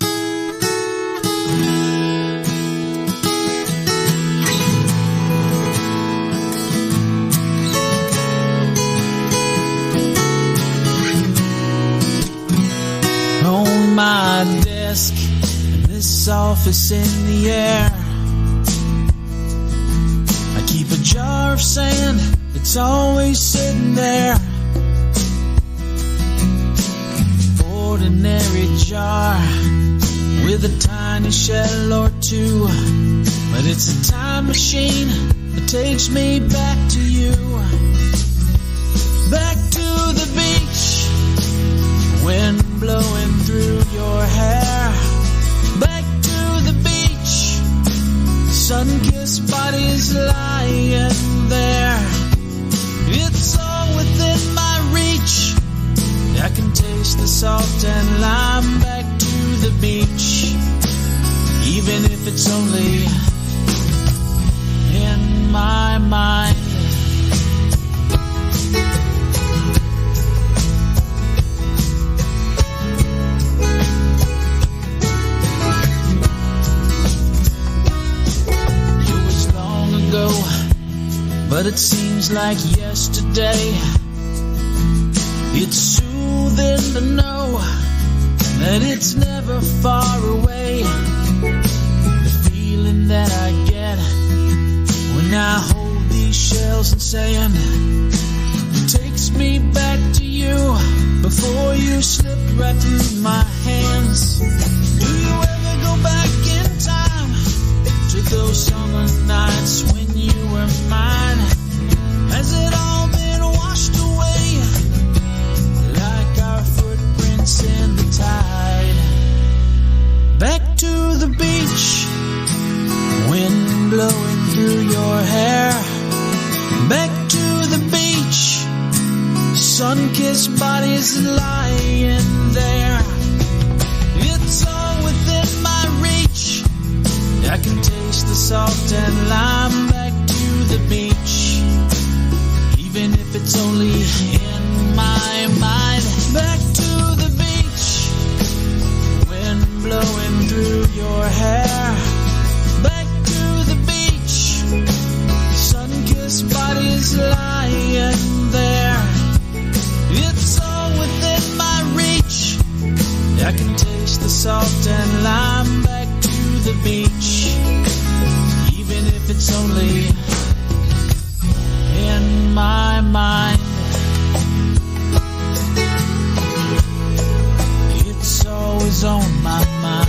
office in the air. I keep a jar of sand, it's always sitting there. Ordinary jar with a tiny shell or two, but it's a time machine that takes me back to you. Back to the beach, wind blowing through your hair. Back to the beach, sun-kissed bodies lying there. It's all within my reach, I can taste the salt and lime. Back to the beach, even if it's only in my mind. It was long ago, but it seems like yesterday. It's soothing to know that it's never far away. The feeling that I get when I hold these shells and sand takes me back to you before you slip right through my hands. Do you ever go back in time to those summer nights when you were mine? Has it all been washed away like our footprints in the tide? Back to the beach, wind blowing through your hair. Back to the beach, sun-kissed bodies lying there. It's all within my reach, I can taste the salt and lime. Back to the beach, even if it's only in my mind. Back to the beach, wind blowing through your hair. Back to the beach, sun-kissed bodies lying there. It's all within my reach, I can taste the salt and lime. Back to the beach, even if it's only in my mind. It's always on my mind.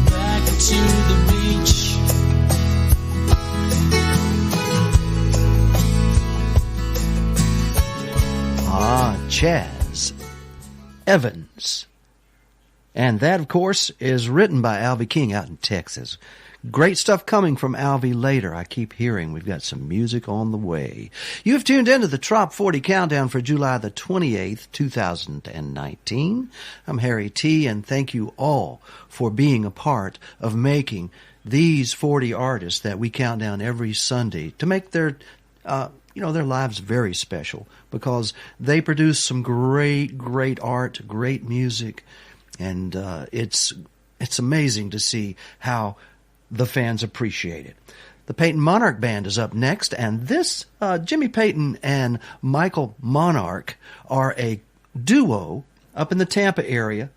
Back to the beach. Chaz Evans. And that, of course, is written by Alvy King out in Texas. Great stuff coming from Alvy later. I keep hearing we've got some music on the way. You've tuned into the Trop 40 Countdown for July the 28th, 2019. I'm Harry T., and thank you all for being a part of making these 40 artists that we count down every Sunday to make their their lives very special, because they produce some great art, great music, and it's amazing to see how the fans appreciate it. The Peyton Monarch Band is up next, and this Jimmy Peyton and Michael Monarch are a duo up in the Tampa area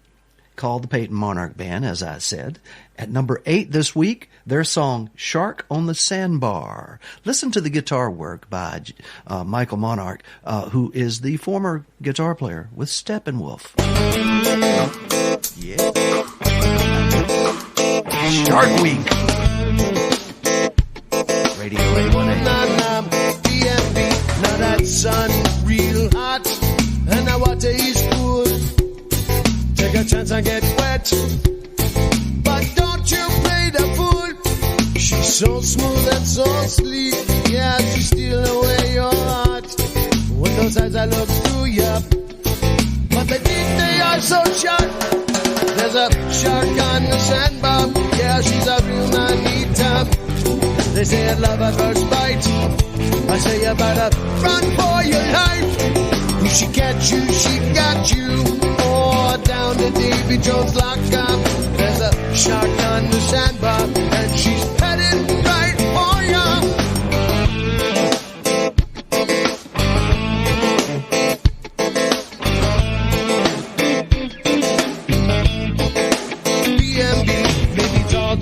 called the Peyton Monarch Band, as I said. At number 8 this week, their song Shark on the Sandbar. Listen to the guitar work by Michael Monarch, who is the former guitar player with Steppenwolf. Yeah. Shark Week. Radio 818. Now that sun real hot, and the water is cool. Take a chance and get wet, but don't you play the fool. She's so smooth and so sleek, yeah, she steal away your heart. With those eyes I look through ya, but they think they are so sharp. There's a shark on the sandbar, yeah, she's a real manita. They say love at first bite, I say you better run for your life. If she catch you, she got you. Or down to Davy Jones lockup, there's a shark on the sandbar, and she's headed right for you.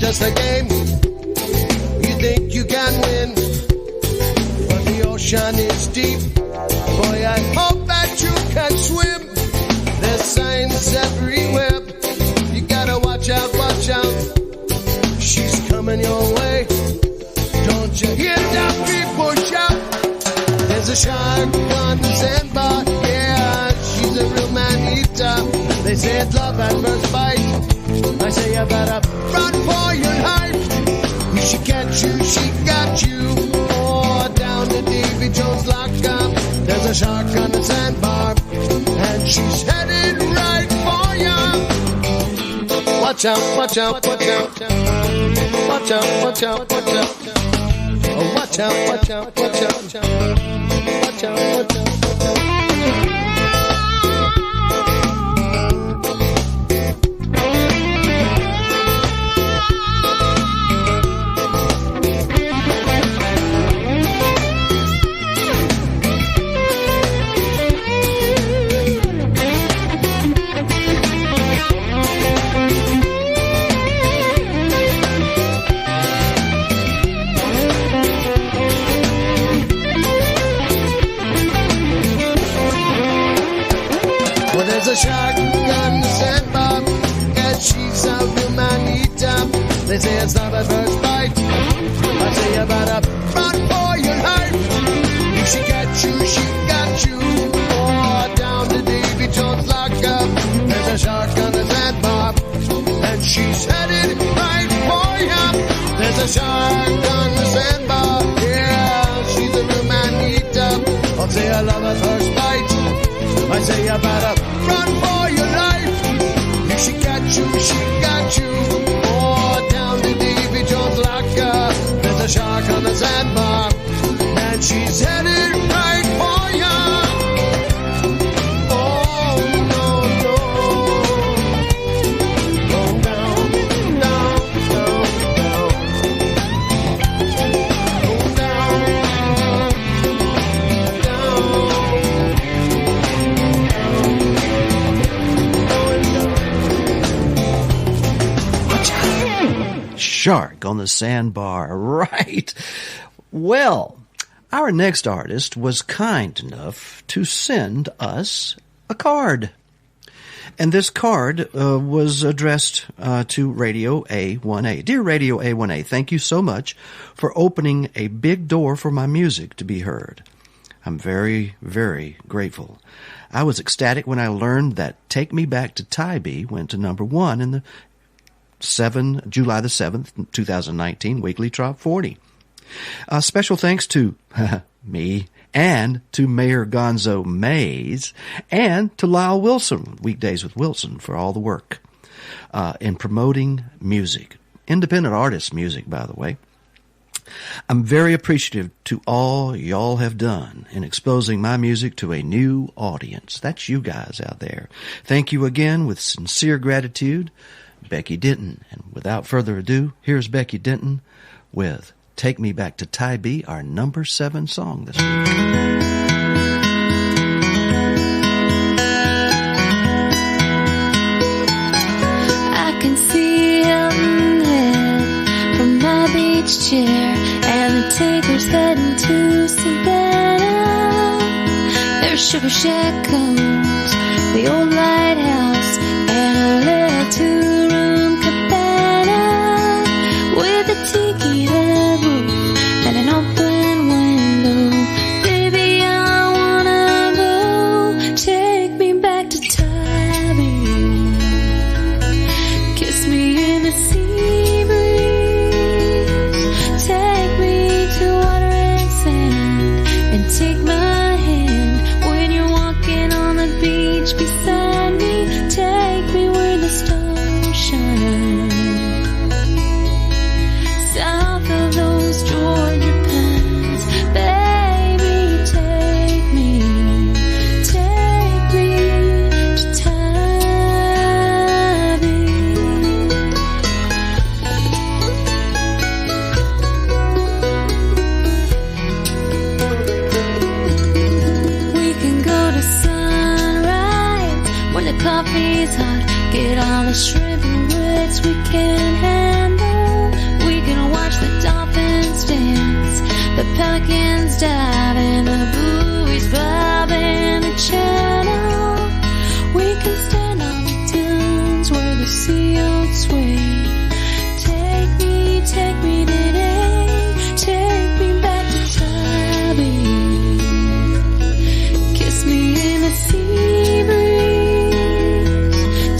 just a game. You think you can win, but the ocean is deep. Boy, I hope that you can swim. There's signs everywhere. You gotta watch out, watch out. She's coming your way. Don't you hear that people shout? There's a shark on the sandbar. Yeah, she's a real man-eater. They say it's love at first bite. I say you better run for your life. If she gets you, she got you. Oh, down the Davy Jones lockup. There's a shark on the sandbar, and she's headed right for you. Watch out, watch out, watch out. Watch out, watch out, watch out. Oh, watch out, watch out, watch out. Watch out, watch out, watch out. There's a shark on the sandbar, and she's a real man-eater. They say it's not at first bite. I say you better run for your life. If she got you, she got you. Oh, down the Davy Jones lockup. There's a shark on the sandbar, and she's headed right for you. There's a shark on the sandbar. Yeah, she's a real man-eater. I'll say I love at first bite. I say you better run for your life. If she got you, she got you. Oh, down the Davy Jones locker. There's a shark on the sandbar, and she's headed right for ya. Oh, no, no. Go down, down, down, down. Go down, down. Shark on the sandbar, right? Well, our next artist was kind enough to send us a card. And this card was addressed to Radio A1A. Dear Radio A1A, thank you so much for opening a big door for my music to be heard. I'm very, very grateful. I was ecstatic when I learned that Take Me Back to Tybee went to number 1 in the July the 7th, 2019 Weekly Trop 40. Special thanks to me and to Mayor Gonzo Mays and to Lyle Wilson, Weekdays with Wilson, for all the work in promoting music. Independent artist music, by the way. I'm very appreciative to all y'all have done in exposing my music to a new audience. That's you guys out there. Thank you again with sincere gratitude, Becky Denton. And without further ado, here's Becky Denton with Take Me Back to Tybee, our number 7 song this week. I can see Hilton Head from my beach chair, and the tankers heading to Savannah. There's Sugar Shack cones, the old lighthouse, and a little two-room cabana with a tiki head roof and an open window. Baby, I wanna go. Take me back to Tybee. Kiss me in the sea breeze. Take me to water and sand, and take my hand when you're walking on the beach beside me. Take me where the stars shine, south of those Georgia pines. Baby, take me to Tybee. We can go to Sunrise when the coffee's hot. Get all the shrimp and grits we can handle. pelicans diving, the buoys bobbing a channel. We can stand on the dunes where the sea would sway. Take me today, take me back to Tabby. Kiss me in the sea breeze,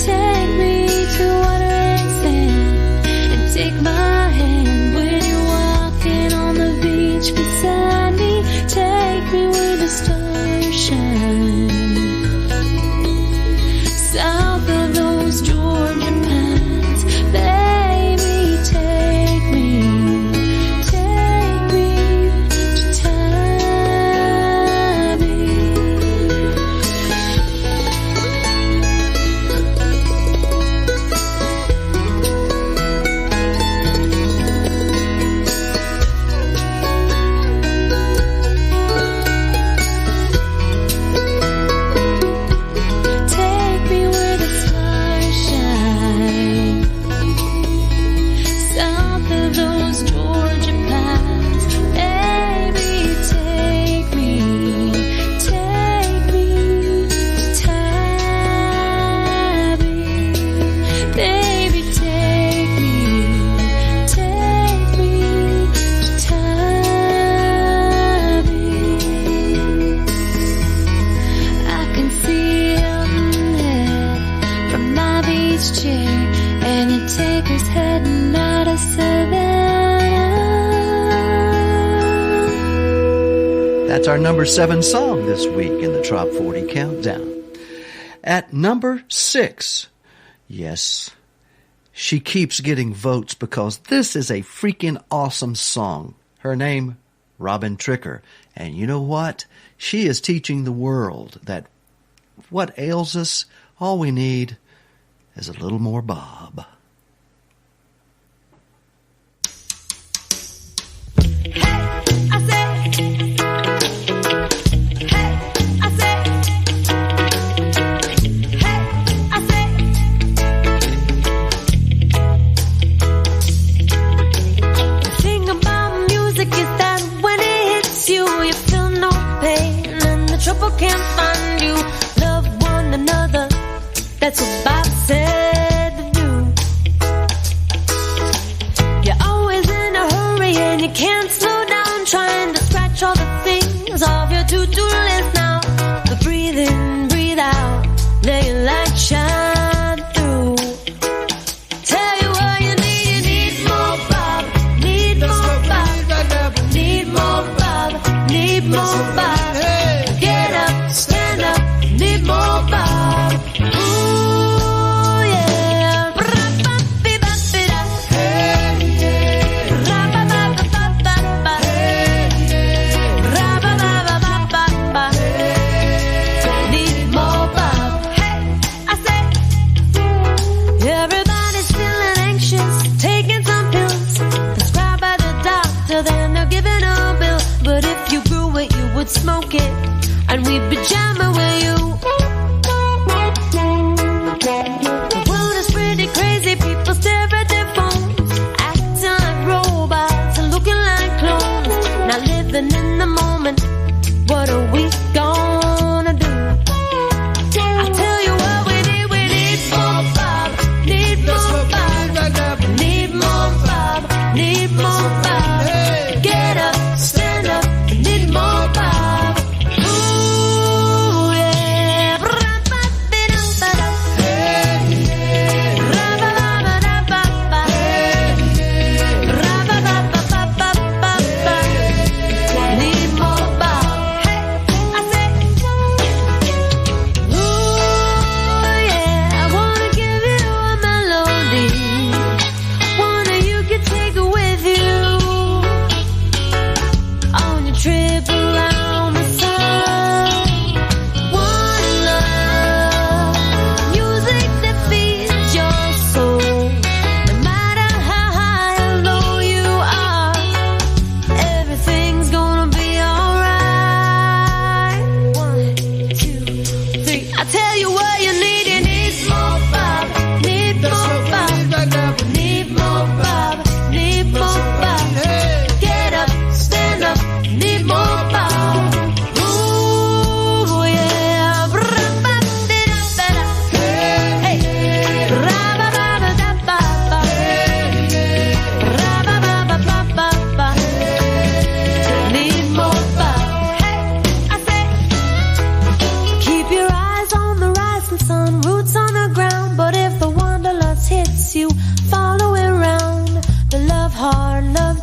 take me to water and sand, and take my hand when you're walking on the beach beside me. Take me where the stars shine, south of those Georgia pines, baby, take me to Tabby. Take me where the stars shine, south of those Georgia pines, baby, take me to Tabby. Baby, take me to Tabby. I can see Hilton Head from my beach chair, and the taker's heading out of Savannah. That's our number 7 song this week in the Trop 40 Countdown. At number 6, yes, she keeps getting votes because this is a freaking awesome song. Her name, Robin Tricker. And you know what? She is teaching the world that what ails us, all we need is a little more Bob. The thing about music is that when it hits you, you feel no pain, and the trouble can't find you. Love one another, that's what Bob said to do.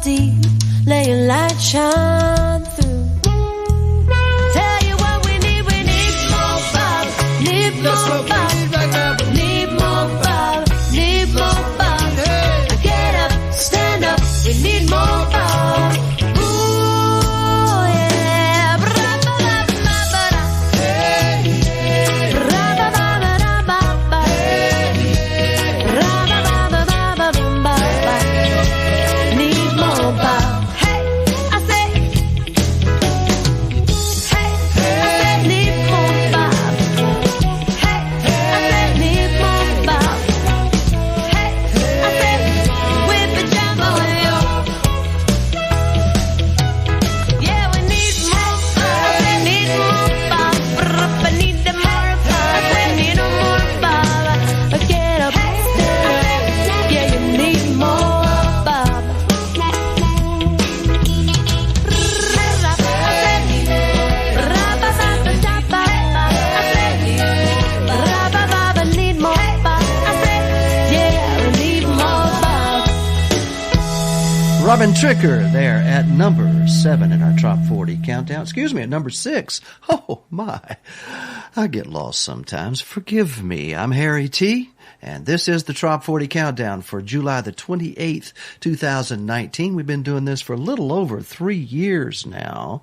deep, let your light shine through. Tell you what we need more Bob, need more Bob, need more Bob, need more Bob. Get up, stand up, we need more Bob. Robin Tricker there at number 7 in our Top 40 countdown. Excuse me, at number 6. Oh, my. I get lost sometimes. Forgive me. I'm Harry T., and this is the Top 40 countdown for July the 28th, 2019. We've been doing this for a little over 3 years now.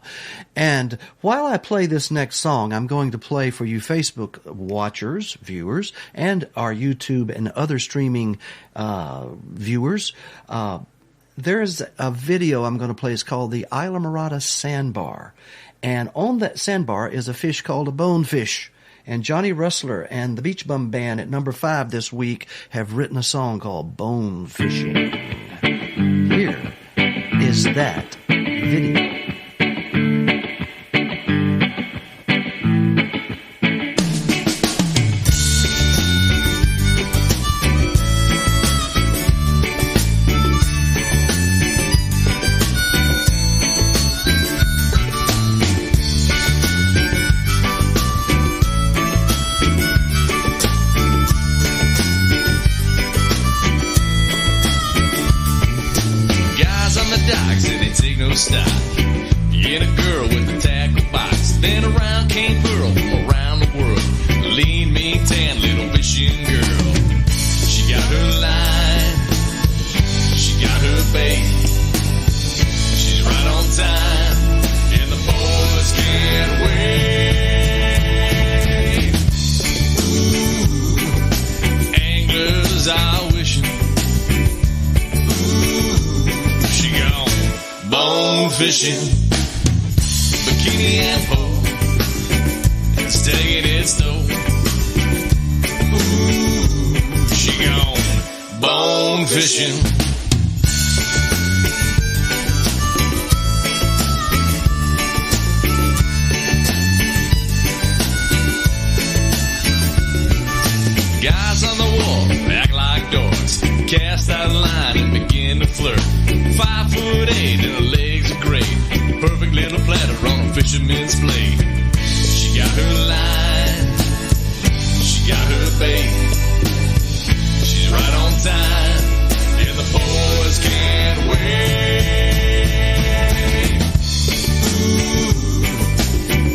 And while I play this next song, I'm going to play for you Facebook watchers, viewers, and our YouTube and other streaming viewers, there's a video I'm going to play. It's called the Isla Morada Sandbar. And on that sandbar is a fish called a bonefish. And Johnny Rustler and the Beach Bum Band at number 5 this week have written a song called Bone Fishing. Here is that video. Stop. Get a girl with a tackle box. Then around came Pearl from around the world. Lean, mean, tan little fishing girl. She got her line. She got her bait. She's right on time. And the boys can't wait. Ooh, anglers are wishing. Ooh, she gone. Bone fishing, bikini and pole, it's taking its toll. Ooh, she gone bone fishing. Guys on the wall act like dorks, cast out a line and begin to flirt. 5'8" and her legs are great. Perfect little platter on a fisherman's blade. She got her line. She got her bait. She's right on time. And the boys can't wait. Ooh,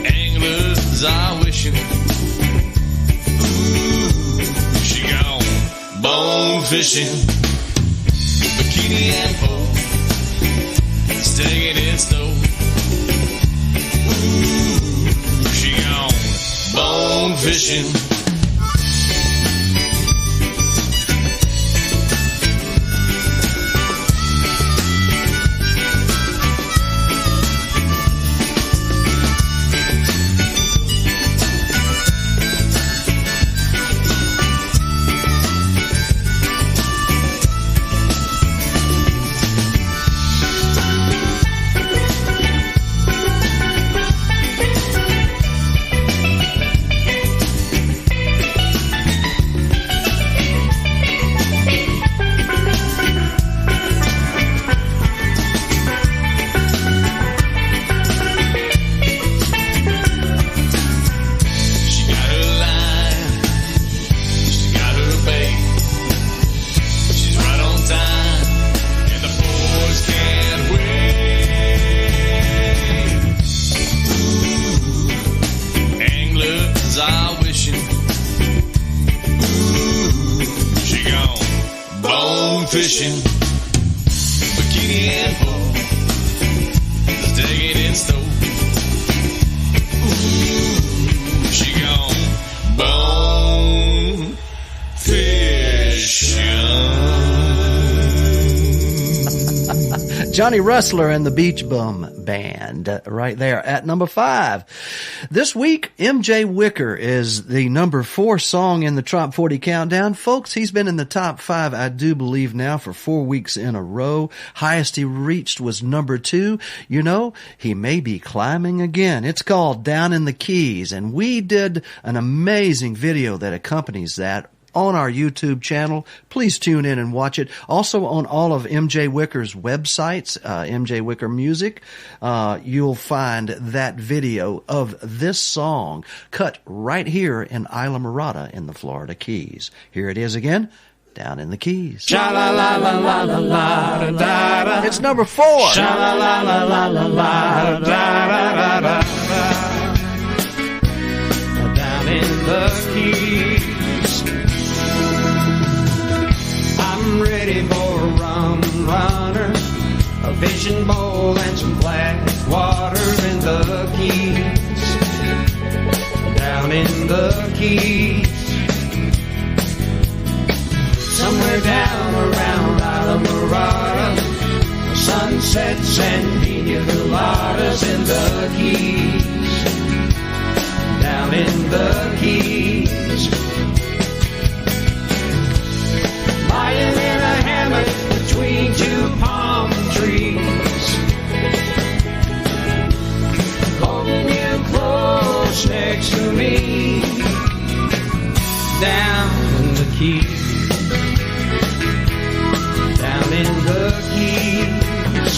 anglers are wishing. Ooh, she gone bone fishing. Bikini and pole. Taking its toll. Ooh, she gone bone fishing. bone fishing, bikini and pole, digging in stove. Ooh, she gone bone fishing. Johnny Rustler and the Beach Bum Band right there at number 5. This week, MJ Wicker is the number 4 song in the Top 40 Countdown. Folks, he's been in the top 5, I do believe now, for 4 weeks in a row. Highest he reached was number 2. You know, he may be climbing again. It's called Down in the Keys, and we did an amazing video that accompanies that on our YouTube channel. Please tune in and watch it. Also on all of MJ Wicker's websites, MJ Wicker Music, you'll find that video of this song cut right here in Isla Mirada in the Florida Keys. Here it is again, Down in the Keys. Sha-la-la-la-la-la-la-da-da-da-da. It's number 4. Sha-la-la-la-la-la-la-da-da-da-da. Down in the Keys. I'm ready for a rum runner, a fishing bowl, and some black water in the Keys. Down in the Keys. Somewhere down around Isla Mirada, sunsets and pina coladas in the Keys. Down in the Keys. Lying in a hammock between 2 palm trees, holding you close next to me. Down in the Keys, down in the Keys.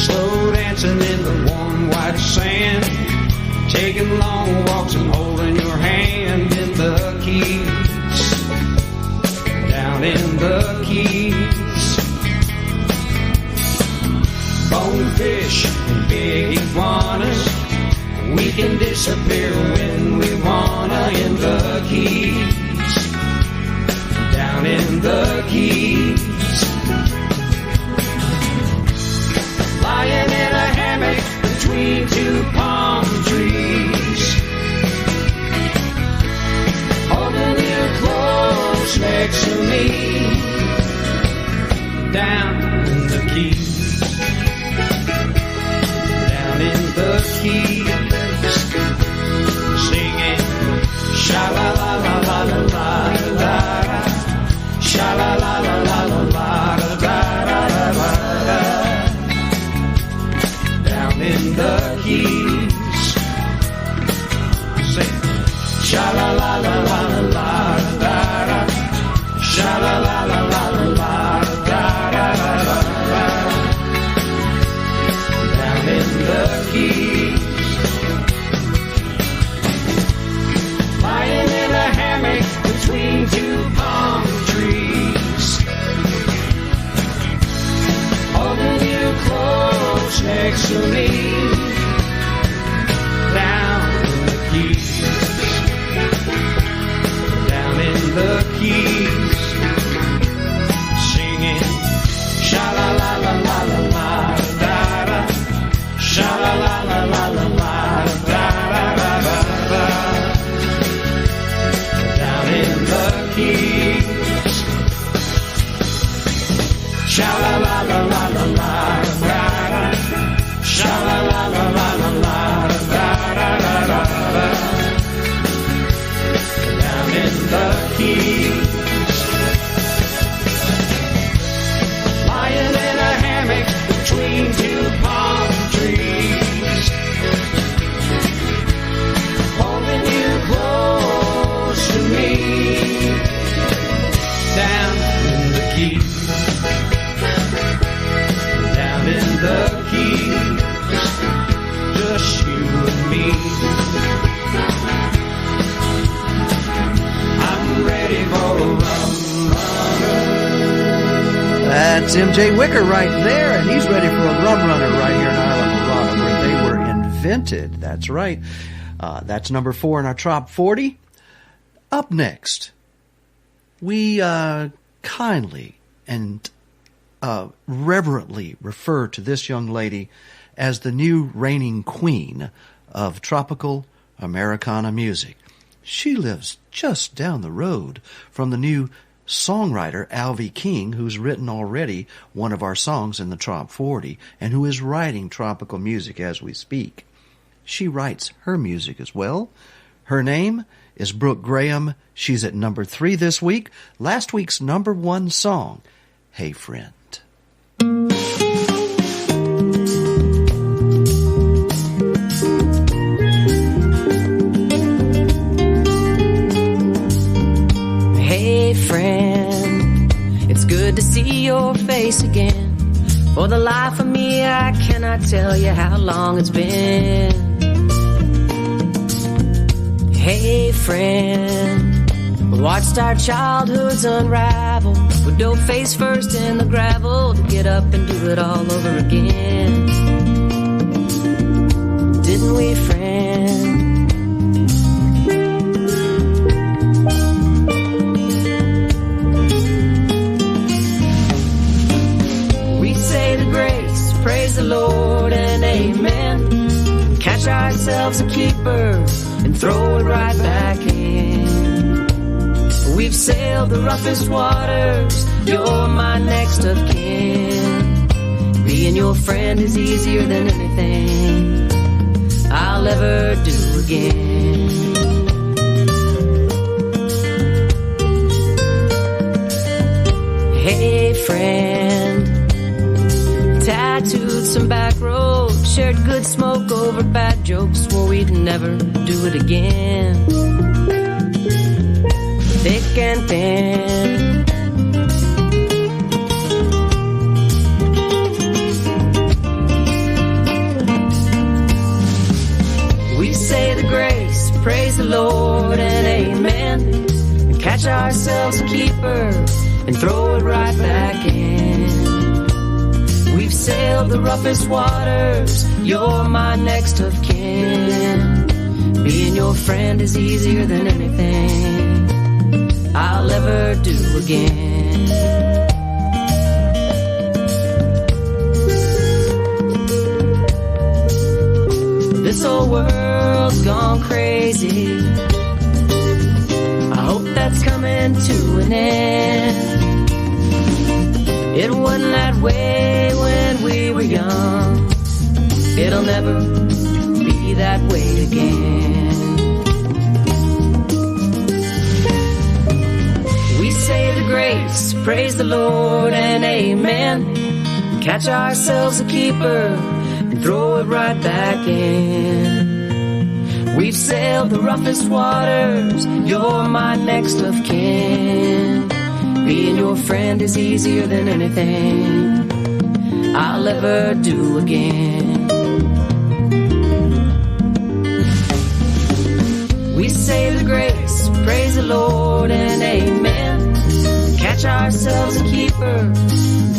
Slow dancing in the warm white sand, taking long walks and holding your hand in the Keys. Down in the Keys. Bonefish and big iguanas, we can disappear when we wanna in the Keys. Down in the Keys. Lying in a hammock between 2 palm trees, holding you close next to me. Down in the Keys. Down in the Keys. Singing sha-la-la-la-la-la-la-la-la, sha-la-la-la-la-la-la-la-la-la. Down in the Keys. Sing sha-la-la-la-la-la-la-la, sha-la-la-la-la-la-la-la-la. Down in the Keys. Lying in a hammock between 2 palm trees, holding you close next to me. Down in the Keys. Down in the Keys. Singing sha-la-la-la-la-la-la-da-da, sha-la-la-la-la-la-la-da-da-da-da. Down in the Keys. Sha-la-la-la-la-la-la-da-da, sha-la-la-la-la-la-la-da-da-da-da. Down in the Keys. Lying in a hammock between 2 palm trees, holding you close to me. Down in the Keys. Down in the Keys. Just you and me. I'm ready for a rum runner. That's MJ Wicker right there, and he's ready for a rum runner right here in Isla Mirada, where they were invented. That's right. That's number 4 in our top 40. Up next, We kindly and reverently refer to this young lady as the new reigning queen of tropical Americana music. She lives just down the road from the new songwriter Alvy King, who's written already one of our songs in the Trop 40 and who is writing tropical music as we speak. She writes her music as well. Her name is Brooke Graham. She's at number 3 this week. Last week's number 1 song, Hey Friend. Hey friend, it's good to see your face again. For the life of me, I cannot tell you how long it's been. Hey friend, watched our childhoods unravel. We dove face first in the gravel to get up and do it all over again. Didn't we, friend? We say the grace, praise the Lord and amen. Catch ourselves a keeper and throw it right back in. We've sailed the roughest waters, you're my next of kin. Being your friend is easier than anything I'll ever do again. Hey friend, tattooed some back roads, shared good smoke over bad jokes, swore we'd never do it again. Thick and thin, we say the grace, praise the Lord and amen, and catch ourselves a keeper and throw it right back in. We've sailed the roughest waters, you're my next of kin. Being your friend is easier than anything I'll ever do again. This old world's gone crazy, I hope that's coming to an end. It wasn't that way when we were young, it'll never be that way again. We say the grace, praise the Lord and amen. Catch ourselves a keeper and throw it right back in. We've sailed the roughest waters, you're my next of kin. Being your friend is easier than anything I'll ever do again. We say the grace, praise the Lord and amen. Catch ourselves a keeper,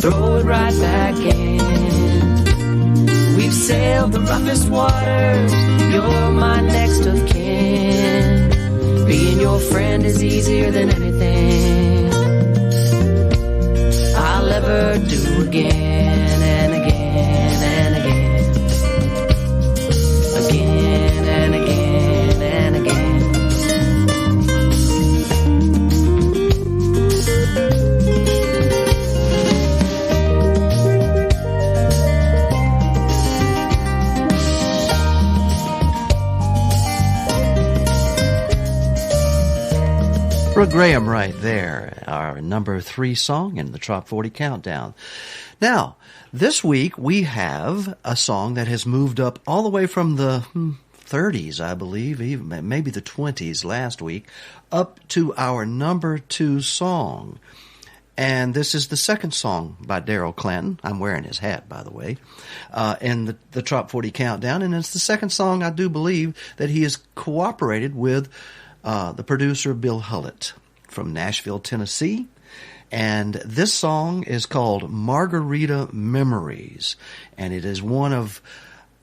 throw it right back in. We've sailed the roughest waters, you're my next of kin. Being your friend is easier than anything I'll ever do again and again and again. Again and again and again. Brooke Graham right there, our number 3 song in the Trop 40 Countdown. Now, this week we have a song that has moved up all the way from the 30s, I believe, even maybe the 20s last week, up to our number 2 song. And this is the second song by Daryl Clanton. I'm wearing his hat, by the way, in the Trop 40 Countdown. And it's the second song, I do believe, that he has cooperated with the producer Bill Hullett from Nashville, Tennessee. And this song is called Margarita Memories. And it is one of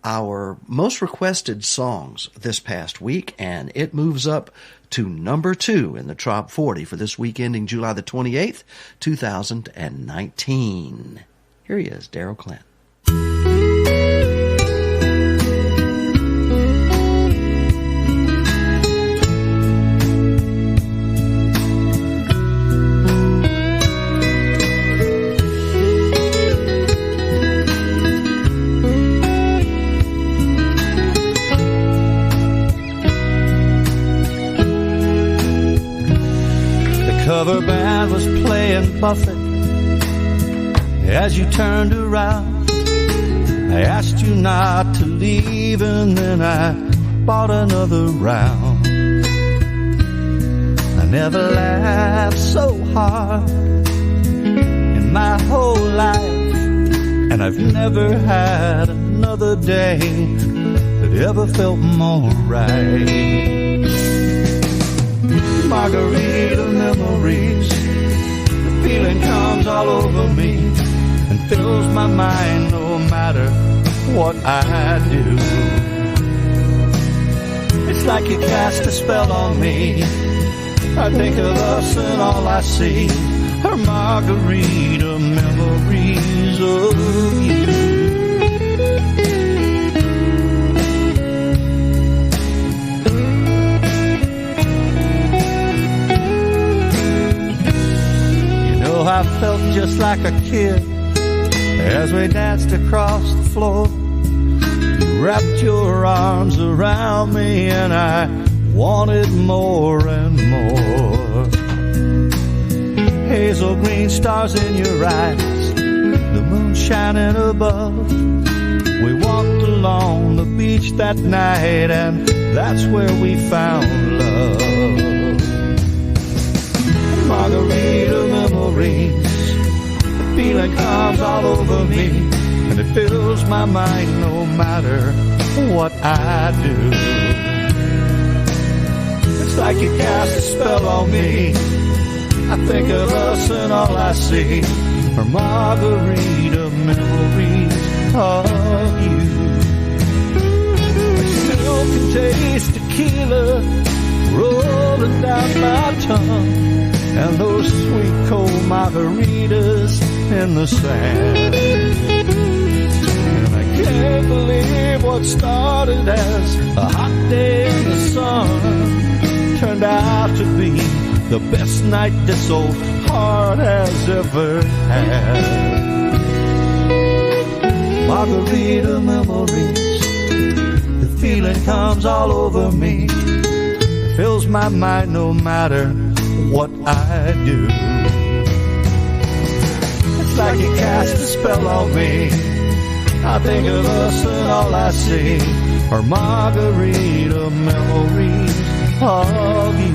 our most requested songs this past week, and it moves up to number 2 in the Trop 40 for this week ending July the 28th, 2019. Here he is, Daryl Clent. Cover band was playing Buffett as you turned around. I asked you not to leave, and then I bought another round. I never laughed so hard in my whole life, and I've never had another day that ever felt more right. Margarita memories, the feeling comes all over me and fills my mind no matter what I do. It's like you cast a spell on me. I think of us and all I see are margarita memories of you. I felt just like a kid as we danced across the floor. You wrapped your arms around me and I wanted more and more. Hazel green stars in your eyes, the moon shining above. We walked along the beach that night and that's where we found love. Margarita memories, the feeling comes all over me and it fills my mind no matter what I do. It's like you cast a spell on me. I think of us and all I see are margarita memories of you. I still can taste tequila rolling down my tongue and those sweet cold margaritas in the sand. And I can't believe what started as a hot day in the sun turned out to be the best night this old heart has ever had. Margarita memories, the feeling comes all over me. It fills my mind no matter what I do. It's like you cast a spell on me. I think of us and all I see are margarita memories of you.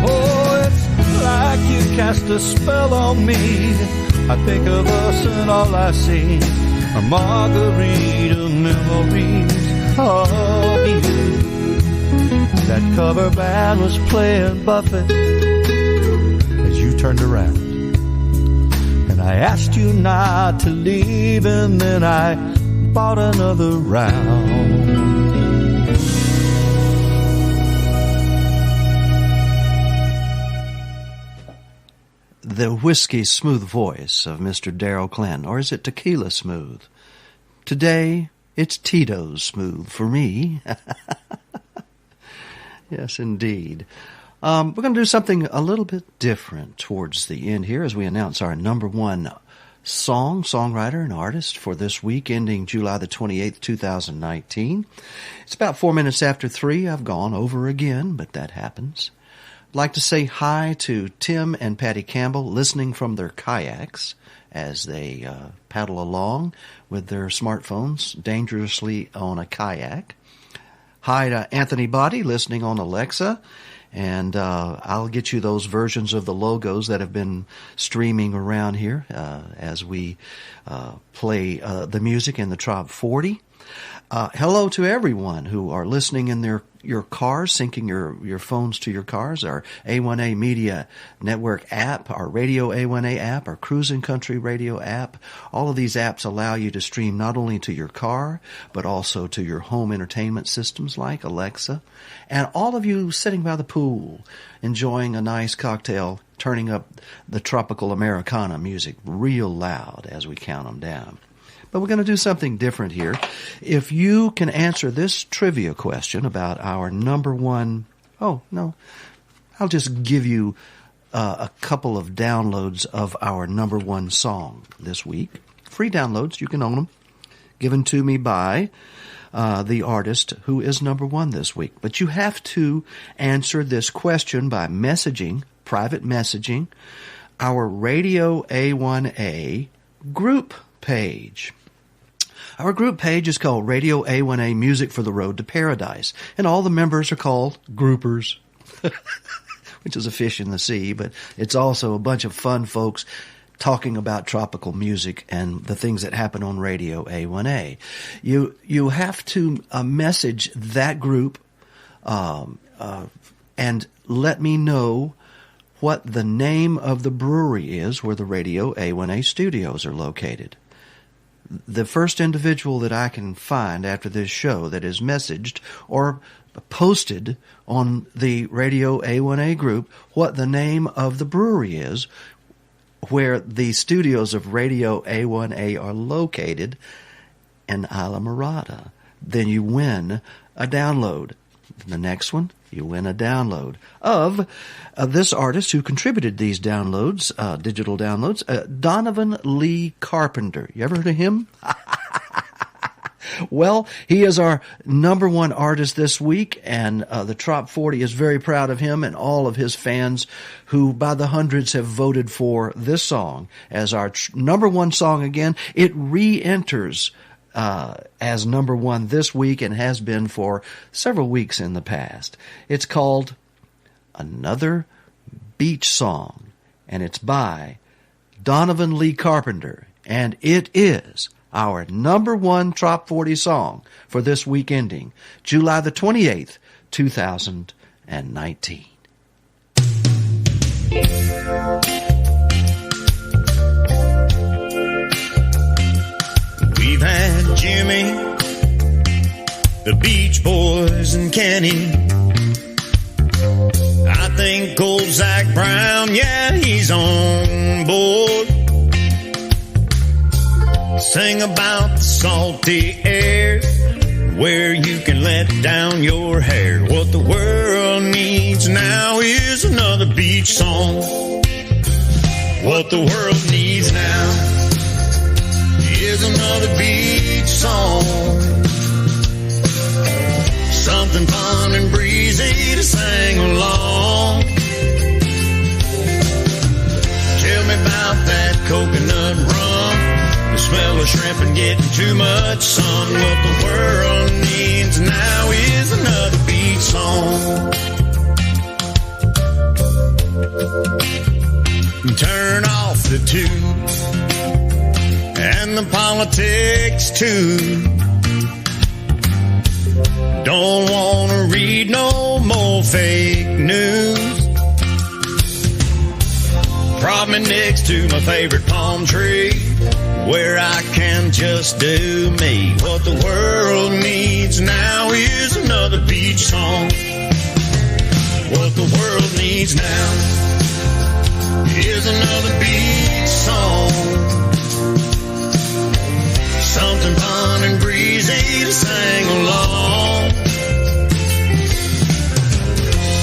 Oh, it's like you cast a spell on me. I think of us and all I see are margarita memories of you. That cover band was playing Buffett as you turned around. And I asked you not to leave, and then I bought another round. The whiskey smooth voice of Mr. Daryl Clent, or is it tequila smooth? Today, it's Tito's smooth for me. Yes, indeed. We're going to do something a little bit different towards the end here as we announce our number one songwriter, and artist for this week ending July the 28th, 2019. It's about 4 minutes after 3. I've gone over again, but that happens. I'd like to say hi to Tim and Patty Campbell listening from their kayaks as they paddle along with their smartphones dangerously on a kayak. Hi to Anthony Body listening on Alexa, and I'll get you those versions of the logos that have been streaming around here as we play the music in the Trop 40. Hello to everyone who are listening in their your cars, syncing your phones to your cars, our A1A Media Network app, our Radio A1A app, our Cruising Country Radio app. All of these apps allow you to stream not only to your car, but also to your home entertainment systems like Alexa. And all of you sitting by the pool, enjoying a nice cocktail, turning up the tropical Americana music real loud as we count them down. But we're going to do something different here. If you can answer this trivia question about our number one... Oh, no. I'll just give you a couple of downloads of our number one song this week. Free downloads. You can own them. Given to me by the artist who is number one this week. But you have to answer this question by messaging, private messaging, our Radio A1A group page. Our group page is called Radio A1A Music for the Road to Paradise, and all the members are called groupers, which is a fish in the sea, but it's also a bunch of fun folks talking about tropical music and the things that happen on Radio A1A. You have to message that group and let me know what the name of the brewery is where the Radio A1A studios are located. The first individual that I can find after this show that is messaged or posted on the Radio A1A group what the name of the brewery is where the studios of Radio A1A are located in Isla Mirada, then you win a download. The next one, you win a download of this artist who contributed these downloads, digital downloads, Donovan Lee Carpenter. You ever heard of him? Well, he is our number one artist this week, and the Trop 40 is very proud of him and all of his fans who, by the hundreds, have voted for this song as our number one song again. It re-enters as number one this week and has been for several weeks in the past. It's called Another Beach Song, and it's by Donovan Lee Carpenter, and it is our number one Trop 40 song for this week ending July the 28th, 2019. We've had Jimmy, the Beach Boys, and Kenny. I think old Zach Brown, yeah, he's on board. Sing about the salty air, where you can let down your hair. What the world needs now is another beach song. What the world needs now is another beach song. Something fun and breezy to sing along. Tell me about that coconut rum, the smell of shrimp and getting too much sun. What the world needs now is another beach song. Turn off the tube and the politics too. Don't wanna read no more fake news. Prop me next to my favorite palm tree, where I can just do me. What the world needs now is another beach song. What the world needs now is another beach song. Something fun and breezy to sing along.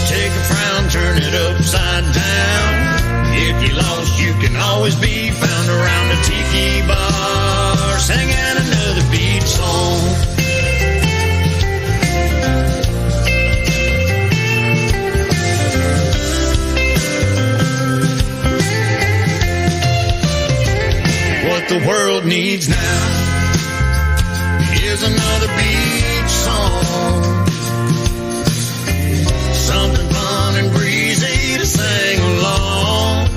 Take a frown, turn it upside down. If you're lost, you can always be found around a tiki bar, singing another beach song. What the world needs now is another beach song. Something fun and breezy to sing along.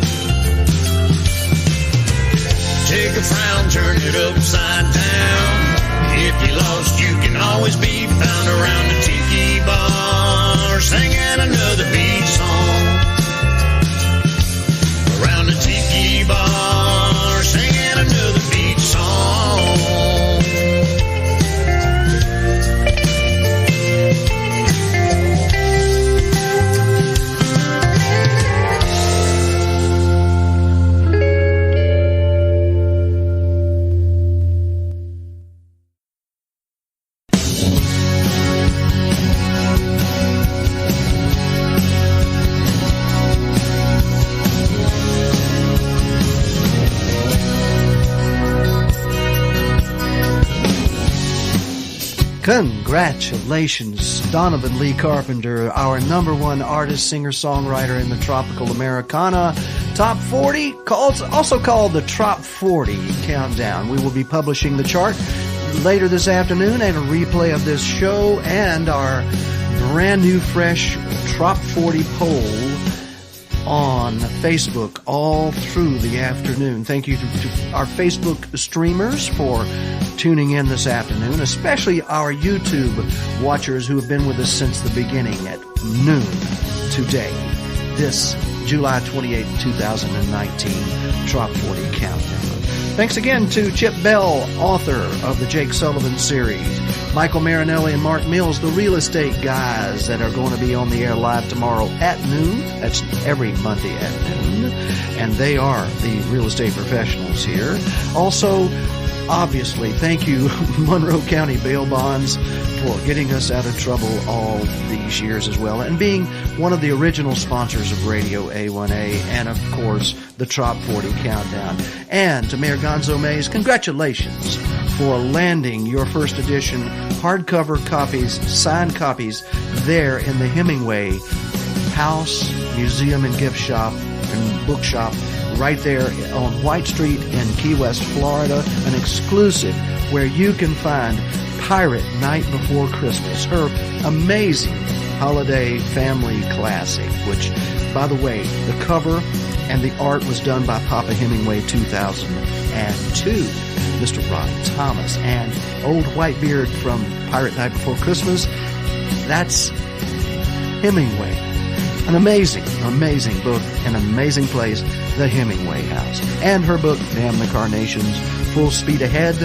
Take a frown, turn it upside down. If you're lost, you can always be found around a tiki bar, Congratulations, Donovan Lee Carpenter, our number one artist, singer, songwriter in the Tropical Americana Top 40, also called the Trop 40 Countdown. We will be publishing the chart later this afternoon and a replay of this show and our brand new fresh Trop 40 poll on Facebook all through the afternoon. Thank you to our Facebook streamers for tuning in this afternoon, especially our YouTube watchers who have been with us since the beginning at noon today, this July 28, 2019 Trop 40 Countdown. Thanks again to Chip Bell, author of the Jake Sullivan series, Michael Marinelli and Mark Mills, the real estate guys that are going to be on the air live tomorrow at noon. That's every Monday at noon. And they are the real estate professionals here. Also, obviously, thank you, Monroe County Bail Bonds, for getting us out of trouble all these years as well, and being one of the original sponsors of Radio A1A, and of course, the Trop 40 Countdown. And to Mayor Gonzo Mays, congratulations for landing your first edition hardcover copies, signed copies, there in the Hemingway House, Museum and Gift Shop and Bookshop, right there on White Street in Key West, Florida, an exclusive where you can find Pirate Night Before Christmas, her amazing holiday family classic, which, by the way, the cover and the art was done by Papa Hemingway 2002, Mr. Ron Thomas, and Old Whitebeard from Pirate Night Before Christmas. That's Hemingway. An amazing, amazing book, an amazing place, the Hemingway House. And her book, Damn the Carnations, Full Speed Ahead.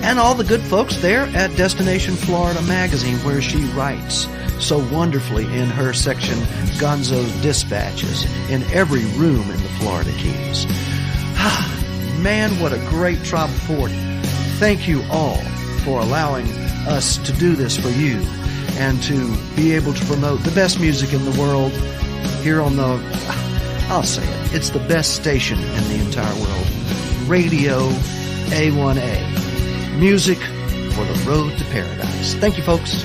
And all the good folks there at Destination Florida Magazine, where she writes so wonderfully in her section, Gonzo's Dispatches, in every room in the Florida Keys. Man, what a great Trop 40. Thank you all for allowing us to do this for you and to be able to promote the best music in the world here on the, I'll say it, it's the best station in the entire world, Radio A1A. Music for the road to paradise. Thank you, folks.